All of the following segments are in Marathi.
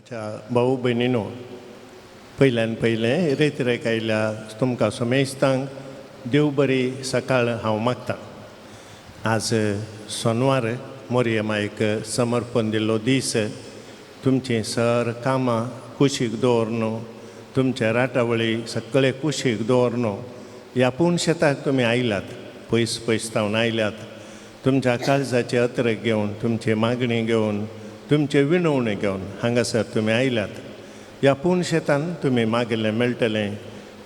मोगाच्या भाऊ भयणीनो, पयल्यान पयलें रेत आयल्या तुमकां सोमेस्तांक देव बरी सकाळ हांव मागतां. आज सोनवार मोरयेमायक समर्पण दिल्लो दीस. तुमचीं सर कामां कुशीक दवरनो, तुमचे राटावळी सगळे कुशीक दवरनो. ह्या पूण शेताक तुमी आयल्यात, पयस पयसतावन आयल्यात. तुमच्या काळजाचे अत्रक घेवन, तुमची मागणी घेवन, तुमचे विणवणे घेवन हांगासर तुमी आयल्यात. ह्या पूण शेतान तुमी मागिल्लें मेळटलें.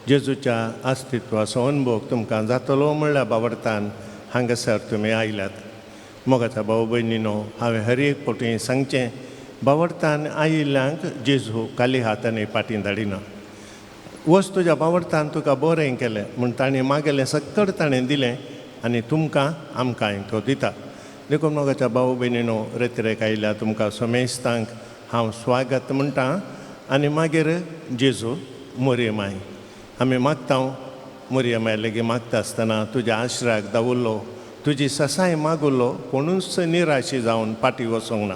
जेजूच्या अस्तित्वाचो अनुभव तुमकां जातलो म्हणल्यार बावडतान हांगासर तुमी आयल्यात. मोगाच्या भाऊ भयणीनो, हांवें हर एक फावटी सांगचें, बावडतान आयिल्ल्यांक जेजू खाली हातांनी फाटीं धाडिना. वच तुज्या बावडतान तुका बरें केलें म्हूण ताणें मागेलें सक्कड ताणें दिलें आनी तुमकां आमकांय तो दिता. देखून मोगाच्या भाऊ भयणीनो, रेत्रेक आयल्या तुमकां सोमेस्तांक हांव स्वागत म्हणटा. आनी मागीर जेजू मोरयेमाय आमी मागता, मोरयेमाय लेगीत मागता आसतना तुज्या आश्र्याक दावरलो, तुजी ससाय मागुल्लो, कोणूच निराशी जावन फाटीं वचोंक ना.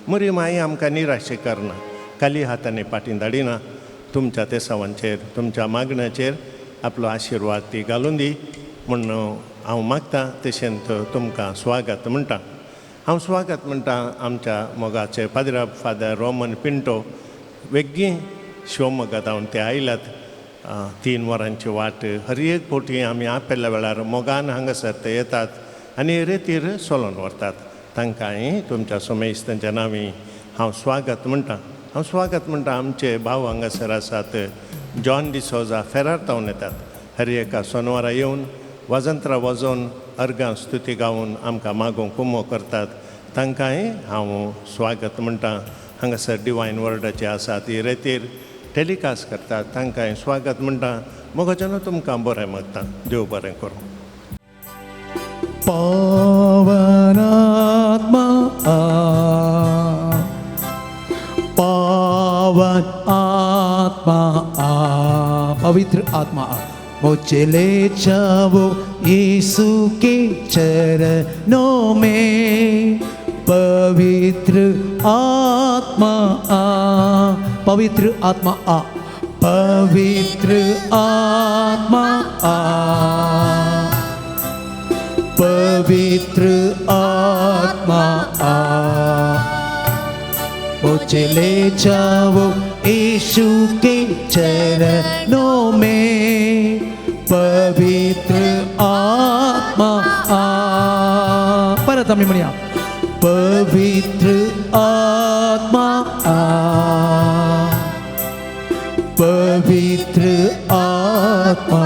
मोरयेमाय आमकां निराशी करना, खाली हातांनी फाटीं धाडिना. तुमच्या तेसावांचेर, तुमच्या मागण्याचेर आपलो आशिर्वाद ती घालून दी म्हूण हांव मागतां. तशेंच तुमकां स्वागत म्हणटा. हांव स्वागत म्हणटा आमच्या मोगाचे फादर रोमन पिंटो. वेगळी शिवमोगा जावन ते आयल्यात. 3 वरांची वाट. हर एक फावटी आमी आपयल्या वेळार मोगान हांगासर ते येतात आनी रेतीर सोलोन व्हरतात. तांकांय तुमच्या सोमेस्तांच्या नांवी हांव स्वागत म्हणटा. हांव स्वागत म्हणटा आमचे भाव हांगासर आसात. जॉन डिसोजा फेरारतावन येतात. हर एका सोनवारा येवन वाजंत्रां वाजोवन अर्गां स्तुती गावन आमकां मागोवंक कुमो करतात. तांकांय हांव स्वागत म्हणटा. हांगासर डिवायन वर्डाचे आसात, ही रेतीर टॅलिकास्ट करतात. तांकांय स्वागत म्हणटा. मोगाच्यान तुमकां बरें मागता. देव बरें करूं. पावन आत्मा पवित्र आत्मा मुझे ले जाओ यीशु के चरणों में. पवित्र आत्मा पवित्र आत्मा पवित्र आत्मा पवित्र आत्मा मुझे ले जाओ यीशु के चरणों में. पवित्र आत्मा परत आम्ही म्हणूया. पवित्र आत्मा पवित्र आत्मा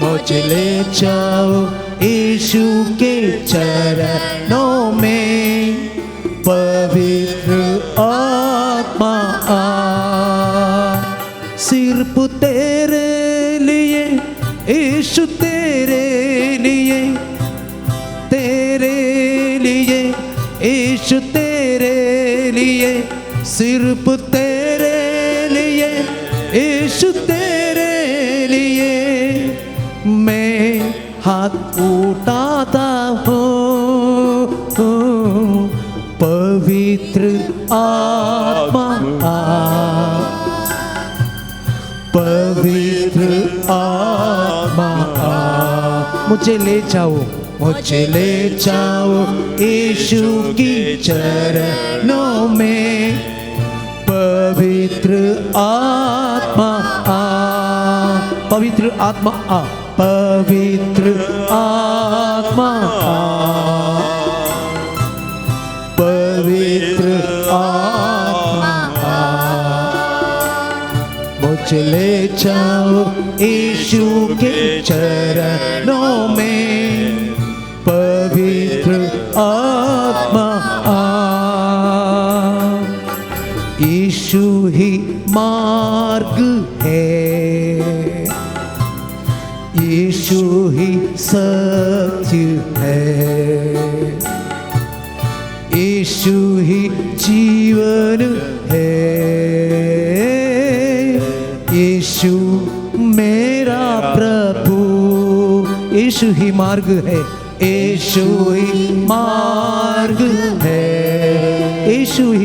मुझे ले जाओ यीशु के चरणों में. पवित्र आत्मा सिर्फ तेरे लिए यीशु, तेरे लिए, तेरे लिए यीशु, तेरे लिए, सिर्फ तेरे लिए यीशु, तेरे लिए मैं हाथ उठाता हूँ. पवित्र आत्मा पवित्र आत्मा मुझे ले जाओ, मुझे ले जाओ यीशु की चरणों में. पवित्र आत्मा पवित्र आत्मा पवित्र आत्मा पवित्र आत्मा मुझे ले जाओ यीशु के चरणों में. पवित्र आत्मा यीशु ही मार्ग है, यीशु ही सत्य है, यीशु ही जीवन है. यीशु मेरा प्रभु, यीशु ही मार्ग है, यीशु ही मार्ग है, यीशु ही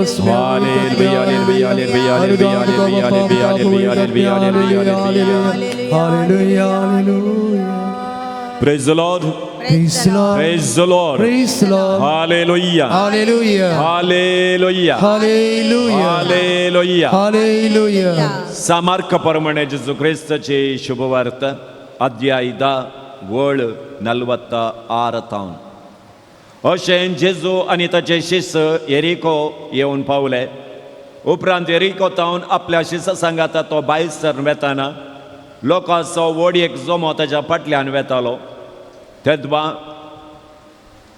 कस्मे Hallelujah, hallelujah, hallelujah, hallelujah, hallelujah, hallelujah, hallelujah, hallelujah. Hallelujah, hallelujah. Praise the Lord. Praise the Lord. Praise the Lord. Praise the Lord. Hallelujah. Hallelujah. Hallelujah. Hallelujah. Hallelujah. Hallelujah. सामर्थ्यप्रमाणे जेजू ख्रिस्ताची शुभवार्ता अध्याय 10 वळ 46 अशें जेजू आनी ताचे शिष्य येरिको येवन पावले. उपरांत येरिको तावन आपल्या शिष्या सांगाता तो भायर सरून वेताना लोकांचो व्हड जमो ताच्या फाटल्यान वेतालो. तेदवा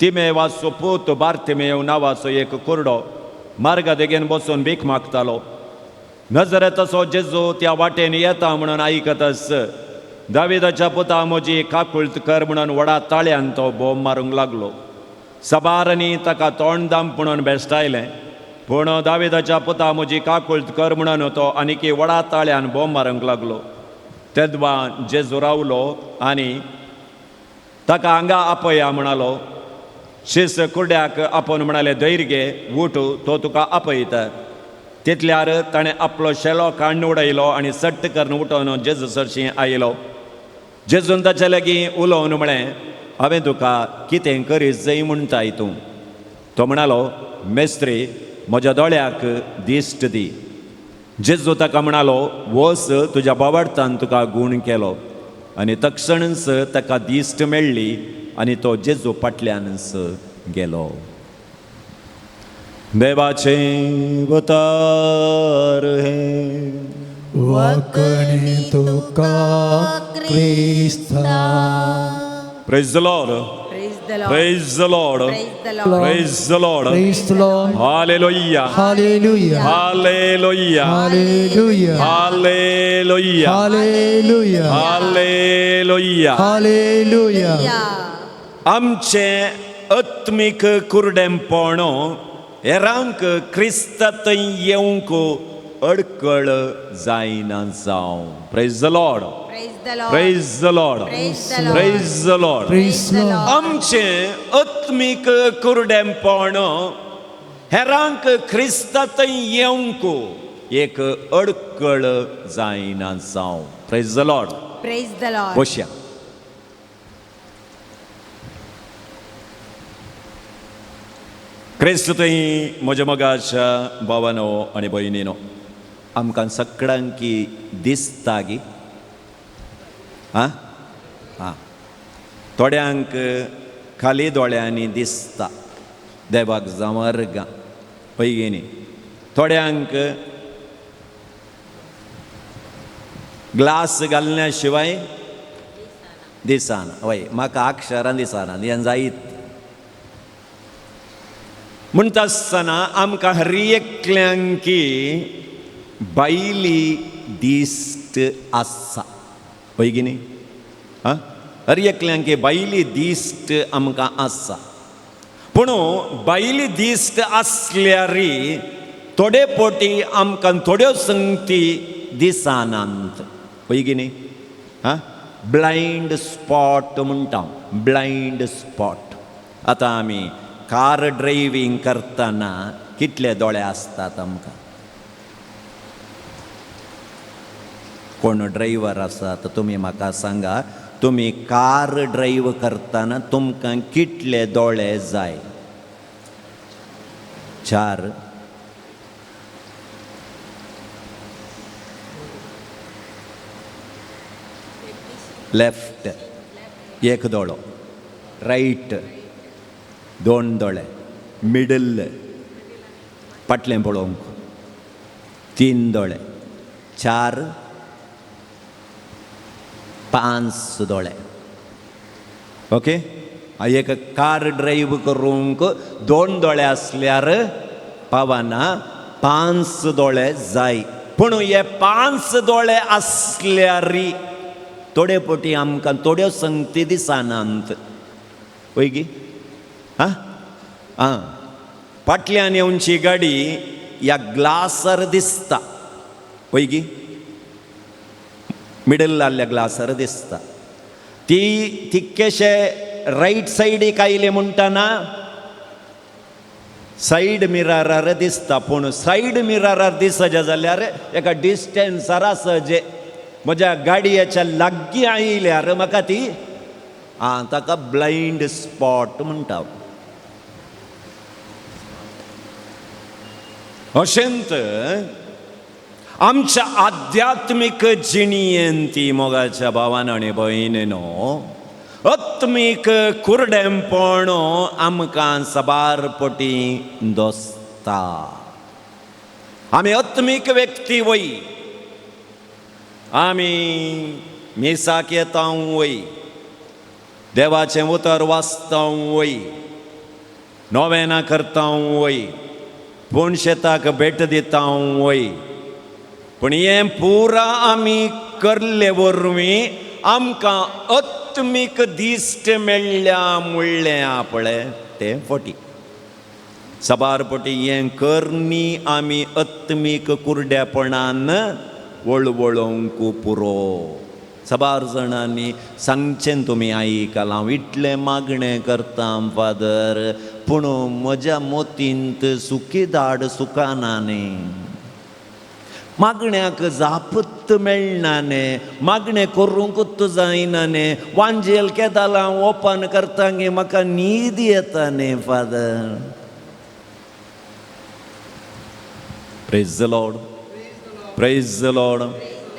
तिमेवाचो पूत बार्तिमेव नांवाचो एक कुरडो मार्गा देगेन बसून भीक मागतालो. नजरेताचो जेजू त्या वाटेन येता म्हणून आयकतस दाविदाच्या पुता म्हजी काकुळट कर म्हणून व्हडा ताळ्यान तो बोम मारूंक लागलो. सबारांनी ताका तोंड दांप म्हणून बेश्टायलें. पूण दाविदाच्या पुता म्हजी काकुळट कर म्हणून तो आनीक व्हडा ताळ्यान बोम मारूंक लागलो. तेदवा जेजू रावलो आनी ताका हांगा आपया म्हणालो. शिष्य कुर्ड्याक आपोवन म्हणाले धैर्य घे, उठ, तो तुका आपयता. तितल्यार ताणें आपलो शेलो काडून उडयलो आनी सट्ट करून उठोवन जेजू सरशी आयलो. जेजून ताचे लागीं उलोवन म्हळें हांवें तुका कितें करीत जाय म्हणटाय तूं. तो म्हणालो मेस्त्री म्हज्या दोळ्याक दिश्ट दी. जेजू ताका म्हणालो वच, तुज्या बाबार्थान तुका गूण केलो. आनी तक्षणच ताका दिश्ट मेळ्ळी आनी तो जेजू फाटल्यानच गेलो. देवाचें अवतार हे वाकणे तुका Crysta. Praise the Lord. Praise the Lord. Praise the Lord. Praise the Lord. Hallelujah. Hallelujah. Hallelujah. Hallelujah. Hallelujah. Hallelujah. Hallelujah. Hallelujah. आमचे आत्मीक कुरडेंपण हेरांक क्रिस्तांत येवंक अडकळ जायना जावं. Praise the Lord. Praise the Lord. Praise the Lord. Praise the Lord. आमचे आत्मीक कुरडेंपण हेरांक क्रिस्तांत येवंक एक अडकळ जायना जावं. Praise the Lord. Praise the Lord. बसया. क्रिस्तुतय म्हज्या मोगाच्या भावानो आनी भयणीनो, आमकां सगळ्यांक दिसता गी थोड्यांक खाली दोळ्यांनी दिसता. देवाक जावर्गा पैगिनी. थोड्यांक ग्लास घालल्या शिवाय दिसना. वय म्हाका अक्षरां दिसना, हें जायत. म्हणटा आसतना आमकां हर एकल्यांक बायली दिश्ट आसा. पैगिनी हर एकल्यांक बायली दिश्ट आमकां आसा. पूण बायली दिश्ट आसल्यार थोडे पोटी आमकां थोड्यो संगती दिसनात. पैगिनी ब्लायंड स्पॉट म्हणटा. Blind spot. आतां आमी कार ड्रायव्हिंग करतना कितले दोळे आसतात आमकां. कोण ड्रायव्हर आसा तर तुमी म्हाका सांगा, तुमी कार ड्रायव्ह करतना तुमकां कितले दोळे जाय? 4. लेफ्ट 1 दोळो, राईट 2 दोळे, मिडल फाटलें पळोवंक 3 दोळे, 4 5 दोळे. ओके. एक कार ड्रायव्ह करूंक 2 दोळे आसल्यार पावना, 5 दोळे जाय. पूण हे 5 दोळे आसल्यार थोडे पोटी आमकां थोड्यो संगती दिसनात. पळय गी. फाटल्यान येवची गाडी ह्या ग्लासार दिसता. पळय गी. मिडल जाल्ल्या ग्लासार दिसता. ती तितकेशे राईट सायडीक आयले म्हणटाना साईड मिरारार दिसता पूण साईड मिरारार दिसचे जाल्यार एका डिस्टन्सार आसचे म्हज्या गाडयेच्या लागीं आयल्यार म्हाका ती ताका ब्लायंड स्पॉट म्हणटा. अशेंत आमच्या आध्यात्मिक जिणयेन ती मोगाच्या भावान आनी भयणीनो आत्मीक कुरडेंपण आमकां सबारपटी दोसता. आमी आत्मीक व्यक्ती वय, आमी मेसाक येता वय, देवाचें उतर वाचता वय, नोवेना करता वय, पूण शेताक भेट दिता वय. पूण हें पुरा आमी करले वरवीं आमकां आत्मीक दिश्ट मेळ्ळ्या म्हणलें पळय तें फटी. सबारपटी हें करनी आमी आत्मीक कुरड्यापणान वळवळोवंक पुरो. सबार जाणांनी सांगचें तुमी आयकलां, हांव इतलें मागणें करता फादर पूण म्हज्या मोतींत सुखी धाड सुखाना न्ही. मागण्याक जापत मेळना न्ही, मागणें करूंकूच जायना न्ही. वांजेल केदालां ओपन करता गे म्हाका न्हीद येता न्ही father. Praise the Lord, praise the Lord,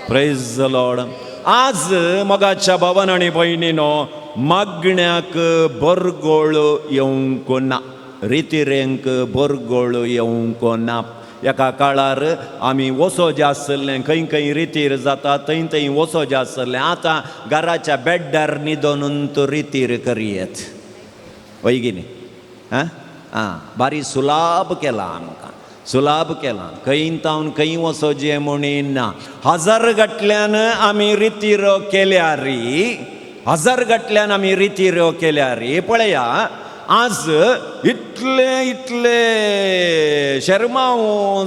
praise the Lord. आज मोगाच्या भावान आनी भयणीनो मागण्याक बरगोळ येवंक ना, रितीरेंक बरगोळ येवंक ना. एका काळार आमी वसोजें आसलें, खंय खंय रितीर जाता थंय थंय वसोजें आसलें. आतां घराच्या बेड्डार न्हिदोनून तो रितीर करयेत वय गी न्ही. बारी सुलाभ केला आमकां, सुलाभ केला. खंय तावन खंय वसोजें म्हणून ना. हजार गटल्यान आमी रितीर केल्यारी, हजार गटल्यान आमी रितीर केल्यारी पळया. आज इतले इतले शर्माव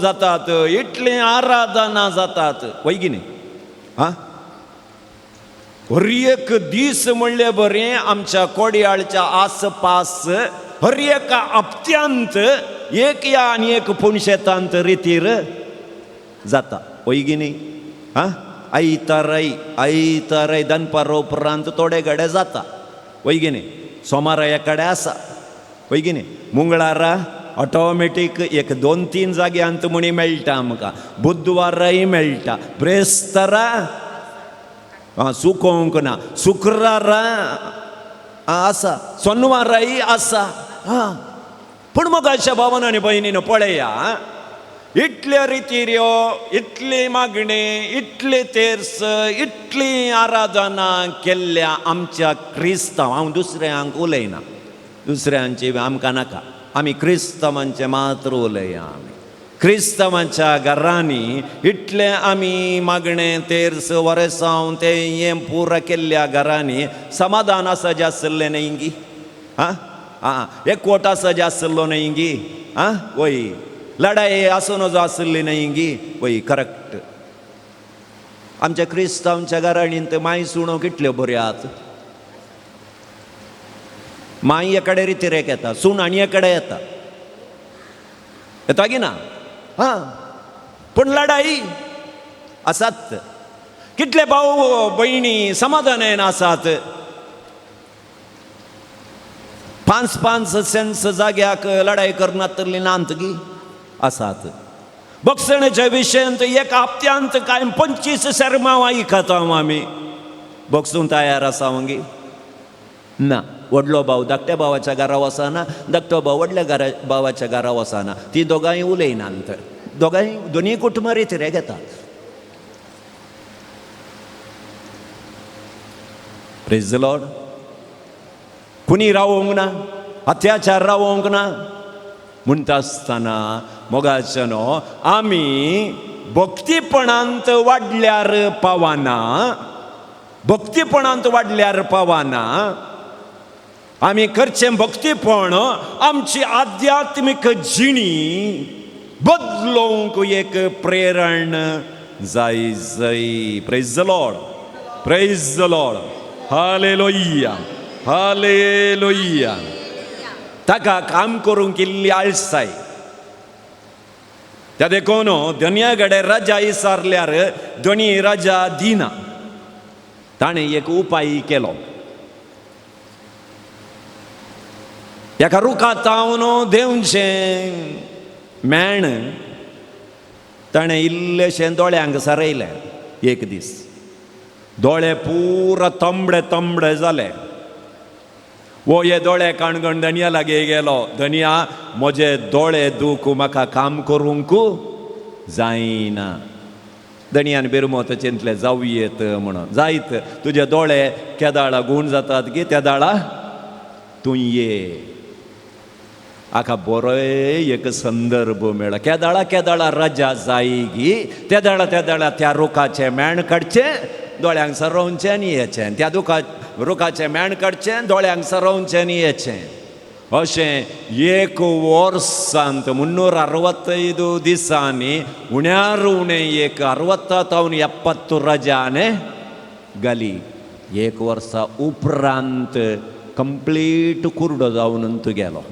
जातात, इतले आराधना जातात वय गी न्ही. हर एक दीस म्हणले बरें आमच्या कोडयाळच्या आसपास हर एका हप्त्यांत एक या आनी एक पुणशेतांत रितीर जाता वय गी न्ही. आयताराय दनपार उपरांत थोडे गडे जाता वय गी न्ही. सोमारा एकडे आसा वय गी न्ही. मंगळारा ऑटोमॅटीक एक 2-3 जाग्यांत म्हणी मेळटा आमकां. बुधवाराय मेळटा, ब्रेस्तारा सुकोवंक ना, शुक्रारा आसा, सोनवाराय आसा. पूण मोगाच्या भावान आनी भयणीनो पळया, इतले रितीऱ्यो, इतली मागणी, इतली तेर्स, इतली आराधना केल्ल्या आमच्या क्रिस्तांव, हांव दुसऱ्यांक उलयना, दुसऱ्यांची आमकां नाका, आमी क्रिस्तांवांचे मात्र उलया. आमी क्रिस्तांवांच्या घरांनी इतले आमी मागणें तेर्स वर्सांव ते हें पुरा केल्ल्या घरांनी समाधान आसा जें आसलें न्ही गी. एकवट आसा जें आसलो न्ही गी. वय लढाई आसून जो आसली न्ही गी. वय करेक्ट. आमच्या क्रिस्तांवांच्या घरांनी माय सुणो कितल्यो बऱ्यो आहात. माई एकडे रितीरेक येता, सून आनी एकडे येता, येता गी ना. पूण लढाई आसात. कितले भाऊ भयणी समाधानान आसात. 5-5 सेन्स जाग्याक लढाई करनातली नांत गी आसात. बक्षणाच्या विशयांत एक हप्त्यांत काय 25 शर्माव आयकता आमी. बक्षूंक तयार आसा गी ना. व्हडलो भाव धाकट्या भावाच्या घरा वचना, धाकटो भाव व्हडल्या भावाच्या घरा वचना. ती दोगांय उलयनात, दोनी कुटुंबां रितीरे घेतात. Praise the Lord. कुणी रावोंक ना, अत्याचार रावोंक ना. म्हणटा आसतना मोगाचनो आमी भक्तीपणांत वाडल्यार पावना, भक्तीपणांत वाडल्यार पावना. आमी करचें भक्तीपण आमची आध्यात्मीक जिणी बदलोवंक एक प्रेरण जाय जाय. Praise the Lord, praise the Lord. Hallelujah, hallelujah. ताका काम करूंक इल्ली आळसाय, त्या देखून दोनयाकडे राजा विचारल्यार दोनी राजा दिना. ताणें एक उपाय केलो. एका रुखातावन देवचें मेण ताणें इल्लेशें दोळ्यांक सरयलें. एक दीस दोळे पुरा तंबडे तंबडे जाले. वो हे दोळे काणगण धनिया लागी गेलो. धनिया, म्हजे दोळे दूख म्हाका काम करूंक जायना. धनियान बिरमोत चिंतलें जाऊ येत म्हणून. जायत तुजे दोळे केदाळा गूण जातात की त्या दाळा तूं ये. आखा बरो एक संदर्भ मेळ्ळो. केदाळा राजा जायगी त्या दाळा त्या रुखाचें मेण काडचें, दोळ्यांक सरवचें आनी येचें. त्या रुखाचें मेण काडचें, दोळ्यांक सरवचें आनी येचें. अशें एक वर्सांत 365 दिसांनी उण्यार उणें एक 60,70 रजाने घाली. एक वर्सा उपरांत कंप्लीट कुर्डो जावन गेलो.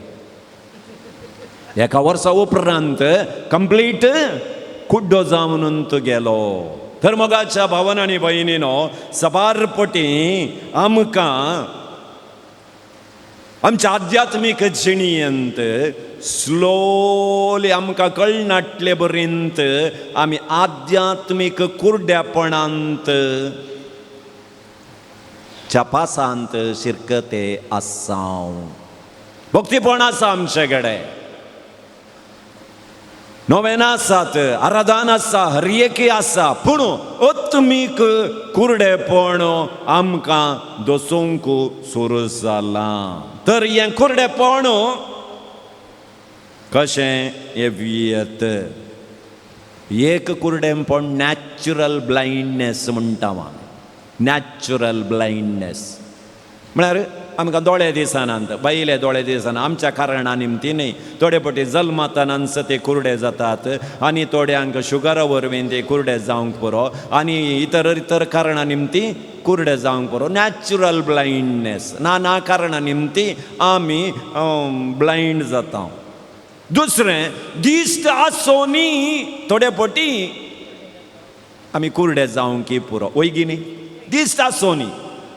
एका वर्सा उपरांत कंप्लीट कुड्डो जावन गेलो. तर मोगाच्या भावन आनी भयणीनो, सबारपटी आमकां आमच्या आध्यात्मीक जिणेंत स्लोली आमकां कळनाटले पर्यंत आमी आध्यात्मीक कुर्ड्यापणांत चापासांत शिरकते आसांव. भक्तीपण आसा आमचे कडेन, नोवेना आसात, आराधन आसा, हरएकी आसा, पूण आत्मीक कुर्डेपण आमकां दसूंक सुरू जालां. तर हें कुर्डेपण कशें येत? एक कुर्डेपण नॅचरल ब्लायंडनेस म्हणटा. नॅचरल ब्लायंडनेस म्हळ्यार आमकां दोळे दिसनात, बायले दोळे दिसना. आमच्या कारणा निमती न्ही. थोडे पटी जल्मातनाच ते कुर्डे जातात आनी थोड्यांक शुगरा वरवीं ते कुर्डे जावंक पुरो आनी इतर कारणा निमती कुर्डे जावंक पुरो. नॅचरल ब्लायंडनेस ना कारणा निमती आमी ब्लायंड जाता. दुसरें, दिश्ट आसोनी थोडे पटी आमी कुर्डे जावंक पुरो. ओयगी न्ही, दिश्ट आसोनी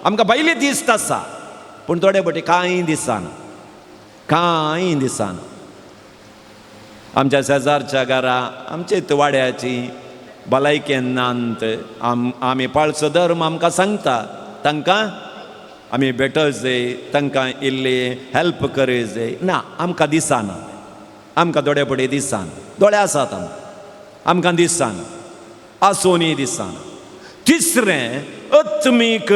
आमकां बायले दिश्ट आसा, पूण थोडे पटी कांय दिसना. आमच्या शेजारच्या घरा आमचे वाड्याची भलायकेन नांत आमी पाळसो धर्म आमकां सांगता, तांकां आमी भेटो जाय, तांकां इल्ली हेल्प करूं जाय. ना, आमकां दिसना. आमकां थोडे पटी दिसना. दोळे आसात आमकां दिसना, आसोनी दिसना. तिसरें, आत्मीक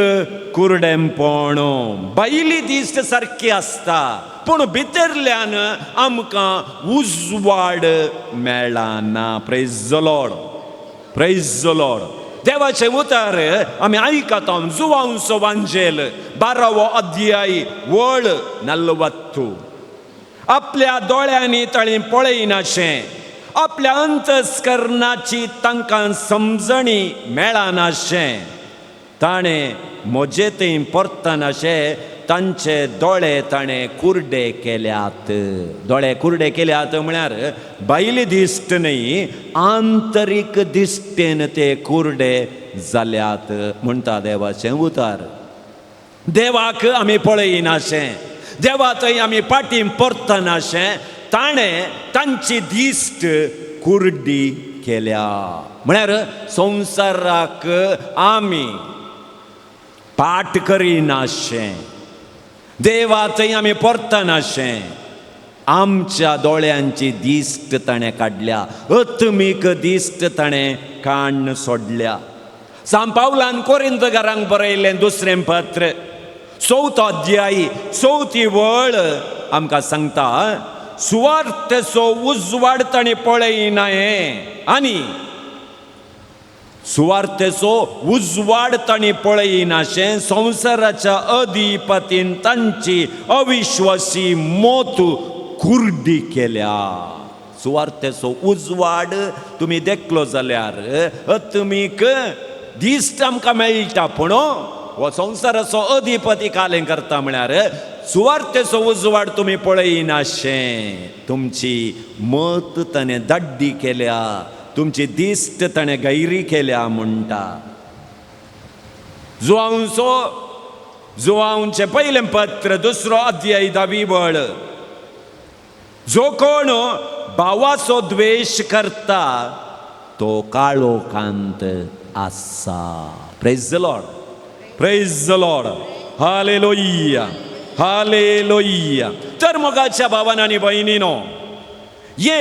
कुर्डेपण. बायली दिश्ट सारकी आसता, पूण भितरल्यान आमकां उजवाड मेळना. Praise the Lord, praise the Lord. देवाचे उतार आमी आयकता. जुवांचो वांजेल 12वो अध्याय वळ 40. आपल्या दोळ्यांनी ताळी पळयनाशें, आपल्या अंतस्करणाची तांकां समजणी मेळनाशें, ताणें म्हजे थंय परतनाशें तांचे दोळे ताणें कुर्डे केल्यात. दोळे कुर्डे केल्यात म्हळ्यार बायले दिश्ट न्ही, आंतरीक दिश्टेन ते कुर्डे जाल्यात म्हणटा देवाचें उतार. देवाक आमी पळयनाशें, देवा थंय आमी पाटी परतनाशें, ताणें तांची दिश्ट कुर्डी केल्या. म्हळ्यार संवसाराक आमी पाट करिनाशें, देवा थंय आमी परतनाशें, आमच्या दोळ्यांची दिश्ट ताणें काडल्या. आत्मीक दिश्ट ताणें काडून सोडल्या. सांत पावलान कोरिंथकारांक बरयलें 2रें पत्र 4थो अध्याय 4थी वळ आमकां सांगता, सुवार्थेचो उजवाड ताणें पळयनाये आनी सुवार्थेचो उजवाड ताणें पळयनाशें संवसाराच्या अधिपतीन तांची अविश्वासी मोत कुर्डी केल्या. सुवार्थेचो उजवाड तुमी देखलो जाल्यार आत्मीक दिश्ट आमकां मेळटा, पूण हो संवसाराचो अधिपती कालें करता म्हळ्यार सुवार्थेचो उजवाड तुम्ही पळयनाशें. तुमची मत ताणें दाड्डी केल्या, तुमची दिश्ट ताणें गैरी केल्या म्हणटा. जुवांचे पयलें पत्र 2 अध्याय 10 वळ. जो कोण भावाचो द्वेष करता तो काळोखांत आसा. Praise the Lord, praise the Lord, hallelujah, hallelujah. तर मोगाच्या भावांनो आनी भयणींनो, हे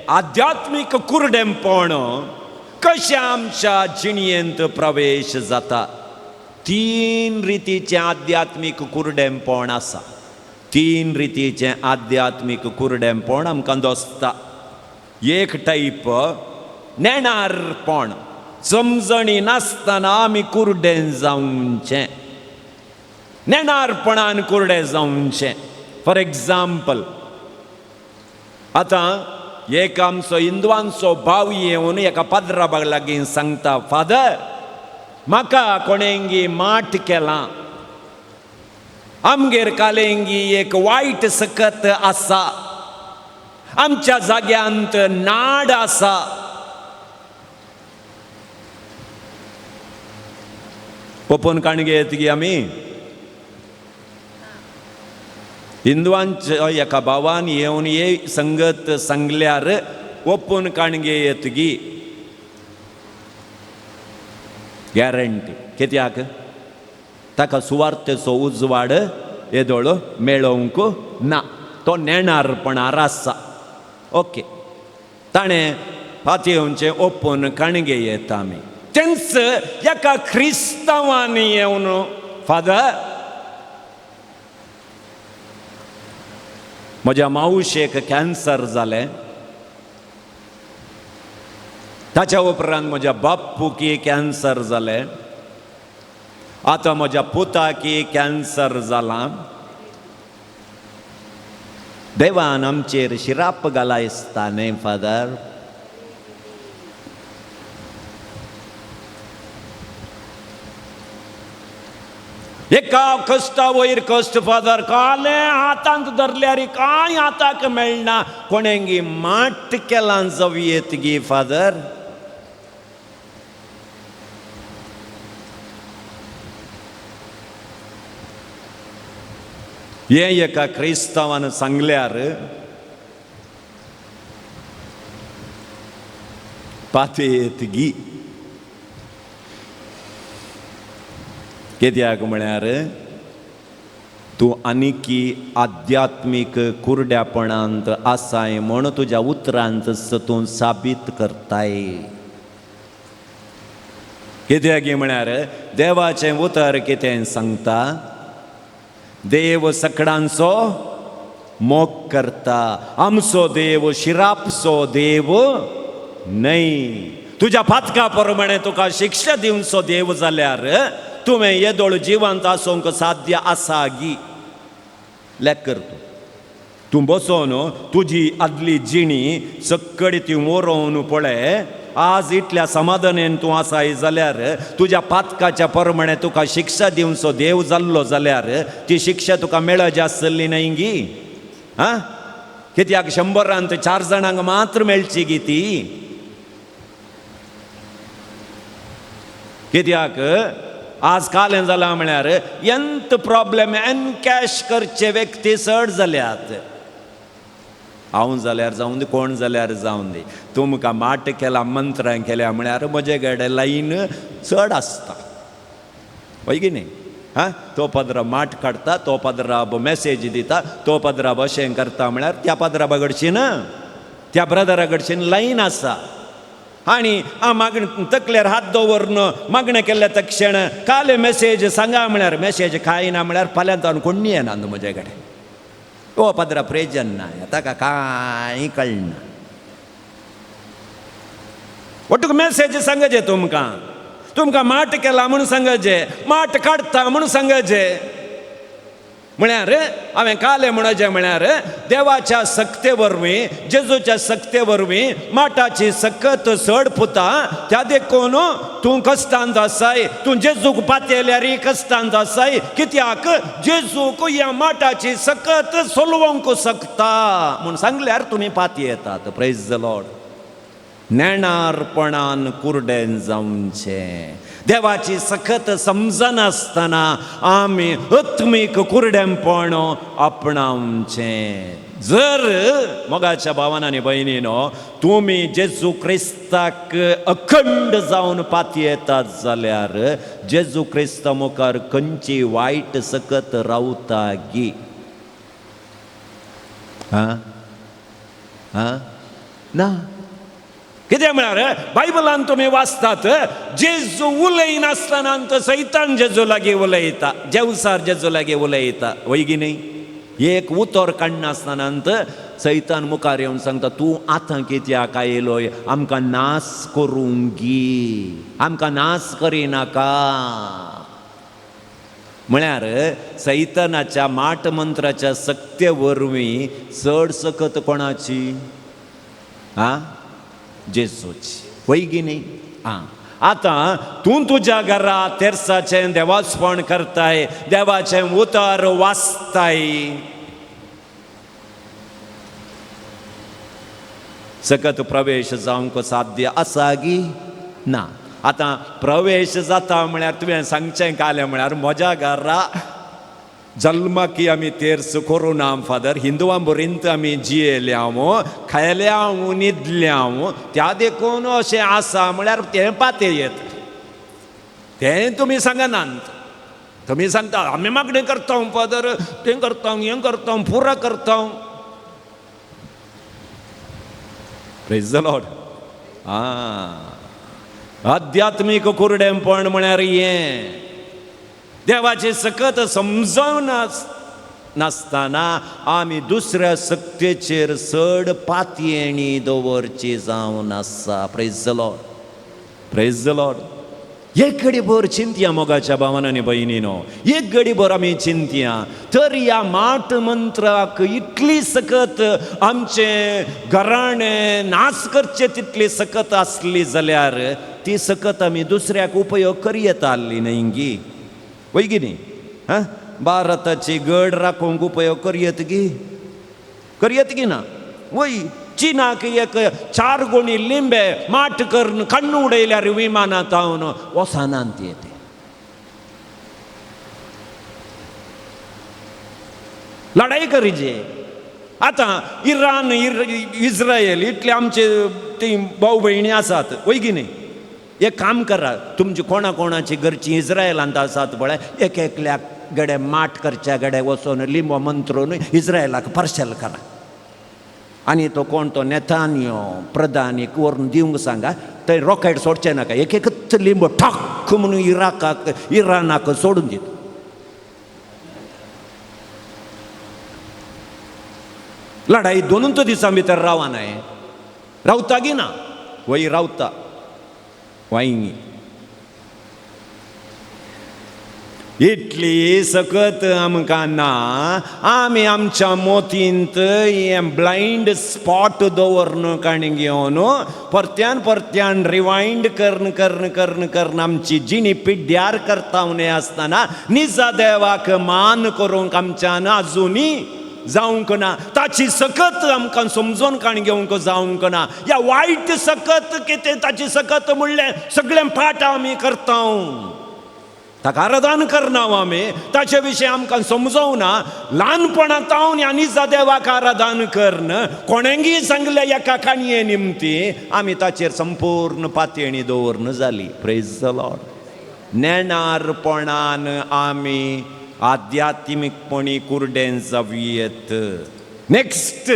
आध्यात्मीक कुरडेंपण कशें आमच्या जिणयेंत प्रवेश जाता. 3 रितीचें आध्यात्मीक कुरडेंपण आसा. 3 रितीचें आध्यात्मीक कुरडेंपण आमकां दोसता. एक टायप नेणारपण, समजणी नासतना आमी कुरडें जावचें, नेणारपणान कुरडें जावचें. फॉर एग्जाम्पल, आतां एक आमचो हिंदुवांचो भाव येवन एका पाद्रा लागीं सांगता, फादर म्हाका कोणेंगी माट केलां, आमगेर कालेंगी एक वायट सकत आसा, आमच्या जाग्यांत नाड आसा. ओपन काणगे येतगी आमी हिंदुवांच्या एका भावान येवन हे संगत सांगल्यार ओपन काणगे येतगी गॅरंटी. कित्याक ताका सुवार्थेचो उजवाड येदोळ मेळोवंक ना, तो नेणारपणार आसा. ओके, ताणें फातयेवचें ओपन काणगे येता आमी. तेंच एका क्रिस्तांवान येवन, फादर म्हज्या मावशेक कॅन्सर जालें, ताच्या उपरांत म्हज्या बापूकी कॅन्सर जालें, आतां म्हज्या पुताकी कॅन्सर जालां. देवान आमचेर शिराप घालायसता न्ही फादर. एका कश्टा वयर कश्ट फादर, कालें हातांत धरल्यार कांय हाताक मेळना, कोणेंगी माट केलां जवयेत गी फादर. हे एका क्रिस्तावान सांगल्यार पातयेत गी. कित्याक म्हळ्यार तूं आनिकी आध्यात्मीक कुरड्यापणांत आसाय म्हण तुज्या उतरांत तूं साबीत करताय. कित्याक म्हळ्यार देवाचें उतर कितें सांगता, देव सगळ्यांचो मोग करता, आमचो देव शिरापचो देव न्हय. तुज्या फातका प्रमाणे तुका शिक्षा दिवचो देव जाल्यार तुवें येदोळ जिवंत आसूंक साध्य आसा गी. लेकर तूं बसोन तुजी आदली जिणी सक्कडी ती मोरोवन पळय. आज इतल्या समाधानेन तूं आसाय जाल्यार तुज्या पातकाच्या प्रमाणे तुका शिक्षा दिवचो देव जाल्लो जाल्यार ती शिक्षा तुका मेळची आसली न्हय गी. हां, कित्याक 100रांत 4 जाणांक मात्र मेळची गी ती. कित्याक आज कालें जालां म्हळ्यार एंत प्रॉब्लेम एनकॅश करचे व्यक्ती चड जाल्यात. हांव जाल्यार जावं दी, कोण जाल्यार जावं दी, तुमकां माट केला, मंत्रां केल्या म्हळ्यार म्हजे कडेन लायन चड आसता, वय की न्ही. हां, तो पदरा माट काडटा, तो पदरा मॅसेज दिता, तो पदरा अशें करता म्हळ्यार त्या पदरा कडच्यान त्या ब्रदरा कडच्यान लायन आसा. आनी मागणें तकल्यार हात दवरून मागणें केल्ल्या तक्षण काले मॅसेज सांगा म्हळ्यार मॅसेज खायना म्हळ्यार फाल्यां तावन कोण येना म्हजे कडेन. ओ पदरा प्रेजन ना, ताका कांय कळना. तुका मॅसेज सांगचे, तुमकां माट केला म्हूण सांगचे, माट काडटा म्हूण सांगचे. म्हळ्यार हांवें काल म्हणचें म्हळ्यार देवाच्या सक्ते वरवीं जेजूच्या सक्ते वरवीं माटाची सकत सड पुता त्या देखून तूं कश्टांत आसाय, तूं जेजूक पातयल्यारय कश्टांत आसाय, कित्याक जेजूक ह्या माटाची सकत सोलवंक शकता म्हूण सांगल्यार तुमी पातयेतात. Praise the Lord. नेणारपणान कुरडेन जावचें. देवाची सकत समजनासतना आमी आत्मीक कुरडेंपण आपणावचें. जर मोगाच्या भावान आनी भयणीनो तुमी जेजू क्रिस्ताक अखंड जावन पातयेतात जाल्यार जेजू क्रिस्ता मुखार खंयची वायट सकत रावता गी? ना. कितें म्हळ्यार बायबलान तुमी वाचतात जेजू उलयनासतना सैतान जेजू लागीं उलयता, जेवसार जेजू लागीं उलयता, वय गी न्ही? एक उतर काडनासतना सैतान मुखार येवन सांगता तूं आतां कित्याक आयलोय? आमकां नाश करूंक गी, आमकां नाश करिनाका. म्हळ्यार सैतानाच्या माट मंत्राच्या सक्ते वरवीं चड सकत कोणाची? जेजूची. वय गी न्ही? आतां तूं तुज्या घरा तेर्साचें देवाचपण करताय, देवाचें उतर वाचताय, सकत प्रवेश जावंक साध्य आसा गी? ना. आतां प्रवेश जाता म्हळ्यार तुवें सांगचें कालें म्हळ्यार म्हज्या घरा जल्माकी आमी तेर्स करूं ना फादर, हिंदुवां बरींत आमी जियेल्या, खायल्या न्हिदल्या, त्या देखून अशें आसा म्हळ्यार तें पातयेत. तें तुमी सांगनात. तुमी सांगता आमी मागणें करता फादर, तें करता, हें करता, पुरा करता. Praise the Lord. आध्यात्मीक कुरडेंपण म्हळ्यार हें. देवाची सकत समजून नासतना आमी दुसऱ्या सक्तेचेर चड पातयेणी दवरची जावन आसा. Praise the Lord. Praise the Lord. एक घडीभर चिंतया मोगाच्या भावान आनी भयणीनो, एक घडीभर आमी चिंतया. तर ह्या माट मंत्राक इतली सकत आमचे घराणे नाश करचे तितली सकत आसली जाल्यार ती सकत आमी दुसऱ्याक उपयोग करियेता आसली न्ही गी? वय गी न्ही? भारताची गड राखूंक उपयोग करियत गी? करियत गी ना? वय चीनाक एक 4 गुणी लिंबे माट करून कण्ण उडयल्यार विमानांत हांवन वसानांत येते. लढाई करीजे. आतां इराण इस्रायल इतले आमचे ती भाऊ भयणी आसात. वय गी न्ही? एक काम करा, तुमची कोणाची घरची इस्रायलांत आसात पळय, एक एकल्याक गडे माट करच्या गडे वचून लिंबो मंत्रून इस्रायलाक पार्सल करा. आनी तो कोण तो नेतान्यो प्रधानीक व्हरून दिवंक सांगा, थंय रॉकेट सोडचे नाका, एक एकच लिंबो ठक म्हणून इराणाक सोडून दित. लढाई 2 दिसां भितर रावनाय. रावता गी ना? वय रावता. वायंगी इतली सकत आमकां ना. आमी आमच्या मोतींत हें ब्लायंड स्पॉट दवरन काणी घेवन परत्यान रिवायंड करून आमची जिणी पिड्ड्यार करता आसतना निजा देवाक मान करूंक आमच्यान आजुनी जावंक ना. ताची सकत आमकां समजून काण घेवंक जावंक ना. ह्या वायट सकत कितें ताची सकत म्हणलें सगळें पाठ आमी करता, ताका आराधन करना आमी, ताचे विशीं आमकां समजोवना. ल्हानपणांत हांव ह्या निजा देवाक आराधन करन, कोणेंगी सांगलें एका काणये निमती आमी ताचेर संपूर्ण पातयणी दवरन जाली. Praise the Lord. नेणारपणान आमी आध्यात्मीकपणी कुरडेन जावयेत. नेक्स्ट,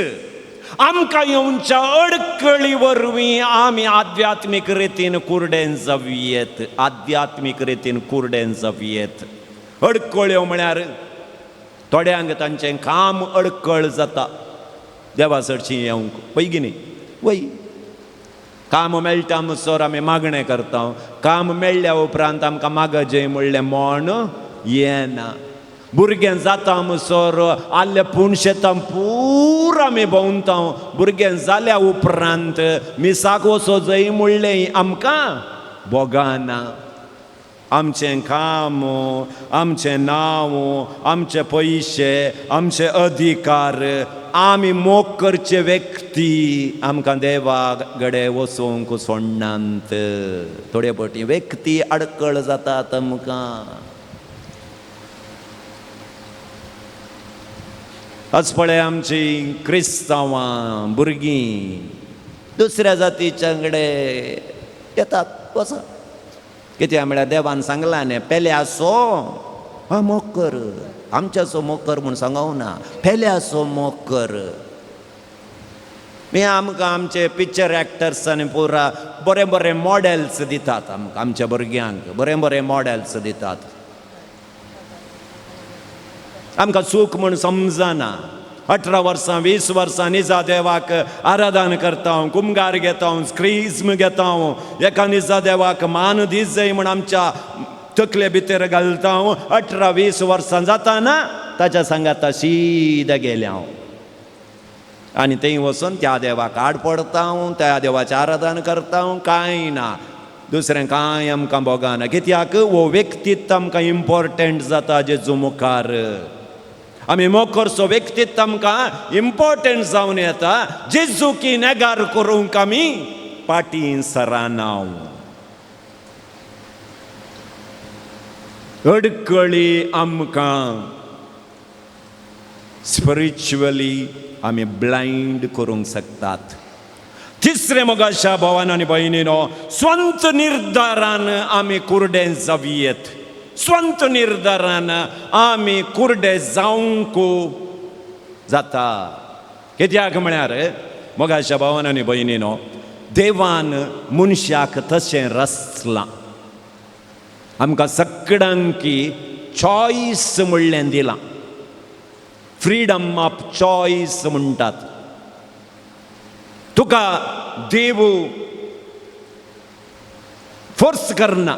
आमकां येवच्या अडकळी वरवीं आमी आध्यात्मीक रितीन कुरडेन जावयेत. आध्यात्मीक रितीन कुरडेन जावयेत. अडकळ्यो म्हळ्यार थोड्यांक तांचें काम अडकळ जाता देवा चडशीं येवंक. पळय गी न्ही? वय काम मेळटा म्हणसर आमी मागणें करता. काम मेळ्ळ्या उपरांत आमकां मागजय म्हणलें म्हण येना. भुरगें जाता म्हणसर आल्ले पूण शेतां पूर आमी भोंवता भुरगें जाल्या उपरांत मिसाक वचो जंय म्हणलें आमकां बोगाना आमचें काम आमचें नांव आमचे पयशे आमचे अधिकार आमी मोग करचे व्यक्ती आमकां देवाकडे वचोंक सोडनात थोडे फावटी व्यक्ती आडकळ जातात आमकां आज पळय आमची क्रिस्तांवां भुरगीं दुसऱ्या जातीच्या कडेन येतात वचत कित्याक म्हळ्यार देवान सांगलां न्ही पेल्यासो मोग कर आमच्याचो मोग कर म्हूण सांगूं ना पेल्यासो मोग कर मी आमकां आमचे पिक्चर एक्टर्सांनी पुरा बरे बरे मॉडेल्स दितात आमकां आमच्या भुरग्यांक बरे बरे मॉडेल्स दितात आमकां चूक म्हूण समजना 18 वर्सां 20 वर्सां निजा देवाक आराधन करता हांव कुमगार घेता हांव क्रिस्म घेता हांव एका निजा देवाक मान दीस जाय म्हूण आमच्या तकले भितर घालता हांव 18-20 वर्सां जाताना ताच्या सांगाता सीदा गेले हांव आनी थंय वचून त्या देवाक आड पडता हांव त्या देवाचें आराधन करता हांव कांय ना दुसरें कांय आमकां भोगना कित्याक हो व्यक्तीत आमकां इम्पॉर्टंट जाता जेजू मुखार आमी मोग करचो व्यक्तीत आमकां इम्पॉर्टंट जावन येता जेजू की नेगार करूंक आमी पाटी सराना अडकळी आमकां स्पिरिच्युअली आमी ब्लायंड करूंक शकतात तिसरें मोगाच्या भावान आनी भयणीनो स्वंत निर्धारान आमी कुर्डे जावयेत स्वंत निर्धारान आमी कुर्डे जावंक जाता कित्याक म्हळ्यार मोगाच्या भावान आनी भयणीनो देवान मनशाक तशें रचलां आमकां सगळ्यांकी चॉयस म्हणलें दिलां फ्रीडम ऑफ चॉयस म्हणटात तुका देव फोर्स करना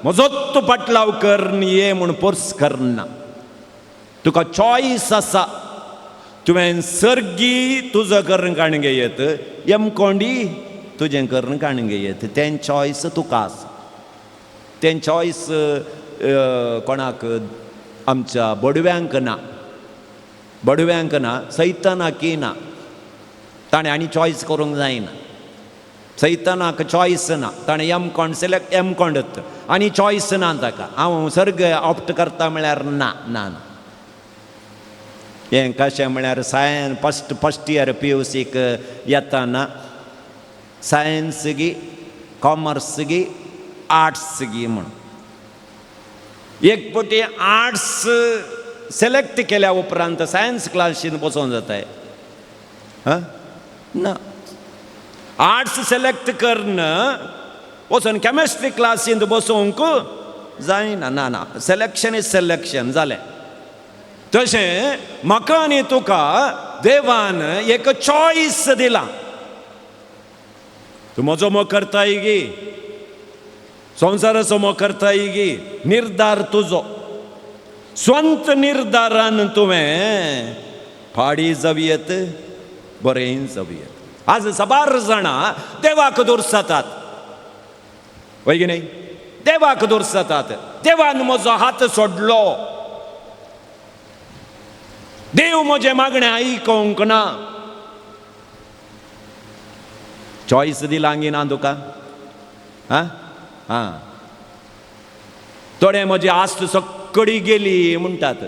म्हजोच तूं पाटलाव कर ये म्हूण फोर्स करना तुका चॉयस आसा तुवें सर्गी तुजो करून काण घेयत एमकोंडी तुजें करून काण घेयत तें चॉयस तुका आसा तें चॉयस कोणाक आमच्या बडव्यांक ना बडव्यांक ना सैतानाकी ना ताणें आनी चॉयस करूंक जायना सैतानाक चॉयस ना ताणें एमकोंड सिलेक्ट एमकोंडत आनी चॉयस ना ताका हांव सर्ग ऑप्ट करता म्हळ्यार ना ना ना हें कशें म्हळ्यार सायन्स फस्ट इयर PUCक येताना सायन्स गी कॉमर्स गी आर्ट्स गी म्हूण एक पटी आर्ट्स सिलेक्ट केल्या उपरांत सायन्स क्लासीन बसोवंक जाताय ना आर्ट्स सिलेक्ट करन वचून केमिस्ट्री क्लासींत बसोवंक जायना ना ना सिलेक्शन इज सिलेक्शन जालें तशें म्हाका आनी तुका देवान एक चॉयस दिला तूं म्हजो मोग करताय गी संवसाराचो मोग करताय गी निर्धार तुजो स्वंत निर्धारान तुवें फाडी जावयेत बरें जावयेत आज सबार जाणां देवाक दुरसातात वय की नाही देवाक दुरसातात देवान म्हजो हात सोडलो देव म्हजें मागणें आयकोंक ना चॉयस दिला गी ना तुका हां थोडे म्हजी आस्त सक्कडी गेली म्हणटात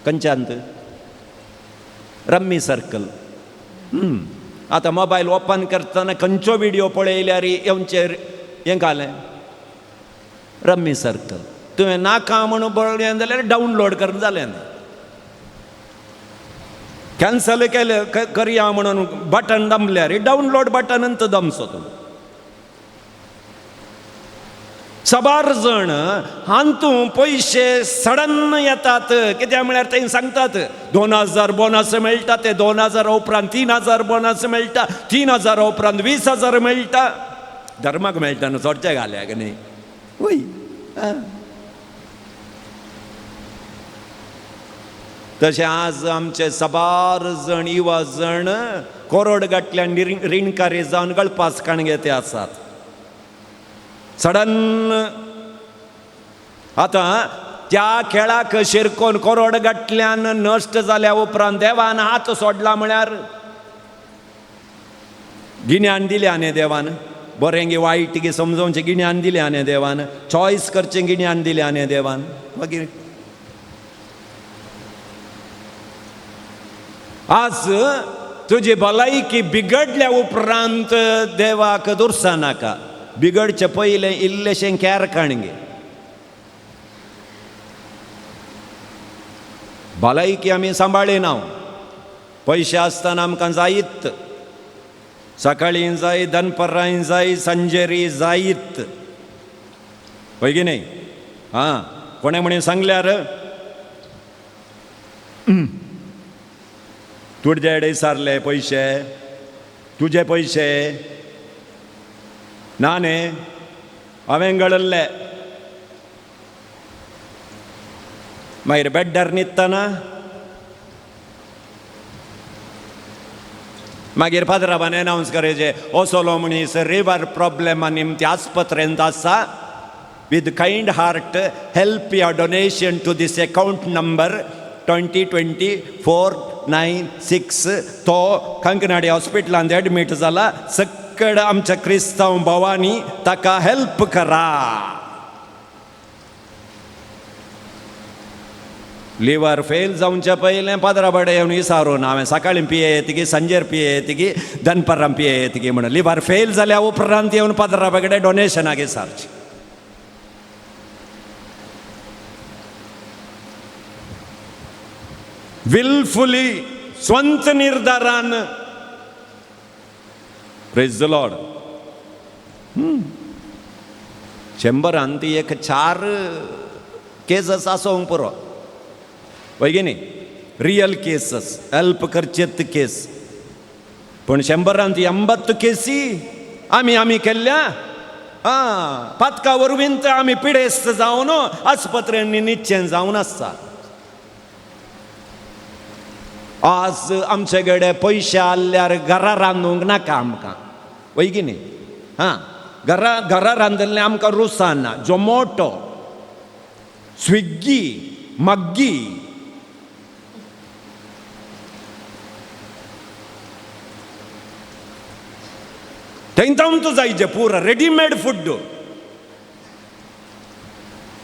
खंयच्यांत रम्मी सर्कल आतां मोबायल ओपन करतना खंयच्यो व्हिडियो पळयल्यार येवचेर हें घालें रम्मी सर्कल तुवें नाका म्हणून पळयलें जाल्यार डावनलोड करून जालें कॅन्सल केलें करया म्हणून बटन दमल्यार डावनलोड बटनंत दमचो तूं सबार जण हांतूं पयशे सडन येतात कित्याक म्हळ्यार थंय सांगतात 2000 बोनस मेळटा ते 2000 उपरांत 3000 बोनस मेळटा 3000 उपरांत 20000 मेळटा धर्माक मेळटा न्हू चडचे घाल्याक न्ही वय तशें आज आमचे सबार जण युवा जण कोरोड गांठल्यान रिणकारी जावन गळपास काणगे आसात. सडन आतां त्या खेळाक शिरकोन कोरोड गांठल्यान नश्ट जाल्या उपरांत देवान हात सोडला म्हळ्यार गिन्यान दिलें आनी देवान, बरें गे वायट गे समजोवचें गिन्यान दिलें आनी देवान, चॉयस करचें गिन्यान दिलें आनी देवान. मागीर आज तुजी भलायकी बिगडल्या उपरांत देवाक दुरसा नाका, बिगडचे पयलें इल्लेशें कॅर काणगे. भलायकी आमी सांबाळिना, पयशे आसतना आमकां जायत, सकाळीं जाय, दनपरां जाय, सांजेरी जायत, पळय की न्ही. हां, कोणें म्हणून सांगल्यार तुडे सारले पयशे, तुजे पयशे ना न्ही, हांवें गळल्ले. मागीर बेड्डार न्हिदतना मागीर फादराबान अनावन्स करायचे, असलो मनीस रिवर प्रॉब्लेमा निमती आस्पत्रेंत आसा, with kind heart help your donation to this account number 2020-496. तो कंकनाडी हॉस्पिटलांत एडमीट जाला. सकड आमच्या क्रिस्तांव भावांनी ताका हेल्प करा. लिवर फेल जावचे पयलें पाद्रा बडे येवन विचारून हांवें सकाळीं पिये येतगी, सांजेर पिये येतगी, दनपरां पिये येतगी म्हणून. लिवर फेल जाल्या उपरांत येवन पाद्रा बगडे डोनेशनाक विचारचें. विलफुली स्ವಂತ निर्धारान. Praise the Lord. 100 एक 4 केसेस आसोंक पुरो, पळय की न्ही, रियल केसेस, हेल्प करचेत केस. पूण 100 केसी आमी केल्ल्या. पातका वरवीं आमी पिडेस्त जावन आस्पत्र्यांनी निश्चय जावन आसता. आज आमचे कडेन पयशे आसल्यार घरा रांदूंक नाका आमकां, पळय की न्ही. घरा रांदिल्लें आमकां रुसाना. झोमॅटो, स्विगी, मग्गी, थंयतावन तूं जायचें पुरो रेडीमेड फूड.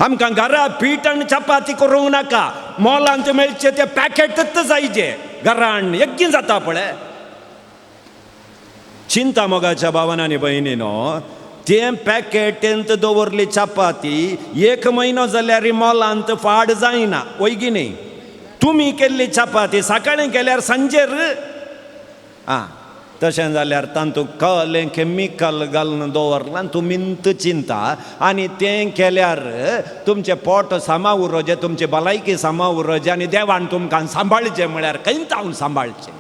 आमकां घरा पीठ आनी चपाती करूंक नाका, मॉलांत मेळचे ते पॅकेटच जायचे घरान. यज्ञ जाता पळय. चिंता मोगाच्या भावान आनी भयणीनो, तें पॅकेटींत दवरली चपाती 1 म्हयनो जाल्यार मॉलांत फाड जायना, वय की न्ही. तुमी केल्ली चपाती सकाळीं केल्यार सांजेर. तशें जाल्यार तातूंत कलें केमिकल घालून दवरलां आनी तुमींत चिंता. आनी तें केल्यार तुमचें पोट सांबाळुरोजें, तुमची भलायकी सांबाळुरोजें, आनी देवान तुमकां सांबाळचें म्हळ्यार खंयत हांव सांबाळचें.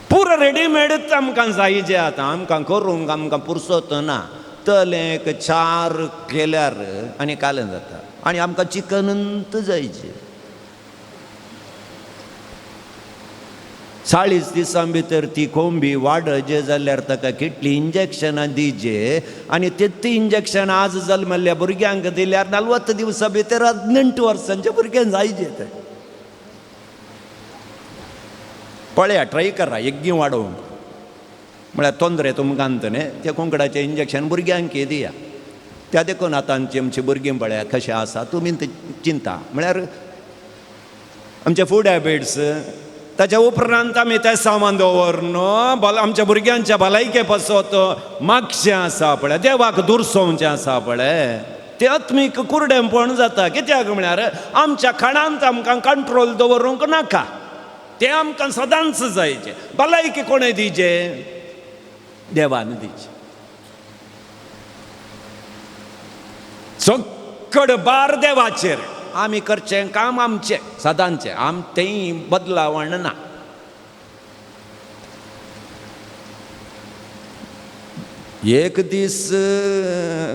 पुरो रेडीमेडच आमकां जायचें. आतां आमकां करूंक आमकां पुरसत ना. तलें 4 केल्यार आनी कालें जाता. आनी आमकां चिकनच जायचें. 40 दिसां भितर ती कोंबी वाडजे जाल्यार ताका कितली इंजेक्शनां दिवचे. आनी तितली इंजेक्शन आज जल्मल्ल्या भुरग्यांक दिल्यार 40 दिवसां भितर 18 वर्सांच्या भुरग्यांक जायचे. ते पळया, ट्राय करा यज्ञ वाडोवंक. म्हळ्यार तोंदरे तुमकां न्ही, ते कोंकडाचें इंजेक्शन भुरग्यांक दिया. त्या देखून आतांची आमची भुरगीं पळया कशें आसा. तुमी चिंता म्हळ्यार आमचे फूड हॅबिट्स. ताच्या उपरांत आमी तें सामान दवरन आमच्या भुरग्यांच्या भलायके पासत मागचें आसा पळय, देवाक दुरसोवचें आसा पळय, तें आत्मीक कुर्डेपण जाता. कित्याक म्हळ्यार आमच्या खाणांत आमकां कंट्रोल दवरूंक नाका. तें आमकां सदांच जायचें. भलायकी कोणें दिवचें? देवान दिवचें. सकड बार देवाचेर. आमी करचें काम आमचें सदांचें, तें बदलावण ना. एक दीस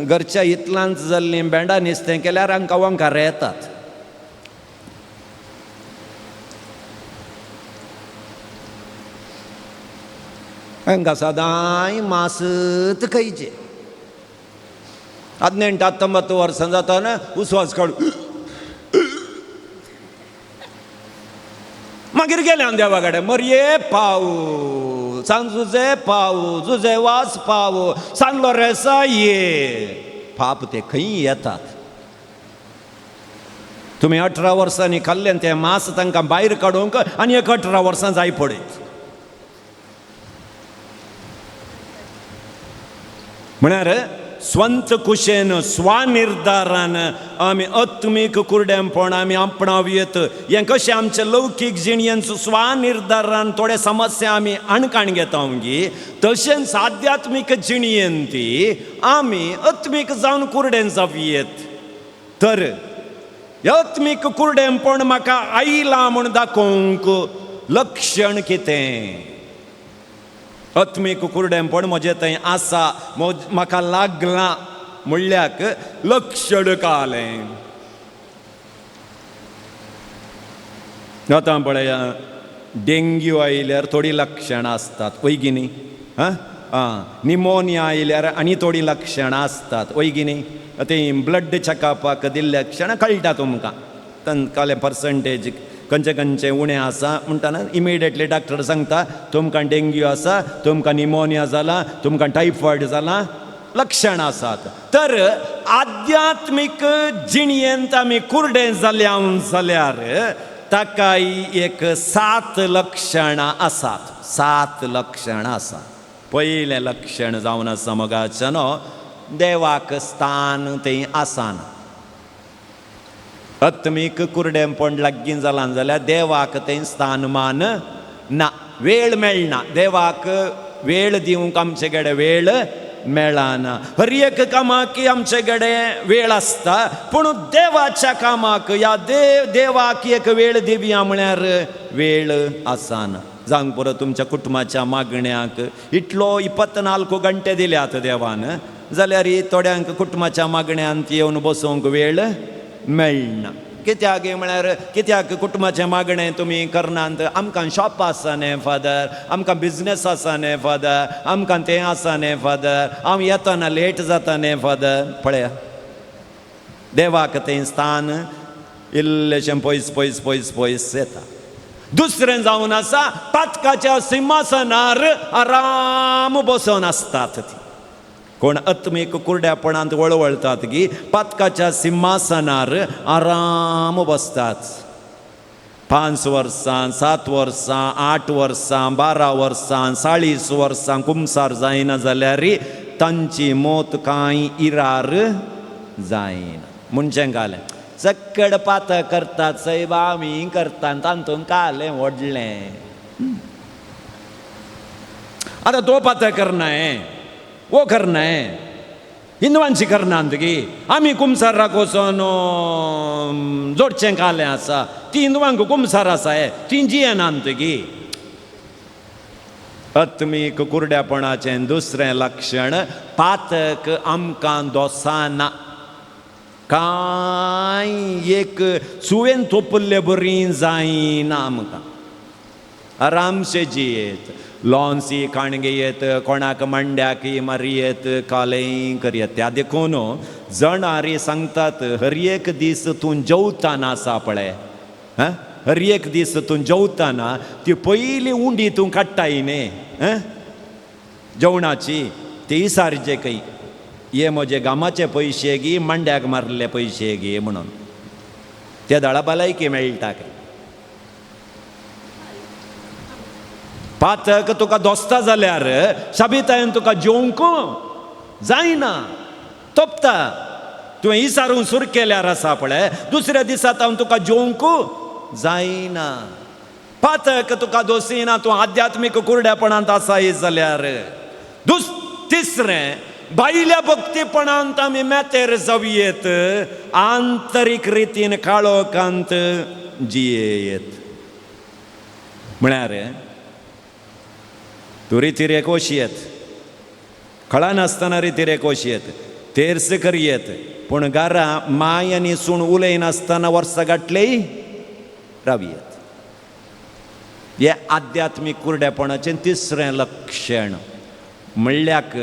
घरच्या इतलांच जाल्ली बेंडा नुस्तें केल्यार हांकां वंकार येतात. हांकां सदांय मासत खायचे. 18-19 वर्सां जाताना उस्वास काडून मागीर गेले हांव देवा कडेन. मरये पावू, सांग जुजे पावू, जुजे वास पावू, सांग लोरेसा ये. पाप ते खंय येतात. तुमी 18 वर्सांनी खाल्लें तें मास तांकां भायर काडूंक आनी 18 वर्सां जाय पडयत. म्हळ्यार स्वंत कुशेन स्वानिर्धारान आमी आत्मीक कुरडेंपण आमी आपणावयत. हें कशें आमच्या लौकीक जिणयेन स्वानिर्धारान थोडे समस्या आमी अणकाण घेता गी, तशेंच आध्यात्मीक जिणयेन ती आमी आत्मीक जावन कुरडें जावयत. तर आत्मीक कुरडेंपण म्हाका आयलां म्हूण दाखोवंक लक्षण कितें? आत्मीक कुरडेंपण म्हजें थंय आसा, म्हाका लागलां म्हणल्याक लक्षण कालें. आतां पळया, डेंग्यू आयल्यार थोडी लक्षणां आसतात, वैगिनी. निमोनिया आयल्यार आनी थोडी लक्षणां आसतात, वैगिनी. तें ब्लड चॅकअपाक दिल्ले लक्षणां कळटा तुमकां. तांकां पर्संटेज खंयचे खंयचे उणें आसा म्हणटाना इमिडिएटली डॉक्टर सांगता तुमकां डेंग्यू आसा, तुमकां निमोनिया जाला, तुमकां टायफॉयड जाला, लक्षणां आसात. तर आध्यात्मीक जिणयेंत आमी कुरडें जाल्या जाल्यार ताकाय एक 7 लक्षणां आसात. 7 लक्षणां आसात. पयलें लक्षण जावन आसा मोगाचें न्हू, देवाक स्थान थंय आसाना. आत्मीक कुरडेंपण लागीं जालां जाल्यार देवाक थंय स्थानमान ना, वेळ मेळना. देवाक वेळ दिवंक आमचे कडेन वेळ मेळना. हर एक कामाक आमचे कडेन वेळ आसता, पूण देवाच्या कामाक या देवाक एक वेळ दिवया म्हळ्यार वेळ आसाना. जावंक पुरो तुमच्या कुटुंबाच्या मागण्याक इतलो 24 घंटे दिल्यात देवान, जाल्यार थोड्यांक कुटुंबाच्या मागण्यांत येवन बसोवंक वेळ मेळना. कित्याक म्हळ्यार कित्याक कुटुंबाचें मागणें तुमी करनात? आमकां शॉप आसा न्ही फादर, आमकां बिजनेस आसा न्ही फादर, आमकां तें आसा न्ही फादर, हांव येतना लेट जाता न्ही फादर. पळया, देवाक तें स्थान इल्लेशें पयस पयस पयस पयस येता. दुसरें जावन आसा, पातकाच्या सिंहासनार आराम बसोवन आसतात ती. कोण आत्मीक कुरड्यापणांत वळवळतात गी, पातकाच्या सिंहासनार आराम बसतात. 5 वर्सां, 7 वर्सां, 8 वर्सां, 12 वर्सां, 40 वर्सां कुमसार जायना जाल्यार तांची मोत कांय इरार जायना. म्हणचें कालें चक्कड पात करतात, सैब आमी करतात, तांतून कालें व्हडलें. आतां तो पात करनाय, वो करनाय, हिंदवांची करनात गी. आमी कुमसाराक वचोन जोडचें कालें आसा, ती हिंदवांक कुमसार आसा, ती जियेनात गी. आत्मीक कुरड्यापणाचें दुसरें लक्षण, पातक आमकां दोसाना. कांय एक सुवेन तोपल्ले बरीं जायना आमकां. आरामशे जियेत, लॉन्सी काणगेयेत, कोणाक मंड्याकी मारयेत, कालें करयेत. त्या देखून जणारी सांगतात, हर एक दीस तूं जेवताना आसा पळय, हर एक दीस तूं जेवताना ती पयली उंडी तूं काडटाय न्ही जेवणाची, ती सारजे खंय. हे म्हजे गामाचे पयशे गी, मंड्याक मारले पयशे गी म्हणून. त्या दाळा भलायकी मेळटा खंय. पातक तुका दोस्ता जाल्यार शाबितायेन तुका जेवंक जायना, तोपता. तुवें इसारून सूर केल्यार आसा पळय, दुसऱ्या दिसा हांव तुका जेवंक जायना. पातक तुका दोसिना, तूं आध्यात्मीक कुरड्यापणांत आसाय जाल्यार. तिसरें, भायल्या भक्तीपणांत आमी मेतेर जावयेत, आंतरीक रितीन काळोखांत जियेत. म्हळ्यार तू रितीरेक वशियेत, कळनासतना रितीरेक अशी येत तेर्स करी येत पूण घरा माय आनी सूण उलयनासतना वर्सां गाठलेय रावयेत. हे आध्यात्मीक कुरडेपणाचें तिसरें लक्षण म्हणल्याक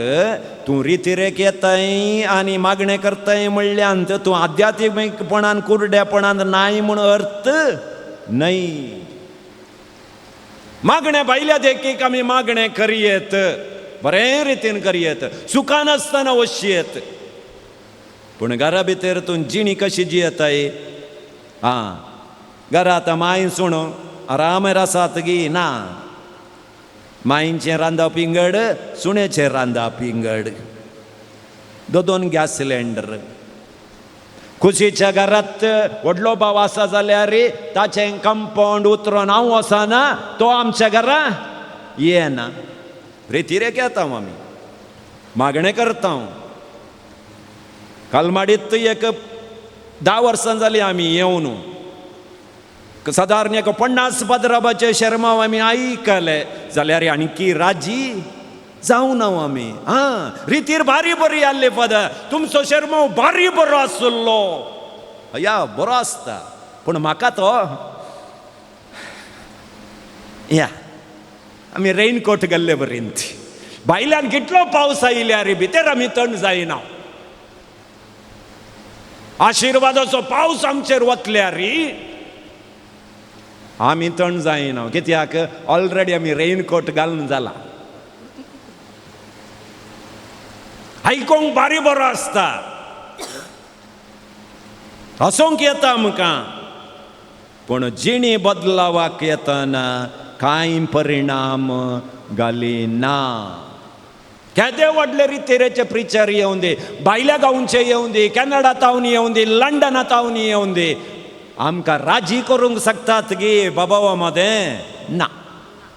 तूं रितीरेक येताय आनी मागणें करताय म्हणल्यार तूं आध्यात्मीकपणान कुरडेपणान नाय म्हूण अर्थ न्हय. मागणें भायल्या देखीक आमी मागणें करियेत, बरे रितीन करियेत, सुखानासतना वशियेत, पूण घरा भितर तूं जिणी कशी जियेताय. घरा आतां माय सूण आरामेर आसात गी ना, मायेचें रांदप पिंगड, सुणेचें रांदप पिंगड, दोन गॅस सिलेंडर. खुशीच्या घरात व्हडलो भाव आसा जाल्यार ताचें कंपाऊंड उतरोन हांव वचना, तो आमच्या घरा येना. रितीरेक येता आमी, मागणें करता. कालमाडीत एक 10 वर्सां जालीं आमी येवन, सादारण एक 50 पदराबाचे शर्माव आमी आयकले जाल्यार आणकी राजी जावन आमी. रितीर भारी बरी आसली पद, तुमचो शर्माव भारी बरो आसलो. या बरो आसता, पूण म्हाका तो या आमी रेनकोट घाल्ले बरींत. भायल्यान कितलो पावस आयल्यार भितर आमी थंड जायना. आशिर्वादाचो पावस आमचेर वतल्यार आमी थंड जायना. कित्याक ऑलरेडी आमी रेनकोट घालून जाला. आयकोंक भारी बरो आसता, हसोंक येता आमकां, पूण जिणी बदलावाक येतना कांय परिणाम घालिना. केदे व्हडले रितीरेचे प्रिचर येवन दी, भायल्या गांवचे येवन दी, कॅनडातावन येवन दी, लंडनातावन येवन दी, आमकां राजी करूंक शकतात गे बाबा मदें ना,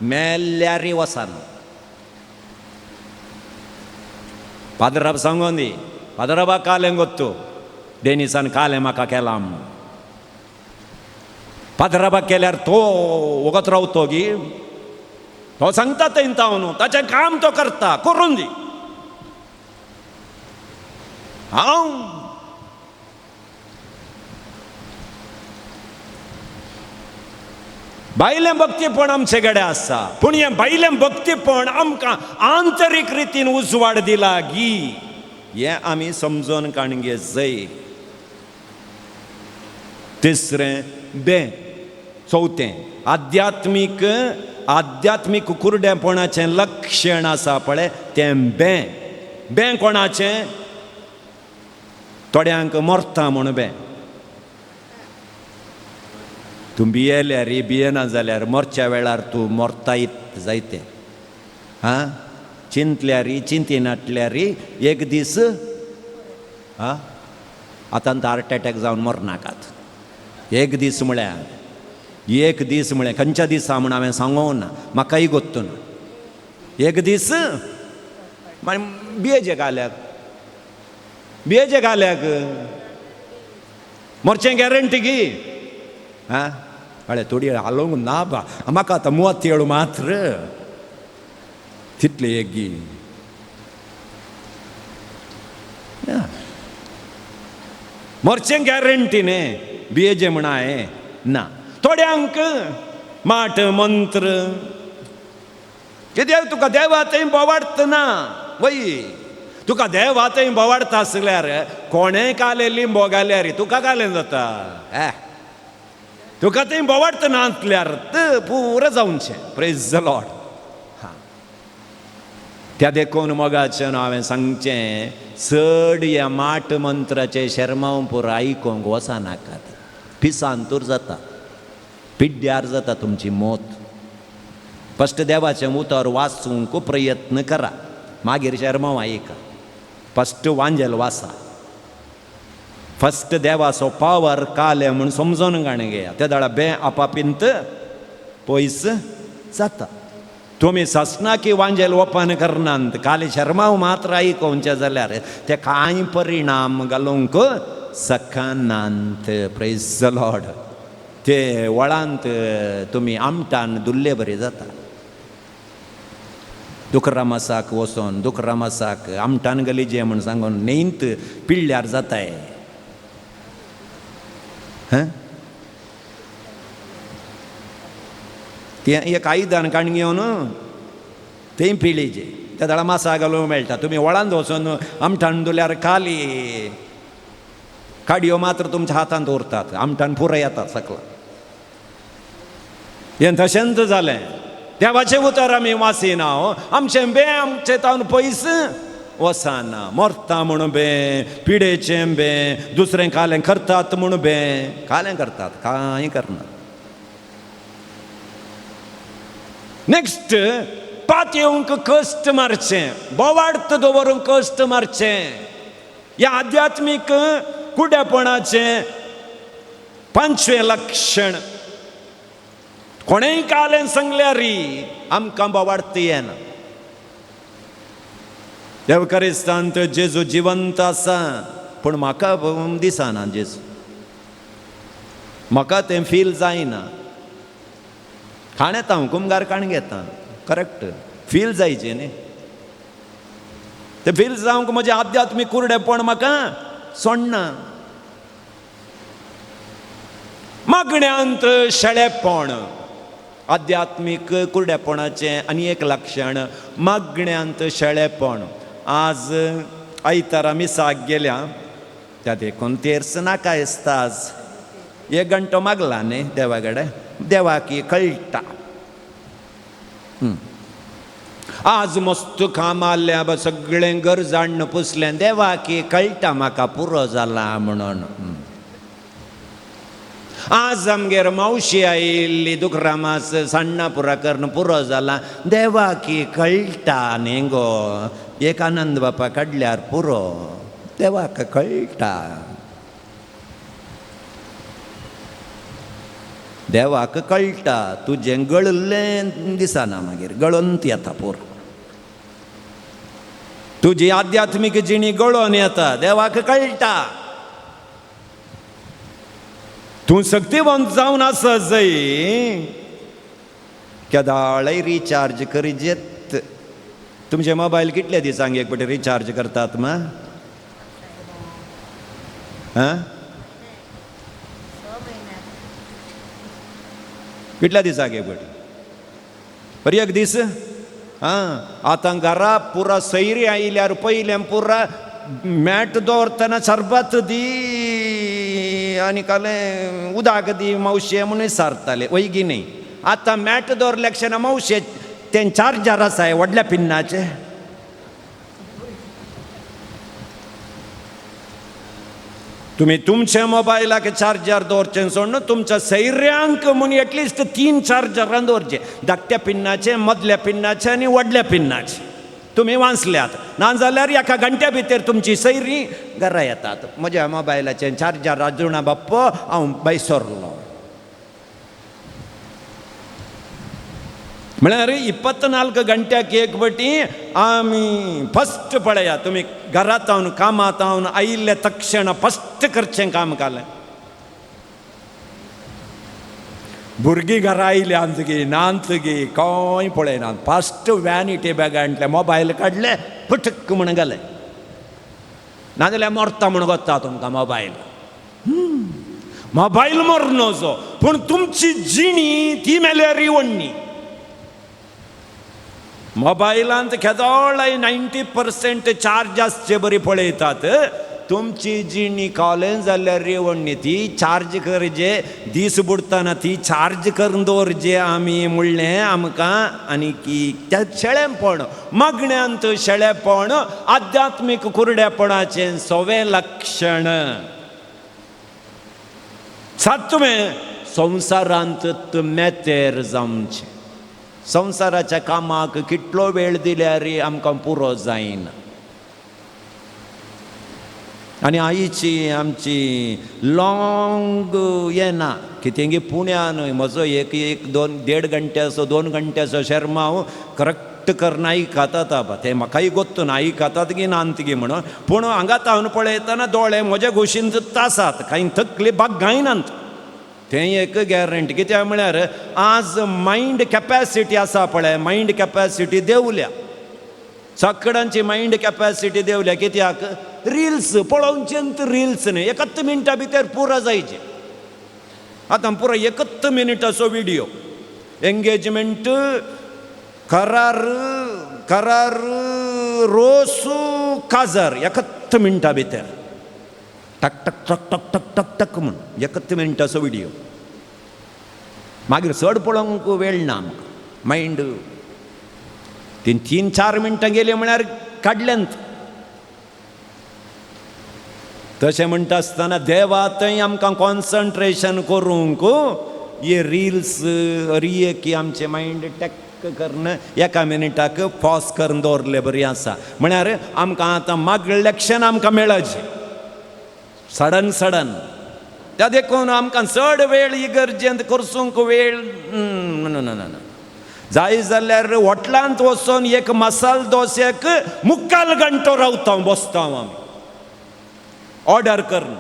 मेल्ल्यारी वसान. पाद्राब सांगोन दी, पाद्राबा कालें गोत्तू डेनिसान कालें म्हाका केलां. पाद्राबाक केल्यार तो वगत रावतो गी, तो सांगता तें न्हू, ताचें काम तो करता, करून दी. हांव भायलें भक्तीपण आमचे कडेन आसा, पूण हें भायलें भक्तीपण आमकां आंतरीक रितीन उजवाड दिला गी, हें आमी समजून काणगे जाय. तिसरें चवथें आध्यात्मीक कुरडेपणाचें लक्षण आसा पळय तें बें कोणाचें? थोड्यांक मरता म्हूण बें. तूं भियेल्यार भियेना जाल्यार मरच्या वेळार तूं मरतायत जायतें. चिंतल्यार चिंतिनाटल्यार एक दीस आतां हार्ट अटॅक जावन मरनाकात. एक दीस म्हळ्यार खंयच्या दिसा म्हूण हांवें सांगूं ना, म्हाकाय गोत्तू ना. एक दीस बियेचे घाल्याक मरचें गॅरंटी गी. थोडी हालोवंक ना बा, म्हाका आतां 37 मात्र तितले एक गी. मरचें गॅरंटी न्ही, बियेचे म्हणाय ना. थोड्यांक माट मंत्र, कित्याक तुका देवातय बोवाडतना वय, तुका देवातय बोवाडता आसल्यार कोणेय काले लिंबो घाल्यार तुका घालें जाता. तुका थंय बोवाडतना आंतल्यार पुरो जावनशें. Praise the Lord. त्या देखून मोगाचें हांवें सांगचें, चड ह्या माट मंत्राचे शर्माव पुरो आयकोंक वचनाकात. पिसांतूर जाता, पिड्ड्यार जाता तुमची मोत. फस्ट देवाचें उतर वाचूंक प्रयत्न करा, मागीर शर्माव आयका. फस्ट वांजेल वाचा, फस्ट देवाचो पावर काले म्हूण समजून घेया. त्या दाळा बें आपापिंत पयस जाता. तुमी ससनाकी वांजेल ओपन करनात, काले शर्माव मात्र आयकोवचें जाल्यार ते कांय परिणाम घालूंक शकनात. Praise the Lord. ते वळांत तुमी आमटान दुल्ले बरे जाता. दुकरामासाक वचोन दुकरामासाक आमटान गलीजे म्हूण सांगून नेंत पिळ्ळ्यार जाताय. तें एक आयदान काण घेवन तें पिळेजे त्या दाळा मासा घालूंक मेळटा. तुमी वळांत वचोन आमठाण दवरल्यार खाली काडयो मात्र तुमच्या हातांत उरतात, आमठाण पुरो येतात सकला. हें तशेंच जालें. देवाचें उतर आमी वाचिना. आमचें बे आमचें तावन पयस वचना. मरता म्हूण बे, पिडेचें बे, दुसरें कालें करतात म्हूण बे, कालें करतात, कांय करनात. नेक्स्ट, पात येवंक कश्ट मारचें, बोवार्थ दवरूंक कश्ट मारचें. ह्या आध्यात्मीक कुडेपणाचें 5वें लक्षण. कोणेंय कालें सांगल्यारी आमकां बोवार्थ येना. देवकारिस्तांत जेजू जिवंत आसा, पूण म्हाका दिसना जेजू. म्हाका तें फील जायना. खाण येता हांव कुमगार काण घेता, करेक्ट, फील जायचें न्ही. तें फील जावंक म्हजें आध्यात्मीक कुर्डेपण म्हाका सोडना. मागण्यांत शेळेपण, आध्यात्मीक कुर्डेपणाचें आनी एक लक्षण, मागण्यांत शेळेपण. आज आयतारा मिसाक गेल्या, त्या देखून तेर्स नाका दिसता. आज 1 घंटो मागला न्ही देवा कडेन, देवाकी कळटा. आज मस्त काम आल्या, सगळें घर जाणं पुसलें, देवाकी कळटा म्हाका पुरो जाला म्हणून. आज आमगेर मावशी आयिल्ली दुकरामास साण्णा पुरा करून पुरो जाला, देवाकी कळटा न्ही गो. एक आनंद बापा काडल्यार पुरो, देवाक कळटा. देवाक कळटा. तुजें गळल्लें दिसना, मागीर गळोंत येता पुरो. तुजी आध्यात्मीक जिणी गळोन येता, देवाक कळटा. तूं शक्तिवंत जावन आसा जंय, केदाळय रिचार्ज करीत. तुमचे मोबायल कितले दिसांक एक फावटी रिचार्ज करतात मा? कितल्या दिसाक एक फावटी? बरी एक दीस. आतां घरा पुरा सैरी आयल्यार पयलें पुरा मॅट दवरतना सरबत दी आनी कालें उदक दी मावशे म्हणून सारताले, वैगी न्ही. आतां मॅट दवरल्याक्षना मावशे तें चार्जर आसाय व्हडल्या पिन्नाचे. तुमी तुमच्या मोबायलाक चार्जर दवरचें सोडून तुमच्या सैऱ्यांक म्हूण एटलिस्ट 3 चार्जरां दवरचे, धाकट्या पिन्नाचे, मदल्या पिन्नाचे आनी व्हडल्या पिन्नाचे. तुमी वाचल्यात, नाजाल्यार एका घंट्या भितर तुमची सैरी घरा येतात. म्हज्या मोबायलाचें चार्जर आजुणा बाप्पो, हांव बैसरलो. म्हळ्यार 24 घंट्याक एक फावटी आमी फस्ट पळया. तुमी घरांत हावन कामांत हावन आयिल्ले तक्षण फस्ट करचें काम कालें. भुरगीं घरा आयल्यात गे नात गे खंय पळयनात, फस्ट वॅनिटी बॅगांतले मोबायल काडले, फटक म्हण घाले. नाजाल्यार मरता म्हण गोत्ता तुमकां मोबायल. मोबायल मरनोचो, पूण तुमची जिणी ती मेल्यार वण्णी. मोबायलांत केदोळाय 90% चार्ज आसचे बरी पळयतात. तुमची जिणी कॉलेज जाल्यार रेवण्णी ती चार्ज करजे, दीस बुडतना ती चार्ज करून दवरजे आमी म्हणलें आमकां. आनी की त्या शेळेपण, मागण्यांत शेळेपण आध्यात्मीक कुर्डेपणाचें 6वें लक्षण. 7वें, संवसारांत मेतेर जावचें. संवसाराच्या कामाक कितलो वेळ दिल्यार आमकां पुरो जायना. आनी आईची आमची लॉंग येना कितें गे पुण्यान म्हजो एक 1.5 घंट्याचो 2 घंट्याचो शर्मा हांव करेक्ट करना आयकतात. तें म्हाकाय गोत्तू ना आयकतात गी नांत गे म्हणून, पूण हांगा तावन पळयतना दोळे म्हज्या घुशीन तासात, कांय तकली बाग गायनात. तें एक गॅरंटी. कित्याक म्हळ्यार आज मायंड कॅपॅसिटी आसा पळय, मायंड कॅपॅसिटी देंवल्या. सगळ्यांची माइंड कॅपॅसिटी देवल्या कित्याक रील्स पळोवचेंत रील्स न्ही 1 मिनटा भितर पुरो जायचे आतां पुरो 1 मिनिटाचो व्हिडिओ एंगेजमेंट करार करार रोसू काजार 1 मिनटा भितर टक टक टक टक टक टक टक म्हूण 1 मिनटाचो व्हिडिओ मागीर चड पळोवंक वेळ ना आमकां मायंड 3-4 मिनटां गेली म्हळ्यार काडल्यांत तशें म्हणटा आसतना देवा थंय आमकां कॉन्सन्ट्रेशन करूंक हे रिल्स रिये की आमचें मायंड टॅक करून 1 मिनिटाक पॉज करून दवरलें बरी आसा म्हळ्यार आमकां आतां मागल्या क्षण आमकां मेळचें सडन सडन त्या देखून आमकां चड वेळ इगर्जेंत करसूंक वेळ जाय जाल्यार हॉटलांत वचून एक मसाल दोश्याक 3/4 घंटो रावता बसता आमी ऑर्डर करून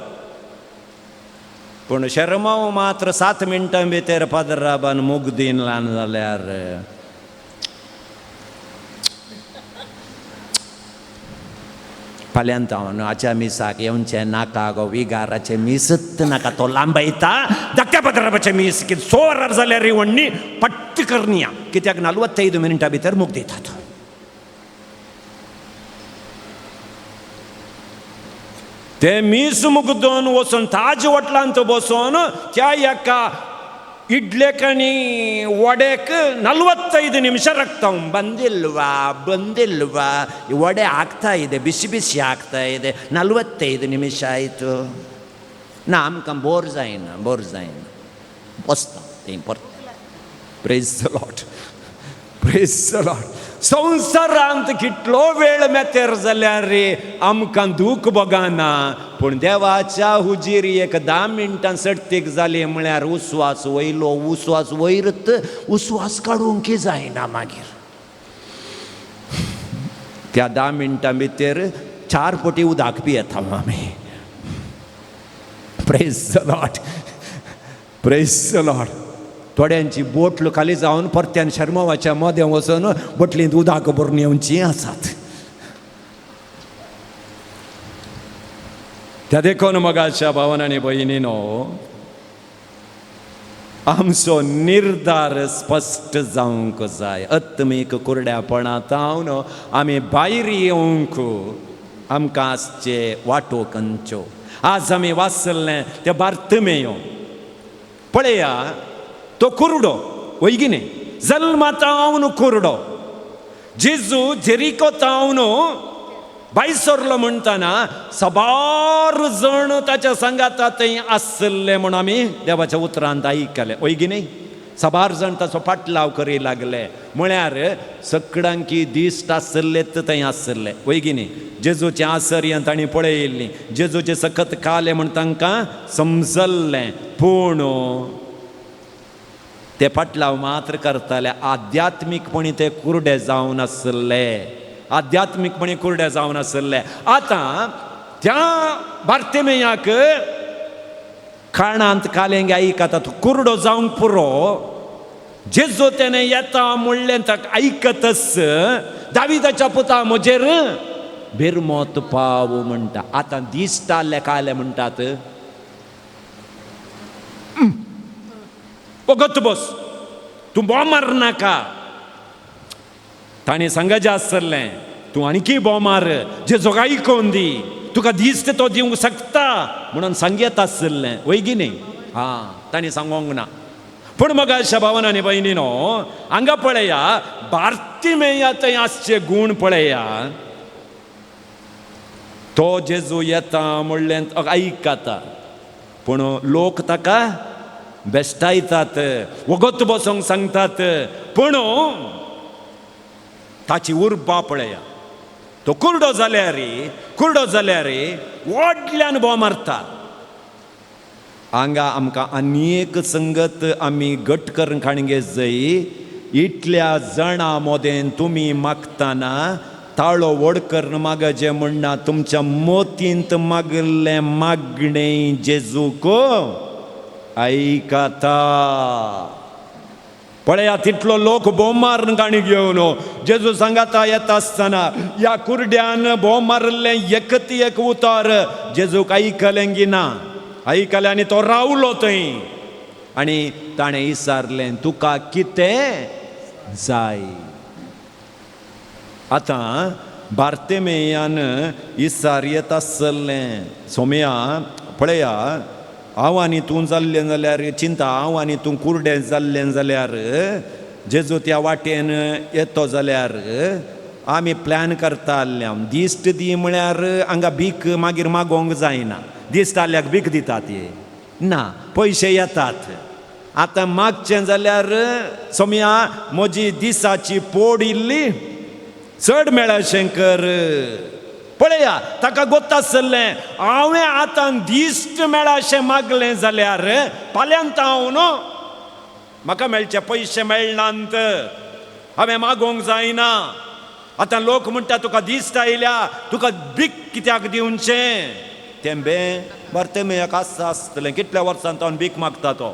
पूण शर्माव मात्र 7 मिनटां भितर पाद्राबान मूग दिनलां जाल्यार फाल्यांत हांव हाच्या मिसाक येवचें नाका गो विगाराचे मीसच नाका तो लांबयता धाकट्या पाद्राबाचे मीस कितें 100 वरां जाल्यार रिवण्णी पट्ट करनिया कित्याक 45 मिनटां भितर मूग दितात ते मीस मुगदून वचून ताज हॉटलांत बसून त्या एका इड्लेक आनी वडेक 45 ನಿಮಿಷ ರಕ್ತಾವ್ ಬಂದಿಲ್ವಾ ಈ ವಡೆ ಆಗ್ತಾ ಇದೆ ಬಿಸಿ ಬಿಸಿ ಆಗ್ತಾ ಇದೆ 45 ನಿಮಿಷ ಆಯಿತು ನಾ ಆಮ್ಕಂ ಬೋರ್ ಜಾಯಿನ ಬಸ್ತಾ ಪ್ರೇಸ್ ದ ಲಾರ್ಡ್ संवसारांत कितलो वेळ मेतेर जाल्यार रे आमकां दूख बगाना पूण देवाच्या हुजीर 10 मिनटां सट्टीक जाली म्हळ्यार उस्वास वयलो उस्वास वयरत उस्वास काडूंक जायना मागीर त्या 10 मिनटां भितर 4 पटी उदक पियेता आमी प्रेज द लॉर्ड थोड्यांची बोटल खाली जावन परत्यान शर्मावाच्या मदें वचून बोटलींत उदक भरून येवची आसात त्या देखून मोगाच्या भावान आनी भयणीनो आमचो निर्धार स्पश्ट जावंक जाय आत्मीक कुरड्यापणांत आमी भायर येवंक आमकां आसचे वाटो खंयच्यो आज आमी वाचल्लें ते बार्तिमेयो पळया तो कुरडो वैगिने जल्मातावन कुरडो जेजू जेरिको तावन भायर सरलो म्हणटाना 100 जण ताच्या सांगाता थंय आसले म्हूण आमी देवाच्या उतरांत आयकले वैगिने 100 जण ताचो पाटलाव करी लागले म्हळ्यार सगळ्यांकी दिश्ट आसले थंय आसले वैगिने जेजूच्या आसर्यांत तांणी पळयल्लीं जेजूचे सखत काले म्हूण तांकां समजल्लें पूण ते पाटलाव मात्र करताले आध्यात्मीकपणी ते कुरडे जावन आसले आतां त्या बार्तिमेयाक काणांत कालेंगे आयकता तो कुरडो जावंक पुरो जेजू तेणे येता म्हणलें ताका आयकतच दाविदाच्या पुता म्हजेर भिरमोत पाव म्हणटा आतां दिश्ट आसले काले म्हणटात गत बस तूं बोमार नाका ताणें सांगजें आसलें तूं आणकी बोमार जेजूक आयकोन दी तुका दिश्ट तो दिवंक शकता म्हणून सांगत आसलें वैगिने ताणें सांगोंक ना पूण मोगाच्या भावान आनी भयणीनो हांगा पळया बार्तिमेया थंय आसचे गूण पळया तो जेजू येता म्हणलें आयकता पूण लोक ताका बेश्टायतात वगत बसोंक सांगतात पूण ताची उर्बा पळया तो कुरडो जाल्यार व्हडल्यान बो मारता हांगा आमकां आनी एक संगत आमी घट करून खाणगे जाय इतल्या जाणां मोदें तुमी मागतना ताळो व्हड करून मागचें म्हणना तुमच्या मोतींत मागलें मागणें जेजूक आयकता पळया तितलो लोक बोंब मारून गाणी घेवन जेजू सांगाता येता आसतना या कुरड्यान बोंब मारले एकत एक उतार जेजूक आयकलें गिना आयकलें आनी तो रावलो थंय आनी ताणें विचारलें तुका कितें जाय. आतां बार्तेमेयान विचार येता आसलें सोम्या पळया हांव आनी तूं जाल्लें जाल्यार चिंता हांव आनी तूं कुरडें जाल्लें जाल्यार जेजू त्या वाटेन येतो जाल्यार आमी प्लॅन करता आसले दिश्ट दी म्हळ्यार हांगा भीक मागीर मागोंक जायना. दिश्ट आल्याक भीक दितात ना पयशे येतात. आतां मागचें जाल्यार सोम्या म्हजी दिसाची पोड इल्ली चड मेळशें कर. पळया ताका गोत्ता आसलें हांवें आतां दिश्ट मेळाशें मागलें जाल्यार फाल्यांत हांव न्हू म्हाका मेळचे पयशे मेळनात हांवें मागोंक जायना. आतां लोक म्हणटा तुका दिश्ट आयल्या तुका भीक कित्याक दिवचें. तें बार्तेमेयाक आसतलें कितल्या वर्सां तो भीक मागता तो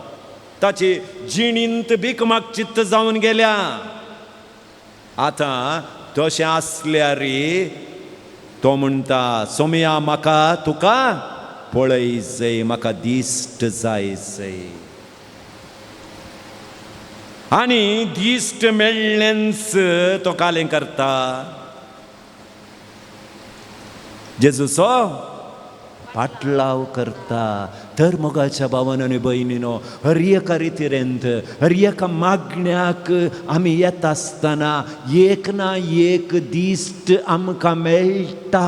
ताची जिणींत भीक मागचित्त जावन गेल्या. आतां तशें आसल्यार तो म्हणटा सोम्या म्हाका तुका पळय जाय म्हाका दिश्ट जाय जाय. आनी दिश्ट मेळ्ळेंच तो कालें करता जेजूचो पाटलाव करता. तर मोगाच्या भावान आनी भयणीनो हर एका रितीरेंत हर एका मागण्याक आमी येता आसतना एक ना एक दिश्ट आमकां मेळटा.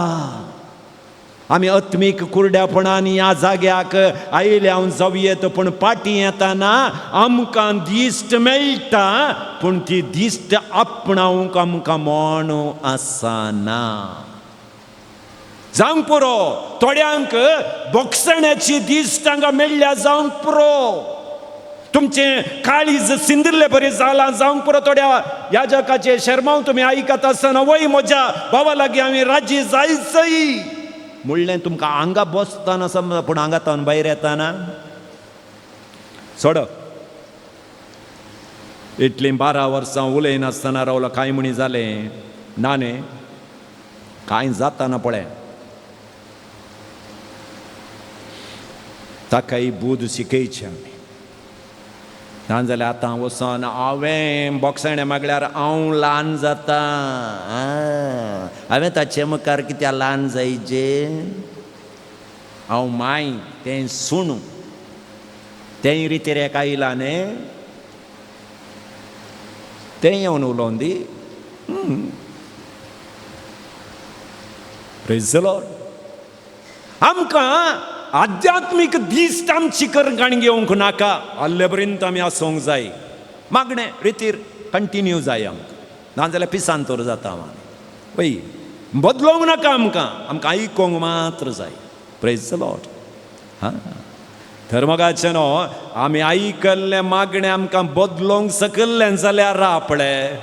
आमी आत्मीक कुरड्यापणान ह्या जाग्याक आयल्या जावयेत पूण पाटी येताना आमकां दिश्ट मेळटा पूण ती दिश्ट आपणावंक आमकां मोण आसना. जावंक पुरो थोड्यांक बोगसण्याची दिश्ट हांगा मेळ्ळ्या जावंक पुरो. तुमचें काळीज सिंदिल्ले बरें जालां जावंक पुरो. थोड्या याजकाचे शर्माव तुमी आयकत आसतना वय म्हज्या भावा लागीं हांवें राजी जायचंय म्हणलें तुमकां हांगा बसतना समजा पूण हांगातान भायर येताना सोड. इतलीं 12 वर्सां उलयनासतना रावलो कांय म्हणी जालें ना न्ही कांय जाताना पळय. ताकाय बूद शिकयचें आमी नाजाल्यार आतां वचोन हांवें बोगसणे मागल्यार हांव ल्हान जाता. हांवें ताचे मुखार कित्याक ल्हान जायचें. हांव माय तें सुणू तें रितीरेक आयलां न्ही तें येवन उलोवन दी. Praise the Lord. आमकां आध्यात्मीक दिश्ट आमची करगाण घेवंक नाका. आल्ले पर्यंत आमी आसोंक जाय. मागणें रितीर कंटिन्यू जाय आमकां नाजाल्यार पिसांतोर जाता पळय. बदलोवंक नाका आमकां आमकां आयकोंक मात्र जाय. Praise the Lord. हां धर्मगाचें न्हू आमी आयकल्लें मागणें आमकां बदलोवंक सकयल्लें जाल्यार रापळें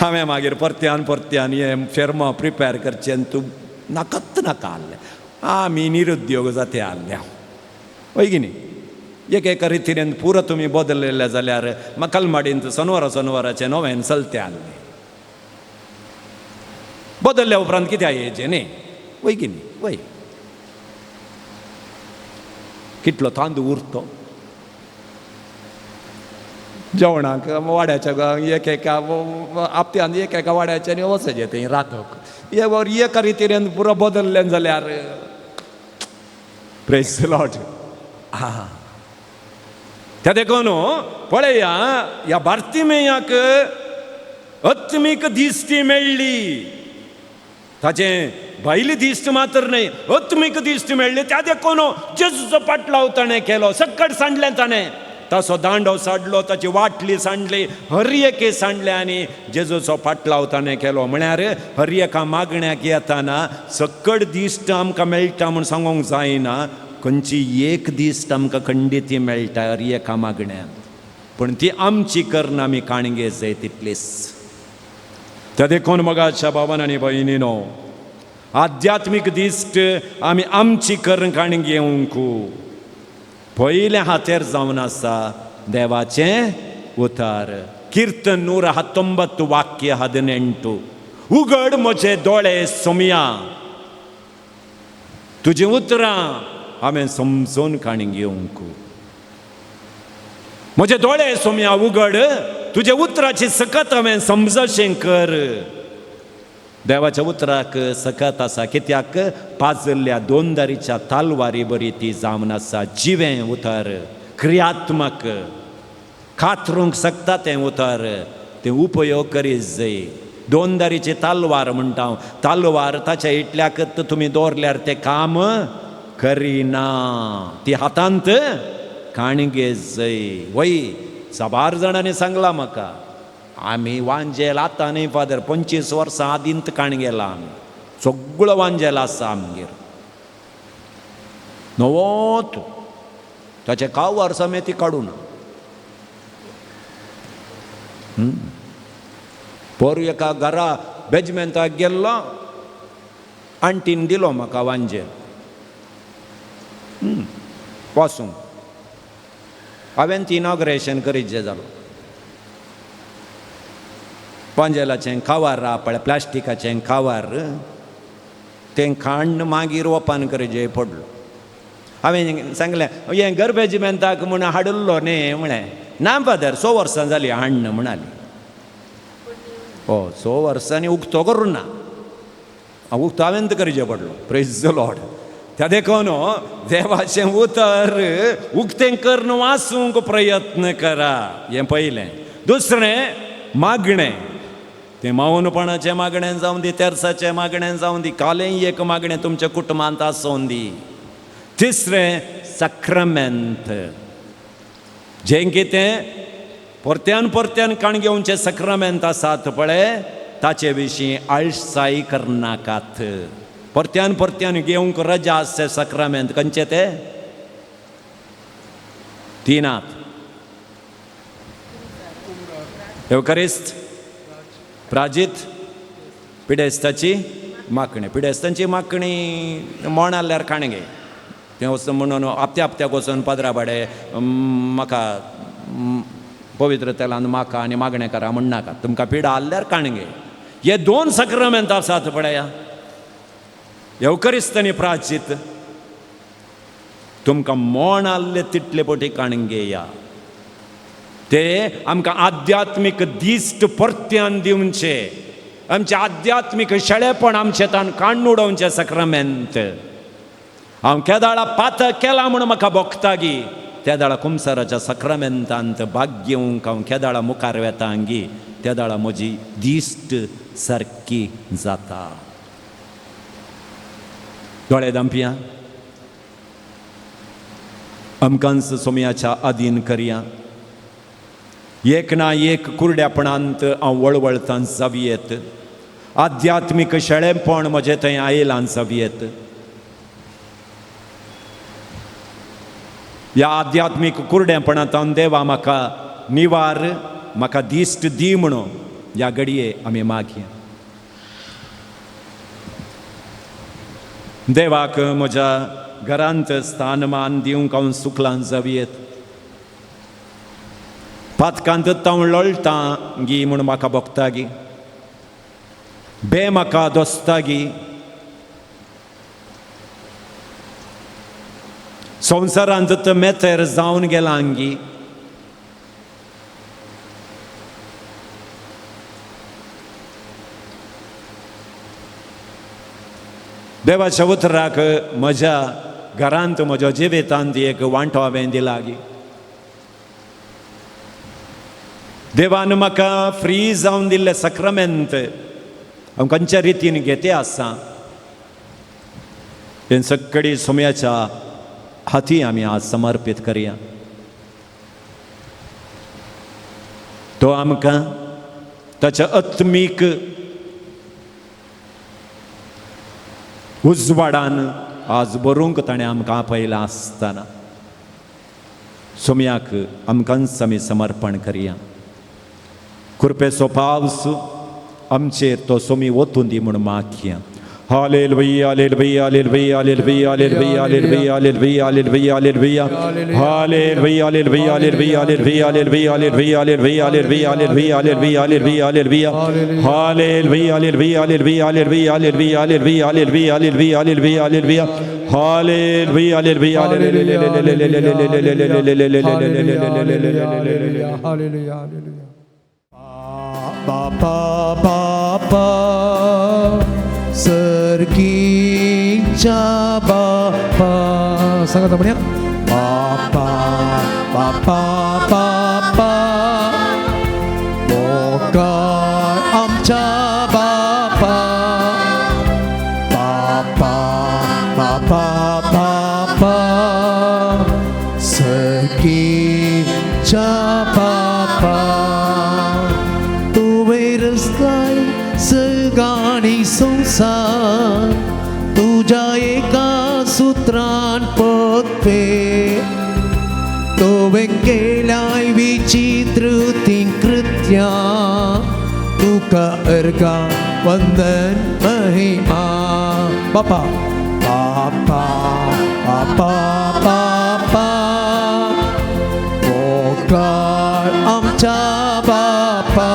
हांवें मागीर परत्यान हें फेर्मा प्रिपेर करचें आनी तूं नाकात नाका आसलें. आमी निरुद्योग जाते आसल्या वय की न्ही. एका रितीन पुरो तुमी बदललेले जाल्यार कलमाडींत सोनवाराचें नवें चलतें आसलें. बदलल्या उपरांत कितें येचें न्ही वय की न्ही. वय कितलो तांदूळ उरतो जेवणाक वाड्याच्या एकेका आपत्यान एकेका वाड्याच्यानी वचचें थंय रातोक. एका रितीन पुरो बदललें जाल्यार प्रेज द लॉर्ड. त्या देखून पळया ह्या बार्तिमेयाक आत्मीक दिश्टी मेळ्ळी. ताचें भायली दिश्ट मात्र न्हय आत्मीक दिश्ट मेळ्ळी. त्या देखून जेजूचो पाटलाव ताणें केलो. सकट सांडलें ताणें ताचो दांडो सांडलो ताची वाटली सांडली हर एके सांडले आनी जेजूचो पाटलाव ताणें केलो. म्हळ्यार हर एका मागण्याक येताना सकट दिश्ट आमकां मेळटा म्हूण सांगूंक जायना. खंयची एक दिश्ट आमकां खंडीत मेळटा हर एका मागण्याक पूण ती आमची कर्ण आमी काणगे जाय तितलीच. त्या देखून मोगाच्या भावान आनी भयणीनो आध्यात्मीक दिश्ट आमी आमची कर्ण काणगे घेवंक पयलें हातेर जावन आसा देवाचें उतार. कीर्तन 119 वाक्य 18. उगड म्हजे दोळे सोम्या, तुझे उतरां हांवें समजून काणी घेवंक. म्हजे दोळे सोम्या उगड, तुझे उतराची सकत हांवें समजशें कर. देवाच्या उतराक सकत आसा, कित्याक पाजल्ल्या दोनदारीच्या तालवारी बरी ती जावन आसा. जिवें उतर, क्रियात्मक, कातरूंक सकता तें उतर, तें उपयोग करीत जाय. दोनदारीची तालवार म्हणटा हांव. तालवार ताच्या इटल्याक तुमी दवरल्यार तें काम करिना, ती हातांत काणगे जाय. वय 4 जाणांनी सांगला म्हाका, आमी वांजेल आतां न्ही फादर, 25 वर्सां आदींत काणगेला आमी. सगळो वांजेल आसा आमगेर. नवोत ताचे कावार समेत काडून पोर एका घरा बेजमेंताक गेल्लो, आंटीन दिलो म्हाका वांजेल पासून. हांवें ती इनॉग्रेशन करीत जे जालो. वांजेलाचें कावार आहा पळय, प्लास्टिकाचें कावार, तें खाण मागीर ओपन करचें पडलो. हांवें सांगलें हें घर बेजमेंताक म्हूण हाडुल्लो न्ही म्हळें. ना फादर 6 वर्सां जालीं हाडना म्हणाली. 6 वर्सांनी उक्तो करूं ना, उक्तो हांवें करचें पडलो. Praise the Lord. त्या देखून देवाचें उतर उक्तें करून वाचूंक प्रयत्न करा. हें पयलें. दुसरें मागणें. तें मौनपणाचें मागणें जावं दी, तेर्साचें मागणें जावं दी, कालें एक मागणें तुमच्या कुटुंबांत आसूं दी. तिसरें सक्रामेंत. जें कितें परत्यान परत्यान काणगेवचें सक्रामेंत आसात पळय, ताचे विशीं आळसाय करनाकात. परत्यान परत्यान घेवंक रजा आसचे सक्रामेंत. खंयचे ते? 3. एवकारिस्त, प्राजीत, पिडेस्ताची माकणी. पिडेस्तांची माकणी मोण आल्यार काणगे. तें वचून म्हणून आपत्याक वचून पाद्राबाडे म्हाका पवित्र तेलान म्हाका आनी मागणें करा म्हणनाका. तुमकां पिडा आसल्यार काणगे. हे 2 सक्रामेंत आसात पळया, एवकारिस्त आनी प्राजीत. तुमकां मोण आसले तितले पटी काणगे या. ते आमकां आध्यात्मीक दिश्ट परत्यान दिवचे, आमचें आध्यात्मीक शेळेपण आमचें तान काडून उडोवचें सक्रामेंत. हांव केदाळा पातक केला म्हूण म्हाका भोगतागी, त्या दाळा कुमसाराच्या सक्रामेंतांत भाग घेवंक हांव केदाळा मुखार वेतांगी, त्या दाळा म्हजी दिश्ट सारकी जाता. दोळे दामपिया, आमकांच सोमयाच्या अधीन करया. एक ना एक कुरड्यापणांत हांव वळवळतां जावयेत. आध्यात्मीक शेळेपण म्हजें थंय आयलां जावयेत. ह्या आध्यात्मीक कुरडेपणांतल्यान देवा म्हाका निवार, म्हाका दिश्ट दी म्हणून ह्या घडये आमी मागया. देवाक म्हज्या घरांत स्थानमान दिवंक हांव सुखलां जावयेत. पातकांत तवळटां गी म्हूण म्हाका भोगतागी, बे म्हाका दोस्तागी. संवसारांत तर मेतेर जावन गेलांगी. देवाच्या उतराक म्हज्या घरांत म्हज्या जिवितांत एक वांटो हांवें दिलागी. देवान म्हाका फ्री जावन दिल्ले सक्रामेंत हांव खंयच्या रितीन घेते आसा, हे सगळी सोम्याच्या हाती आमी आज समर्पीत करया. तो आमकां ताच्या आत्मीक उजवाडान आज बरोवंक ताणें आमकां आपयलां आसतना सोम्याक आमकांच आमी समर्पण करया. कृपेचो पावस आमचेर तो सोमी वतून दी म्हूण मागया. Hallelujah, hallelujah, hallelujah, hallelujah, hallelujah, hallelujah, hallelujah, hallelujah, hallelujah. Hallelujah, hallelujah, hallelujah, hallelujah, hallelujah, hallelujah, hallelujah, hallelujah, hallelujah, hallelujah, hallelujah. Hallelujah, hallelujah, hallelujah, hallelujah, hallelujah, hallelujah, hallelujah, hallelujah, hallelujah, hallelujah. Hallelujah, hallelujah, hallelujah. Hallelujah. Bapa, Bapa, Serginca Bapa. Sangat namanya. Bapa, Bapa, Bapa, Bokar Amca Bapa, Bapa, Bapa, Bapa, Serginca Bapa. सगळी संसार तुझ्या एका सूत्रान पोतपे तो केलाय विचित्र तीन कृत्या तुका अर्गा वंदन महिमा बापा बापा बापा बापा मोकार आमचा बापा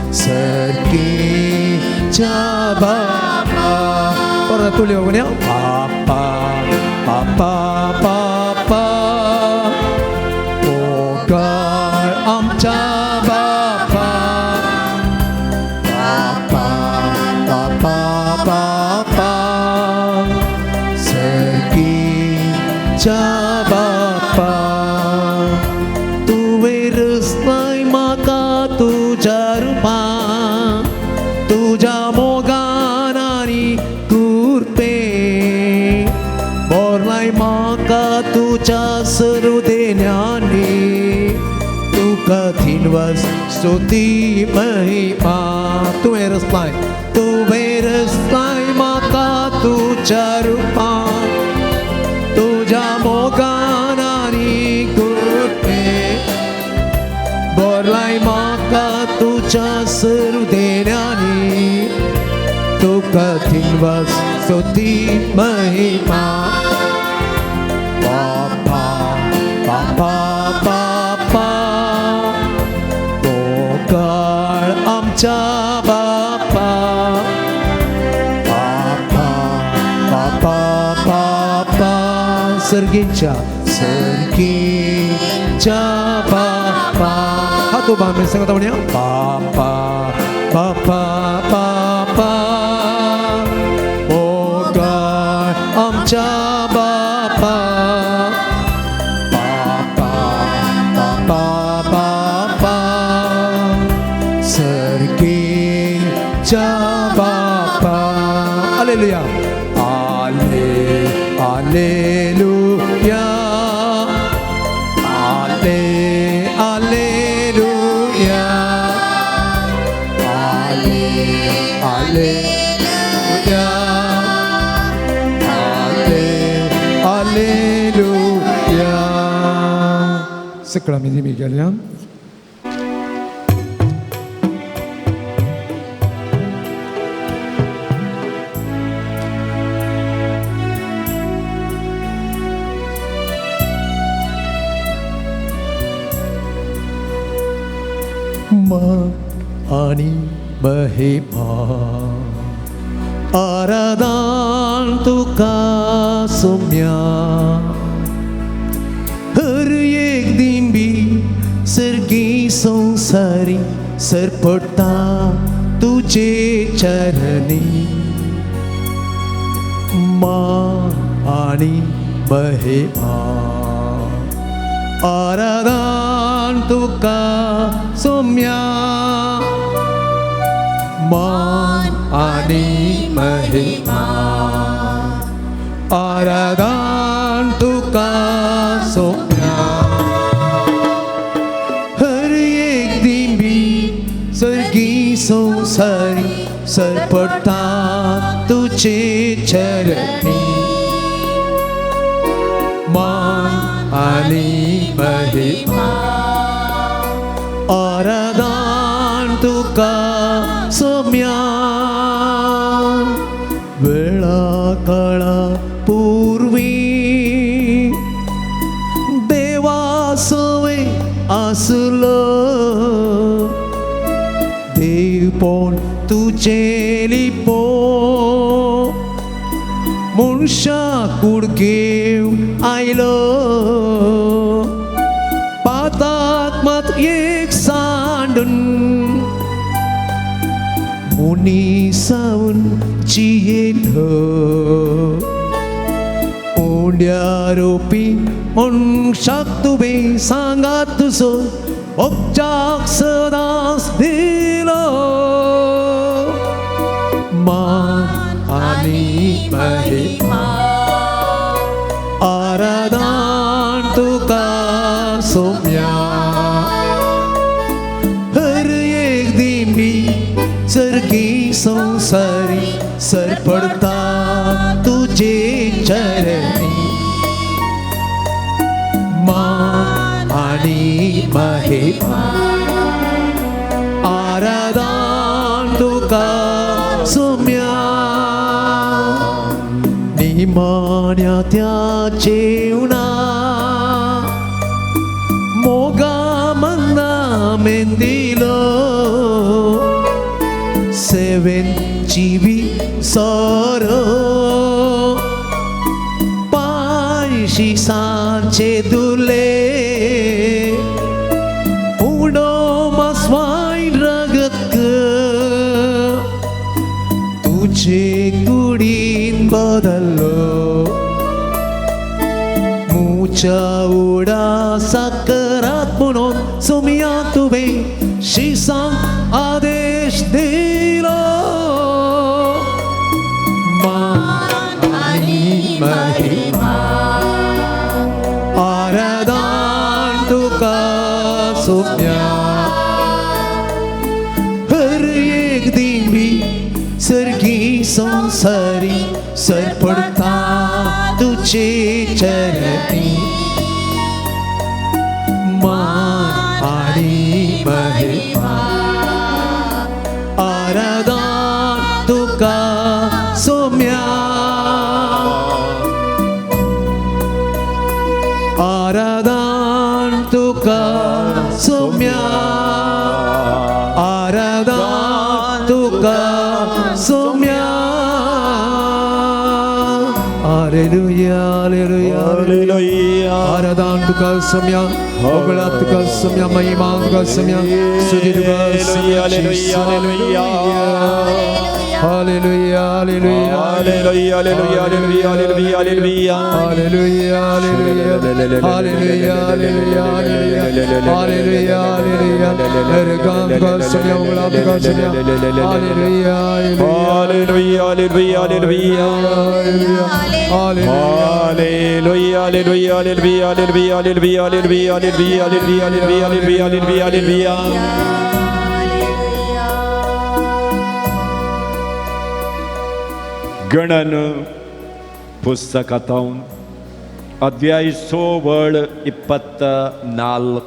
Serginca Bapa. Orang tulis apa ni? Bapa, Bapa, Bapa, Bokar Amca Bapa, Bapa, Bapa, Bapa, Serginca Bapa. Tu resnai maka tu jarma. तुझ्या मोगानानी कुर्पे बोरलाय माका तुझ्या सरुदेन्यानी तू कठीणवस स्तुती महिमा तू वेरसलाय माका तुझ्या रूपा तुझ्या मोगानानी कुर्पे बोरलाय माका तुझ्या सरुदेन्यानी तू कठीणवस स्तुती महिमा बापा बापा बापा बोकार आमचा बापा बापा बापा बापा सर्गींचा बापा हा तो बाप सांगता म्हणे बापा बापा बापा बोकार आमचा बापा बापा बापा बापा सर्गींचा बापा हालेलुया हालेलुया हालेलुया हालेलुया हालेलुया Sekelah ini kalian. आणि महिमा आराधन तुका सौम्या हर एक दिन भी सर्गी संसारी सरपडता तुझे चरणी मान आणि महिमा आराधन तुका सौम्या मान आणि महिमा आराधन तुका सौम्या हर एक दिन भी सर्गी संसारी सरपडता तुझे चरणी मान आणि महिमा आराधन तुका सोम्या वेळा काळा पूर्वी देवा सवे आसलो देव पण तुझे लिपो मनशा कुडकेव आयलो पाताक मात एक सांडून मुनीसावन चियेलो ओंड्यारोपी मनशाक तुवें सांगात तुजो मोक्षाक सदांच दिलो मान आनी महिमा आराधन तुका सोम्या हर एक दिंडी सर्गी संसारी सर पडता तुझे चरणी मान आनी महिमा आराधन तुका सोम्या निमाण्या त्या जेवणा मोगा मन्ना मेंदिलो सेवेन जीवी सोरो पायशी सांचे दुले उडो मासवाय रगत तुझे कुडीन बदलो मुचा उडा साकरात म्हणून सोम्या तुवें शिसांक आदेश दिलो मान आनी महिमा आराधन तुका सोम्या हर एक दिंडी सर्गी संसारी सर पडता तुझे चरणी मान आनी महिमा आराधन तुका सोम्या आराधन तुका सोम्या आराधन तुका सोम्या हालेलुया हालेलुया हालेलुया आराधन तुका सोम्या ओगळा तुका सोम्या महिमा तुका सोम्या स्तुती तुका सोम्या हालेलुया हालेलुया हालेलुया हालेलुया हालेलुया हालेलुया हालेलुया हालेलुया हालेलुया हालेलुया हालेलुया हालेलुया हालेलुया हालेलुया एरगाम तुका सोम्या ओगळा तुका सोम्या हालेलुया हालेलुया हालेलुया हालेलुया हालेलुया हालेलुया हालेलुया हालेलुया हालेलुया हालेलुया हालेलुया हालेलुया हालेलुया हालेलुया हालेलुया गणन पुस्तकातून अध्याय 24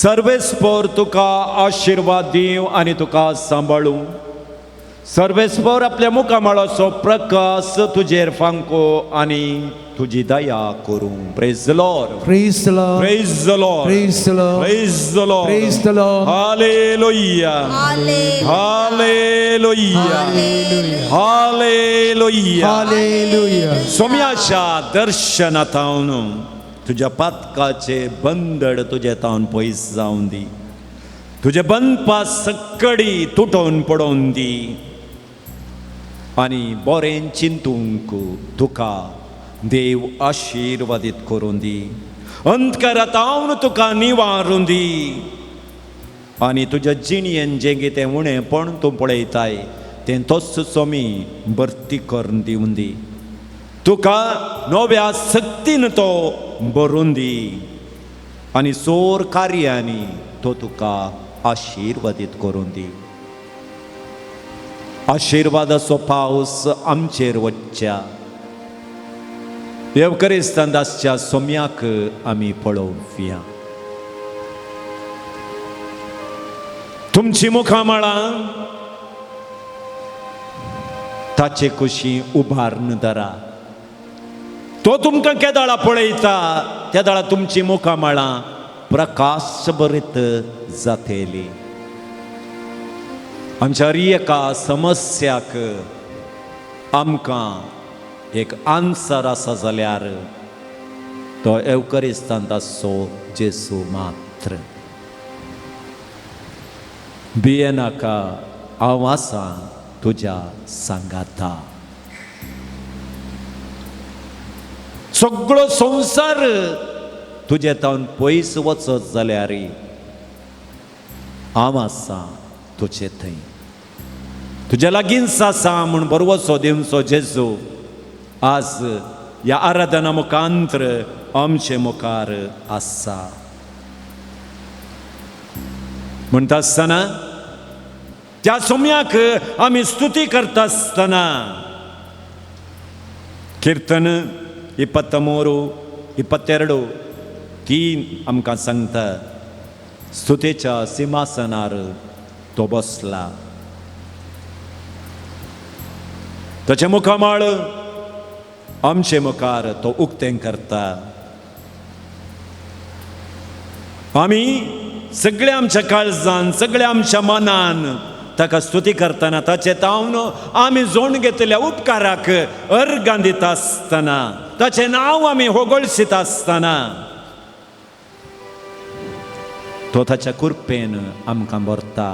सर्वेस्पोर तुका आशीर्वाद दिव आनी तुका सांबाळू सर्वेस्पोर आपल्या मुखामळाचो प्रकाश तुजेर फांको आनी तुजी दया करूं praise the Lord Praise the Lord. Praise the Lord Praise the Lord. Praise the Lord Praise the Lord. Hallelujah हालेलुया हालेलुया Hallelujah. सोम्याच्या दर्शनांतून तुझ्या पातकाचे बंदड तुझे तावन पयस जावन दी तुझे बंदपा सक्कडी तुटोवन पडोवन दी आनी बरें चिंतूंक तुका देव आशीर्वादीत करून दी अंतकारांतून तुका निवारून दी आनी तुज्या जिणयेन जें कितें उणेंपण तूं पळयताय तें तोच सोमी भरती करून दिवन दी तुका नव्या सक्तीन तो भरून दी आनी सोर कार्यांनी तो तुका आशीर्वादीत करून दी आशीर्वादाचो पावस आमचेर वच्च्या देवकरिस्तान दासच्या सोम्याक आमी पळोवया तुमची मुखामळां ताचे कुशी उभारून धरा. तो तुमकां केदाळा पळयता, त्या दाळा तुमची मुखामळां प्रकाश भरीत जातली. आमच्या हर एका समस्याक आमकां एक आन्सर आसा जाल्यार तो एवकरिस्तांत आसचो जेसू मात्र. भिये नाका, हांव आसां तुज्या सांगाता. सगळो संवसार तुजे तावन पयस वचत जाल्यार हांव आसां तुजे थंय. तुज्या लागींच आसा म्हूण बरवसो दिवचो जेजू आज ह्या आराधना मुखांतर आमचे मुखार आसा. म्हणटा आसतना त्या सोम्याक आमी स्तुती करता आसतना कीर्तन 23, 22 आमकां सांगता स्तुतेच्या सिंहासनार तो बसला. ताचे मुखामळ आमचे मुखार तो उक्तें करता. आमी सगळ्या आमच्या काळजान, सगळ्या आमच्या मनान ताका स्तुती करतना ताचे तावन आमी जोड घेतल्या उपकाराक अर्गां दिता आसतना, ताचें नांव आमी होगळशिता आसतना तो ताच्या कृपेन आमकां भरता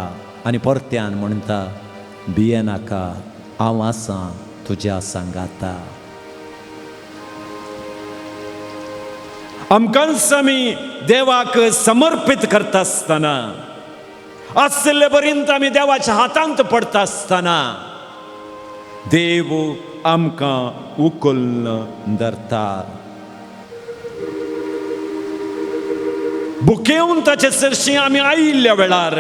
आनी परत्यान म्हणटा भिये नाका, हांव आसां तुज्या सांगाता. आमकांच आमी देवाक समर्पीत करता आसतना, आसले पर्यंत आमी देवाच्या हातांत पडटा आसतना देव आमकां उखलून धरता. भुकेवन ताचे सरशी आमी आयिल्ल्या वेळार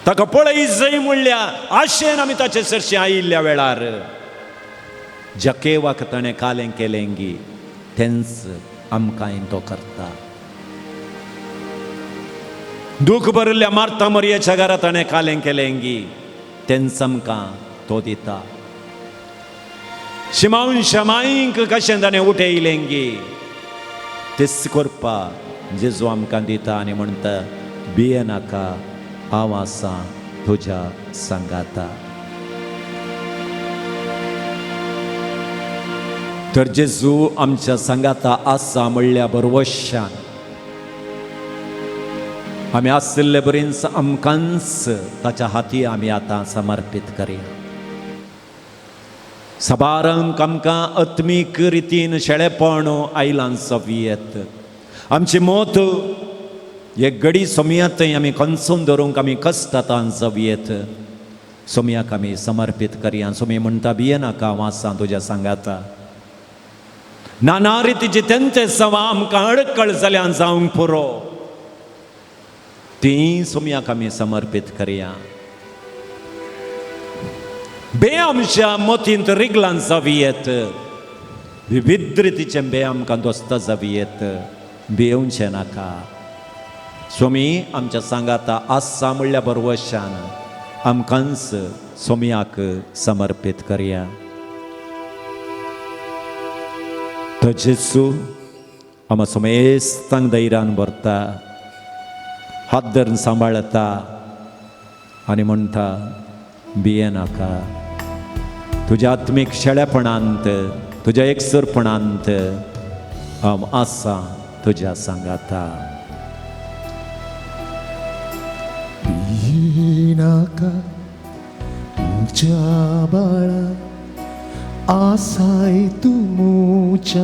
ताका पळय म्हणल्या आशेन आमी ताचे सरशी आयिल्ल्या वेळार ज्या केवाक ताणें कालें केलेंगी तेंच आमकां तो करता. दूख भरिल्ल्या मार्था मरियेच्या घरांत ताणें कालें केलेंगी तेंच आमकां तो दिता. शिमावन शमाईंक कशें ताणें उठयलेंगी तेच करपा जेजू आमकां दिता आनी म्हणटा भिये नाका, हांव आसां तुज्या सांगाता. तर जेजू आमच्या सांगाता आसा म्हणल्या बरवशान आमी आसले बरेंच आमकांच ताच्या हाती आमी आतां समर्पीत करया. सबारांक आमकां आत्मीक रितीन शेळेपण आयलां सवियेत. आमची मोत एक घडी सोमयात आमी कणसून धरूंक आमी कश्टांत सवियेत सोमयाक आमी समर्पीत करया. सोमी म्हणटा भिये नाका, हांव आसां तुज्या सांगाता. नाना रितीची तेंचे सवा आमकां अडकळ जाल्यार जावंक पुरो ती सोमयाक आमी समर्पीत करया. बे आमच्या मतींत रिगलां जावियेत, विविध रितीचें बे आमकां दोस्ता जावियेत, भियेवचें नाका. स्वामी आमच्या सांगाता आसा म्हणल्या बरवशान आमकांच सोमयाक समर्पीत करया. तो जेजू आमा सोमेस्तांक धैर्यान भरता, हात धरून सांबाळता आनी म्हणटा भिये नाका. तुज्या आत्मीक शेळेपणांत, तुज्या एकसरपणांत हांव आसां तुज्या सांगाता. भिये नाका, तुज्या बाळा आसाय तू मुच्या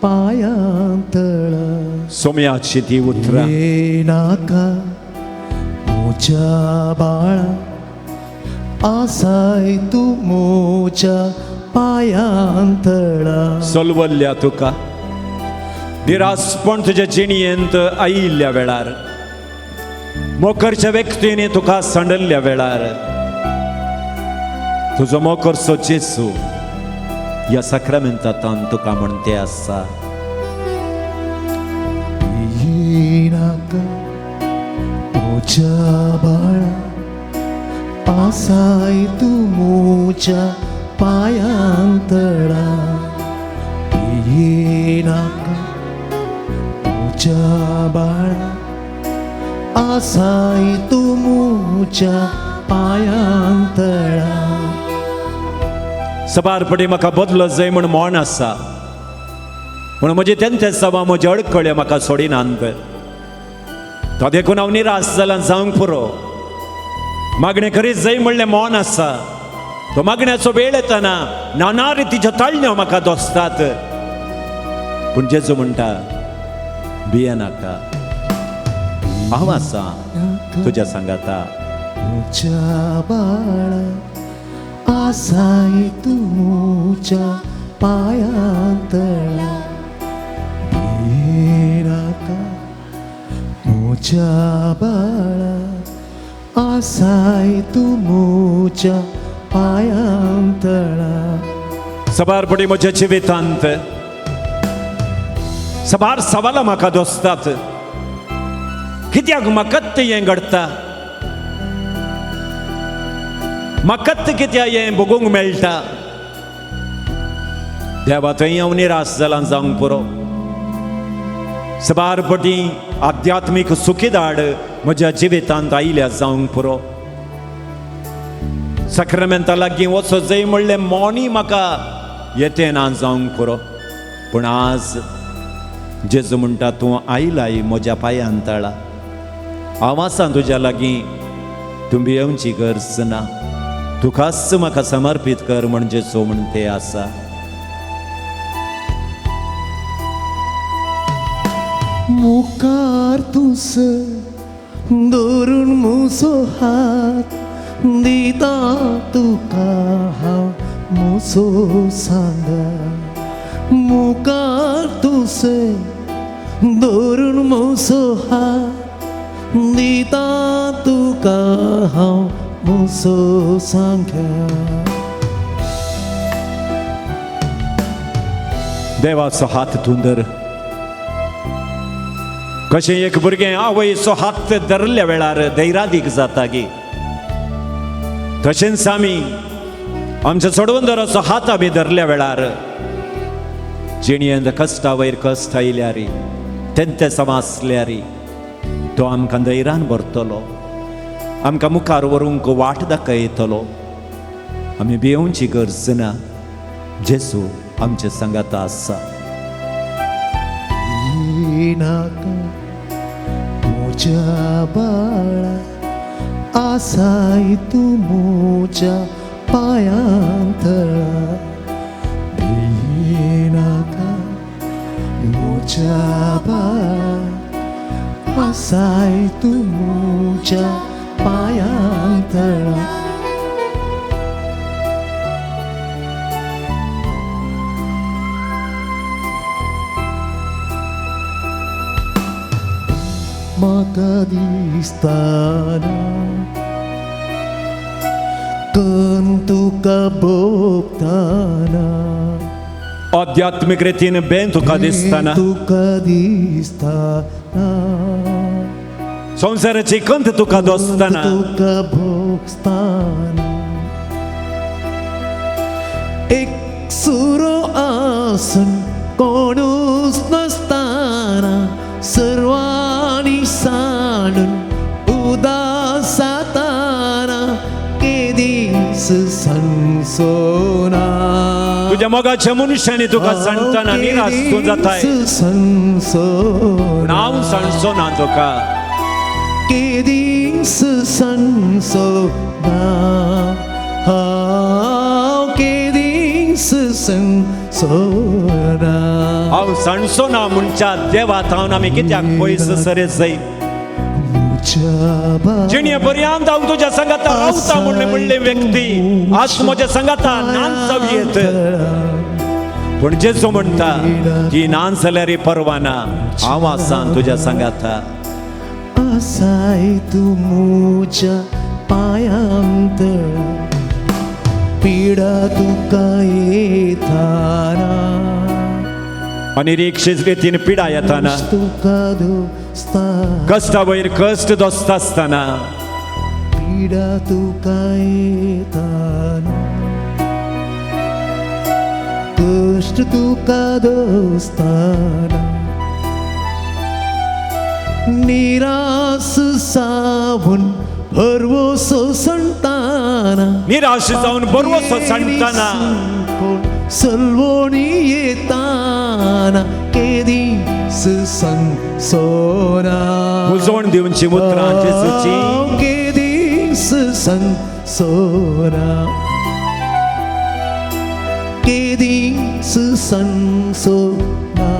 पायांतळा. सोमयाची ती उतरां भिये नाका, मुच्या बाळा आसाय तू मुच्या पायांतळा. सोलवल्ल्या तुका निरासपण तुज्या जिणयेंत आयिल्ल्या वेळार, मोकरच्या व्यक्तीने तुका सांडल्ल्या वेळार तुजो मोकरसो जेजू ह्या साक्रामेंतांत तुका म्हणटे आसा भिये नाका, मोच्या बाळा आसाय तू मोच्या पायांतळा येनाका मोच्या बाळा आसाय तू मोच्या पायांतळा. सबारपणी म्हाका बदलो जाय म्हण मोन आसा पूण म्हजे तेंते सवा म्हजे अडखळे म्हाका सोडिनात. तो देखून हांव निराश जालां जावंक पुरो. मागणें करीत जाय म्हणलें मोन आसा. तो मागण्याचो वेळ येताना नाना रितीच्यो ताळण्यो म्हाका दोसतात. पूण जेजू म्हणटा भियेनाका, हांव आसा तुज्या सांगाता. मोच्या बाळा आसाय तू मोच्या पायांतळा भियेनाका. मोच्या बाळा आसाय तू मोच्या पायांतळा. सबारपणी म्हज्या जिवितांत सबार सवालां म्हाका दोसतात. कित्याक म्हाकाच हें घडटा, म्हाकाच कित्याक हें भोगूंक मेळटा. देवा थंय हांव निराश जालां जावंक पुरो. सबारपटी आध्यात्मीक सुखीदाड म्हज्या जिवितांत आयल्या जावंक पुरो. सक्रामेंता लागीं वचो जाय म्हणलें मोनी म्हाका येते ना जावंक पुरो. पूण आज जेजू म्हणटा तूं आयलाय म्हज्या पायांतळा. हांव आसा तुज्या लागीं, तूं भियेवची गरज ना. तुकाच म्हाका समर्पीत कर म्हण जेजू म्हणटे आसा. मुखार तुस दवरून म्हजो हात दिता तुका हांव म्हजो सांगात. मुखार तुस दवरून म्हजो हात दिता तुका हांव म्हजो सांगात. देवाचो हात तूं धर. कशें एक भुरगें आवयचो हात धरल्या वेळार धैर्यादीक जाता गे, तशेंच आमी आमच्या सोडवंदराचो हात आमी धरल्या वेळार जिणयेंत कश्टा वयर कश्ट आयल्यार तेंते समासल्यार तो आमकां धैर्यान भरतलो, आमकां मुखार व्हरूंक वाट दाखयतलो. आमी भियेवची गरज ना. जेजू आमचे सांगाता आसा. येनाका मोच्या बाळा आसाय तू मोच्या पायांतळा भियेनाका. मोच्या बाळा आसाय तू मोच्या पायांतळा. म्हाका दिसताना कण तुका भोगताना. आध्यात्मिक रितीन बेन तुका दिसताना, तुका दिसताना संसाराची कंत तुका दोसताना, तुका भोगताना. एक सुरो आसन कोणूच नसताना सर्वांनी सांडून उदास जाताना केदीस संसोना. तुझ्या मोगाच्या मनशांनी तुका सांडताना निराश तूं जाताय. संसोना हांव सांडचोना तुका. केदीस संसोना हांव केदीस संसोना. हांव सांडचोना म्हणच्या देवात हांव आमी कित्याक पयस सरे जाय. जिणे पर्यंत हांव तुज्या संगाता रावता म्हणले व्यक्ती आज म्हज्या संगाता नाच जावयेत. पूण जेजू म्हणटा की नाच जाल्यार परवाना, हांव आसा तुज्या संगाता. आसाय तू म्हज्या पायांतळा पिडा तुका येताना अनिरीक्षित रीतीन पिडा येताना तुका दोस्ताना कष्टा वयर कष्ट दोस्त असताना पीडा तुका येताना कष्ट तुका दोस्ताना निराश सावून भरवसो संताना निराश जाऊन बरवसो सांडताना सलवणी येताना केदीस संसोना उजवण दिवची मुद्रा जेजूची केदीस संसोना केदीस संसोना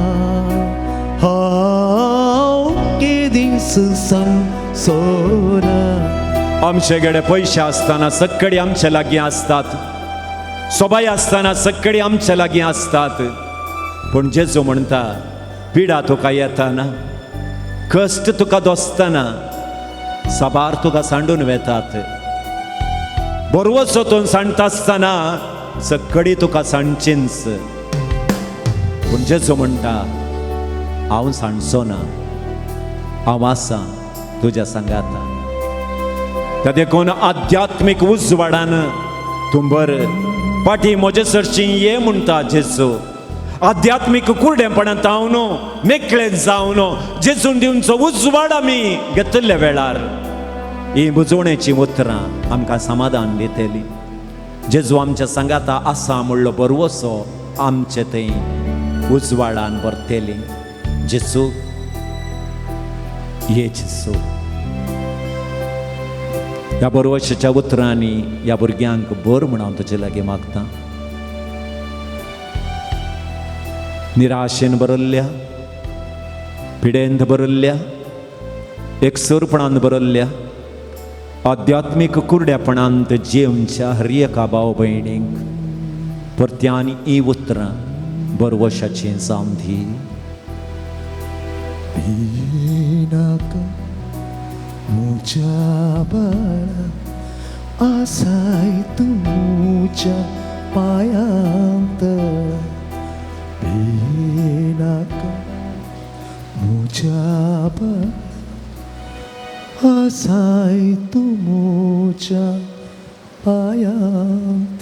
केदीस संसोना आमचे गडे पैसे असताना सक्कडी आमच्या लागीं असतात सोबाय असताना सक्कडी आमच्या लागीं असतात पण जेजू म्हणटा पिडा तुका येताना कष्ट तुका दोसताना साबार तुका सांडून वेतात बरवसोतून सांडता आसतना सक्कडी तुका सांडचींच पण जेजू म्हणटा हांव सांडचो ना हांव आसां तुज्या सांगाता त्या देखून आध्यात्मीक उजवाडान तूं बरें पाठी म्हजे सरची ये म्हणटा जेजू आध्यात्मीक कुर्डेपणांत हांव न्हू मेकळे जावन जेजून दिवचो उजवाड आमी घेतल्या वेळार ही बुजवणेची उतरां आमकां समाधान दितली जेजू आमच्या सांगाता आसा म्हणलो बरवसो आमचे थंय उजवाडान व्हरतली जेजू ये जेजू ह्या बरवशाच्या उतरांनी ह्या भुरग्यांक बर म्हण हांव तुजे लागीं मागतां निराशेन बरयल्ल्या पिडेंत बरयल्ल्या एकसरपणांत बरयल्ल्या आध्यात्मीक कुर्डेपणांत जिवच्या हर एका भाव भयणींक परत्यान ही उतरां बरवशाची जावन दी मुझ्या बाळा आसाय तुमच्या पायांत भिनाका मुझ्या बाळा आसाय तुमच्या पायांत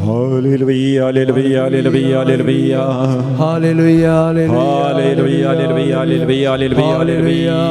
हालेलुया हालेलुया हालेलुया हालेलुया हालेलुया हालेलुया हालेलुया हालेलुया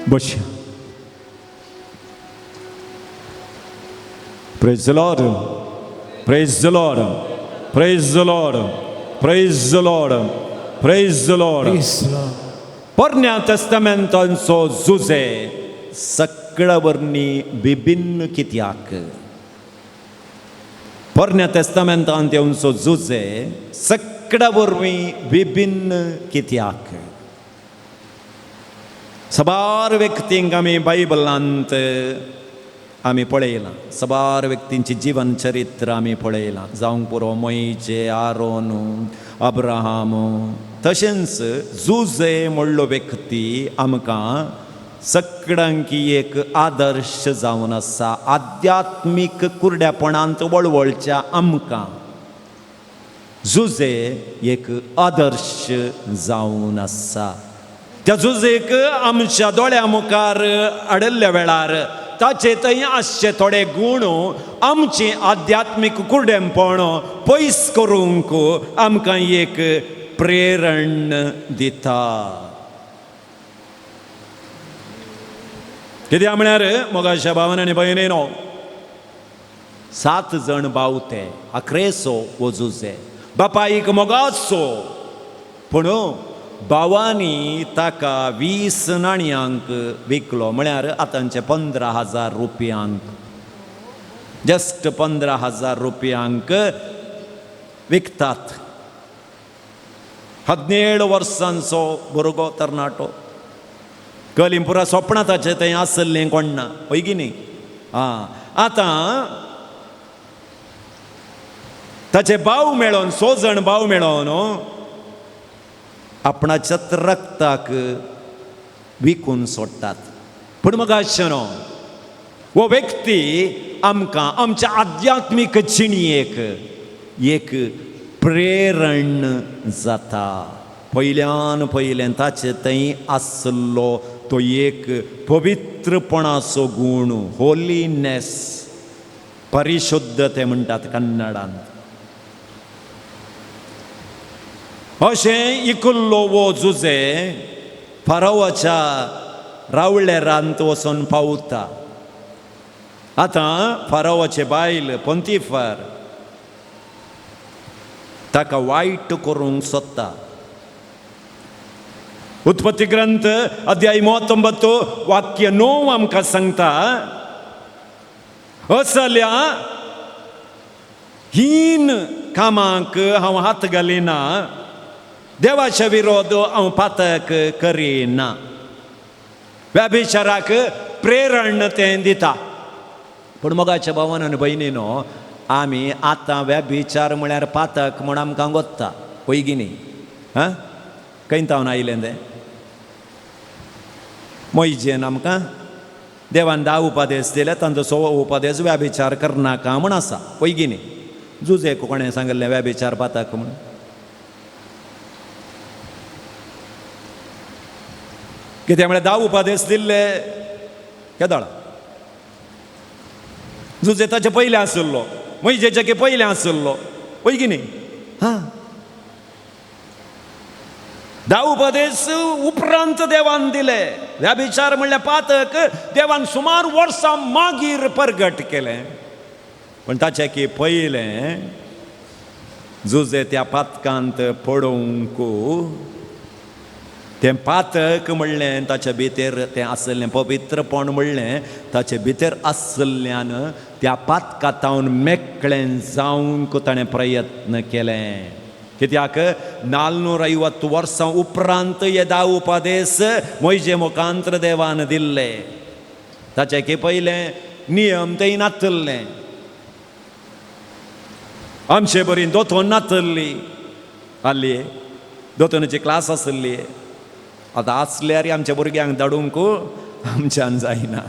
बस Praise the Lord. Praise the Lord. Praise the Lord. Praise the Lord. Praise the Lord. पोरण्या तेस्तामेंतांचो जुजे सगळ्या वरणी विभिन्न कित्याक पोरण्या तेस्तामेंतांत येवचो जुजे सगळ्या वरवीं विभिन्न कित्याक सबार व्यक्तींक आमी बायबलांत आमी पळयलां सबार व्यक्तींची जीवन चरित्र आमी पळयलां जावंक पुरो मोईचे आरोन अब्राहाम तशेंच जुजे म्हणलो व्यक्ती आमकां सगळ्यांक एक आदर्श जावन आसा आध्यात्मीक कुर्डेपणांत वळवळच्या आमकां जुजे एक आदर्श जावन आसा त्या जुजेक आमच्या दोळ्या मुखार आडल्ल्या वेळार ताचे थंय आसचे थोडे गुण आमची आध्यात्मीक कुर्डेपण पयस करूंक आमकां एक प्रेरण दिता कित्याक म्हळ्यार मोगाच्या भावान आनी भयणीनो 7 जण भाव ते आक्रेसो वो जुजे बापायक मोगाचो पूण भावानी ताका 20 नाणयांक विकलो, म्हळ्यार आतांचे 15,000 रुपयांक, जस्ट 15,000 रुपयांक विकतात. 17 वर्सांचो भुरगो तरणाटो, कलिंपुरा स्वप्नां ताचें थंय आसलें कोण ना, पळय की न्ही. आतां ताचे भाव मेळोन, 6 जाण भाव मेळोन आपणाच्याच रक्ताक विकून सोडटात. पूण मग न्हू, हो व्यक्ती आमकां आमच्या आध्यात्मीक जिणेक एक प्रेरण जाता. पयल्यान पयलें ताचे थंय आसलो तो एक पवित्रपणाचो गूण, होलीनेस, परिशुद्धते म्हणटात कन्नडांत. अशें इकुल्लो वो जुजे फारोवाच्या रावळेरांत वचून पावता. आतां फारोवाचे बायल पोंतिफर ताका वायट करूंक सोदता. उत्पत्ती ग्रंथ अध्याय 39 वाक्य 9 आमकां सांगता, असल्या हीन कामाक हांव हात घालिना, देवाच्या विरोध हांव पातक करिना. व्याभिचाराक प्रेरण तें दिता. पूण मोगाच्या भावान आनी भयणीनो, आमी आतां व्याभिचार म्हळ्यार पातक म्हूण आमकां गोत्ता, पळय की न्ही. खंय तावन आयलें तें मोइजेन आमकां देवान 10 उपादेश दिले, तांचो 6वो उपादेश व्याभिचार करनाका म्हूण आसा, पळय की न्ही. जुजेक कोणें सांगलें व्याभिचार पातक म्हूण? कित्याक म्हळ्यार 10 उपादेश दिल्ले केदोळा. जुजे ताचे पयलें आसलो, मोइजेचे पयलें आसलो, पळय की न्ही. 10 उपादेश उपरांत देवान दिले. व्याभिचार म्हणल्यार पातक देवान सुमार वर्सां मागीर परगट केलें. पण ताचे पयलें जुजे त्या पातकांत पडोवंक तें पातक म्हणलें, ताचे भितर तें आसलें पवित्रपण म्हणलें, ताचे भितर आसल्यान त्या पातकांतावन मेकळें जावंक ताणें प्रयत्न केलें. कित्याक 450 वर्सां उपरांत हे 10 उपादेश मोइजे मुखांतर देवान दिल्ले. ताचे पयलें नियम थंय नासले. आमचे बरी दोतोन नासली, हाली दोतोनाची क्लास आसली. आतां आसल्यार आमच्या भुरग्यांक धाडूंक आमच्यान जायना.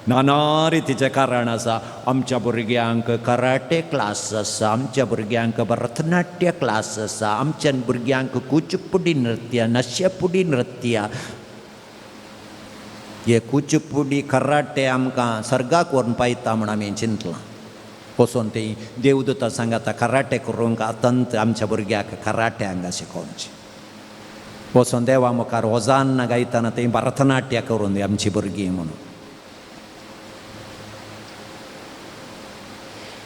नाना रितीचें कारण आसा. आमच्या भुरग्यांक कराटे क्लास आसा, आमच्या भुरग्यांक भरतनाट्य क्लास आसा, आमच्या भुरग्यांक कुचीपुडी नृत्य, नश्यपुडी नृत्य. हे कुचीपुडी कराटे आमकां सर्गाक व्हरून पायता म्हूण आमी चिंतलां. वचोन थंय देवदूता सांगाता कराटे करूंक अतंत आमच्या भुरग्याक कराटे हांगा शिकोवचें. वचोन देवा मुखार होजान्ना गायतना थंय भरतनाट्य करून दी आमची भुरगीं म्हणून.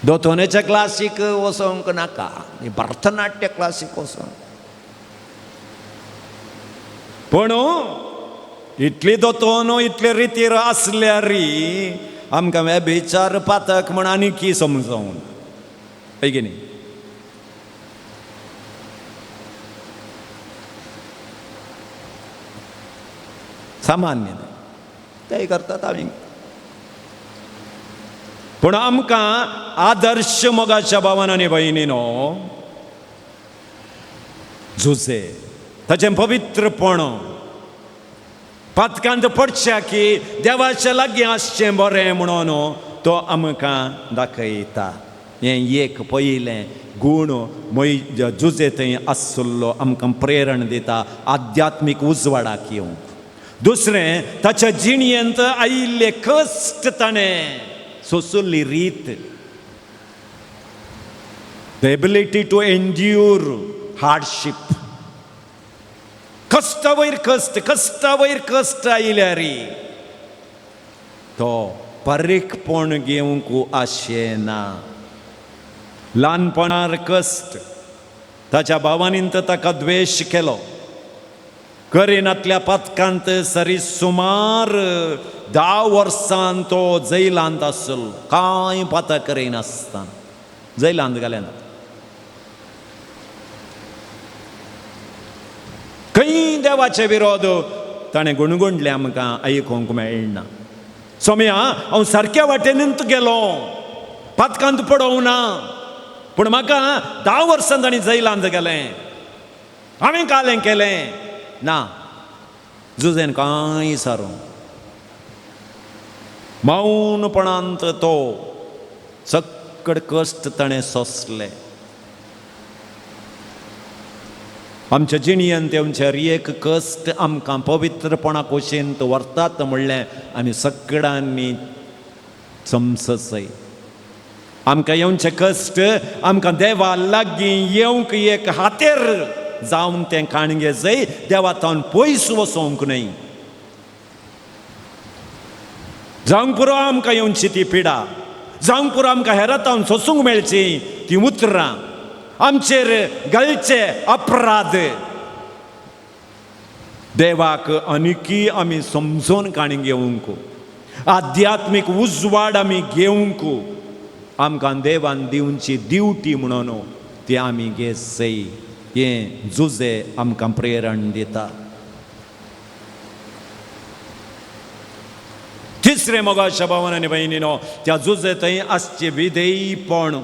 दोतोनेच्या क्लासीक वचोंक नाका, भरतनाट्य क्लासीक वचोंक. पूण इतली दोतोन इतले रितीर आसल्यार आमकां व्याभिचार पातक म्हण आनीक समजून, पळय की न्ही. सामान्य ते करतात आमी. पूण आमकां आदर्श मोगाच्या भावान आनी भयणीनो, जुजे ताचें पवित्रपण पातकांत पडच्या की देवाच्या लागीं आसचें बरें म्हणून तो आमकां दाखयता. हें एक पयलें गूण जुजे थंय आसलो आमकां प्रेरण दिता आध्यात्मीक उजवाडाक येवंक. दुसरें, ताच्या जिणयेंत आयिल्ले कश्ट ताणें सोंसुल्ली रीत, द एबिलिटी टू एन्ड्यूर हार्डशीप. कश्टा वयर कश्ट आयल्यार तो परीकपण घेवंक आशेना. ल्हानपणार कश्ट, ताच्या भावानीन ताका द्वेश केलो, करिनातल्या पथकांत सरी सुमार 10 वर्सां तो जैलांत आसलो, कांय पथक करिनासतना जैलांत गेले ना. खंय देवाचे विरोध ताणें गुणगुणले आमकां आयकूंक मेळना. सोम्या हांव सारक्या वाटेनूच गेलो, पथकांत पडोवं ना, पूण म्हाका 10 वर्सां ताणें जैलांत गेलें, हांवें कालें केलें ना. जुजेन कांय सारो मौनपणांत तो सकड कश्ट ताणें सोंसले. आमच्या जिणयेंत तेंचेर एक कश्ट आमकां पवित्रपणा कुशींत व्हरतात म्हणलें आमी सगळ्यांनी समजसय. आमकां येवचे कश्ट आमकां देवा लागीं येवंक एक हातेर जावन तें काणगे जाय, देवा तावन पयस वचोंक न्हय. जावंक पुरो आमकां येवची ती पिडा, जावंक पुरो आमकां हेरातावन सोंसूंक मेळची ती उतरां, आमचेर घालचे अपराध, देवाक आनिकी आमी समजोन काणगे घेवंक, आध्यात्मीक उजवाड आमी घेवंक आमकां देवान दिवची ड्युटी म्हणून ती आमी घेसय. हें जुजे आमकां प्रेरण दिता. तिसरें मोगाच्या भावान आनी भयणीनो, त्या जुजे थंय आसचे विधेयपण.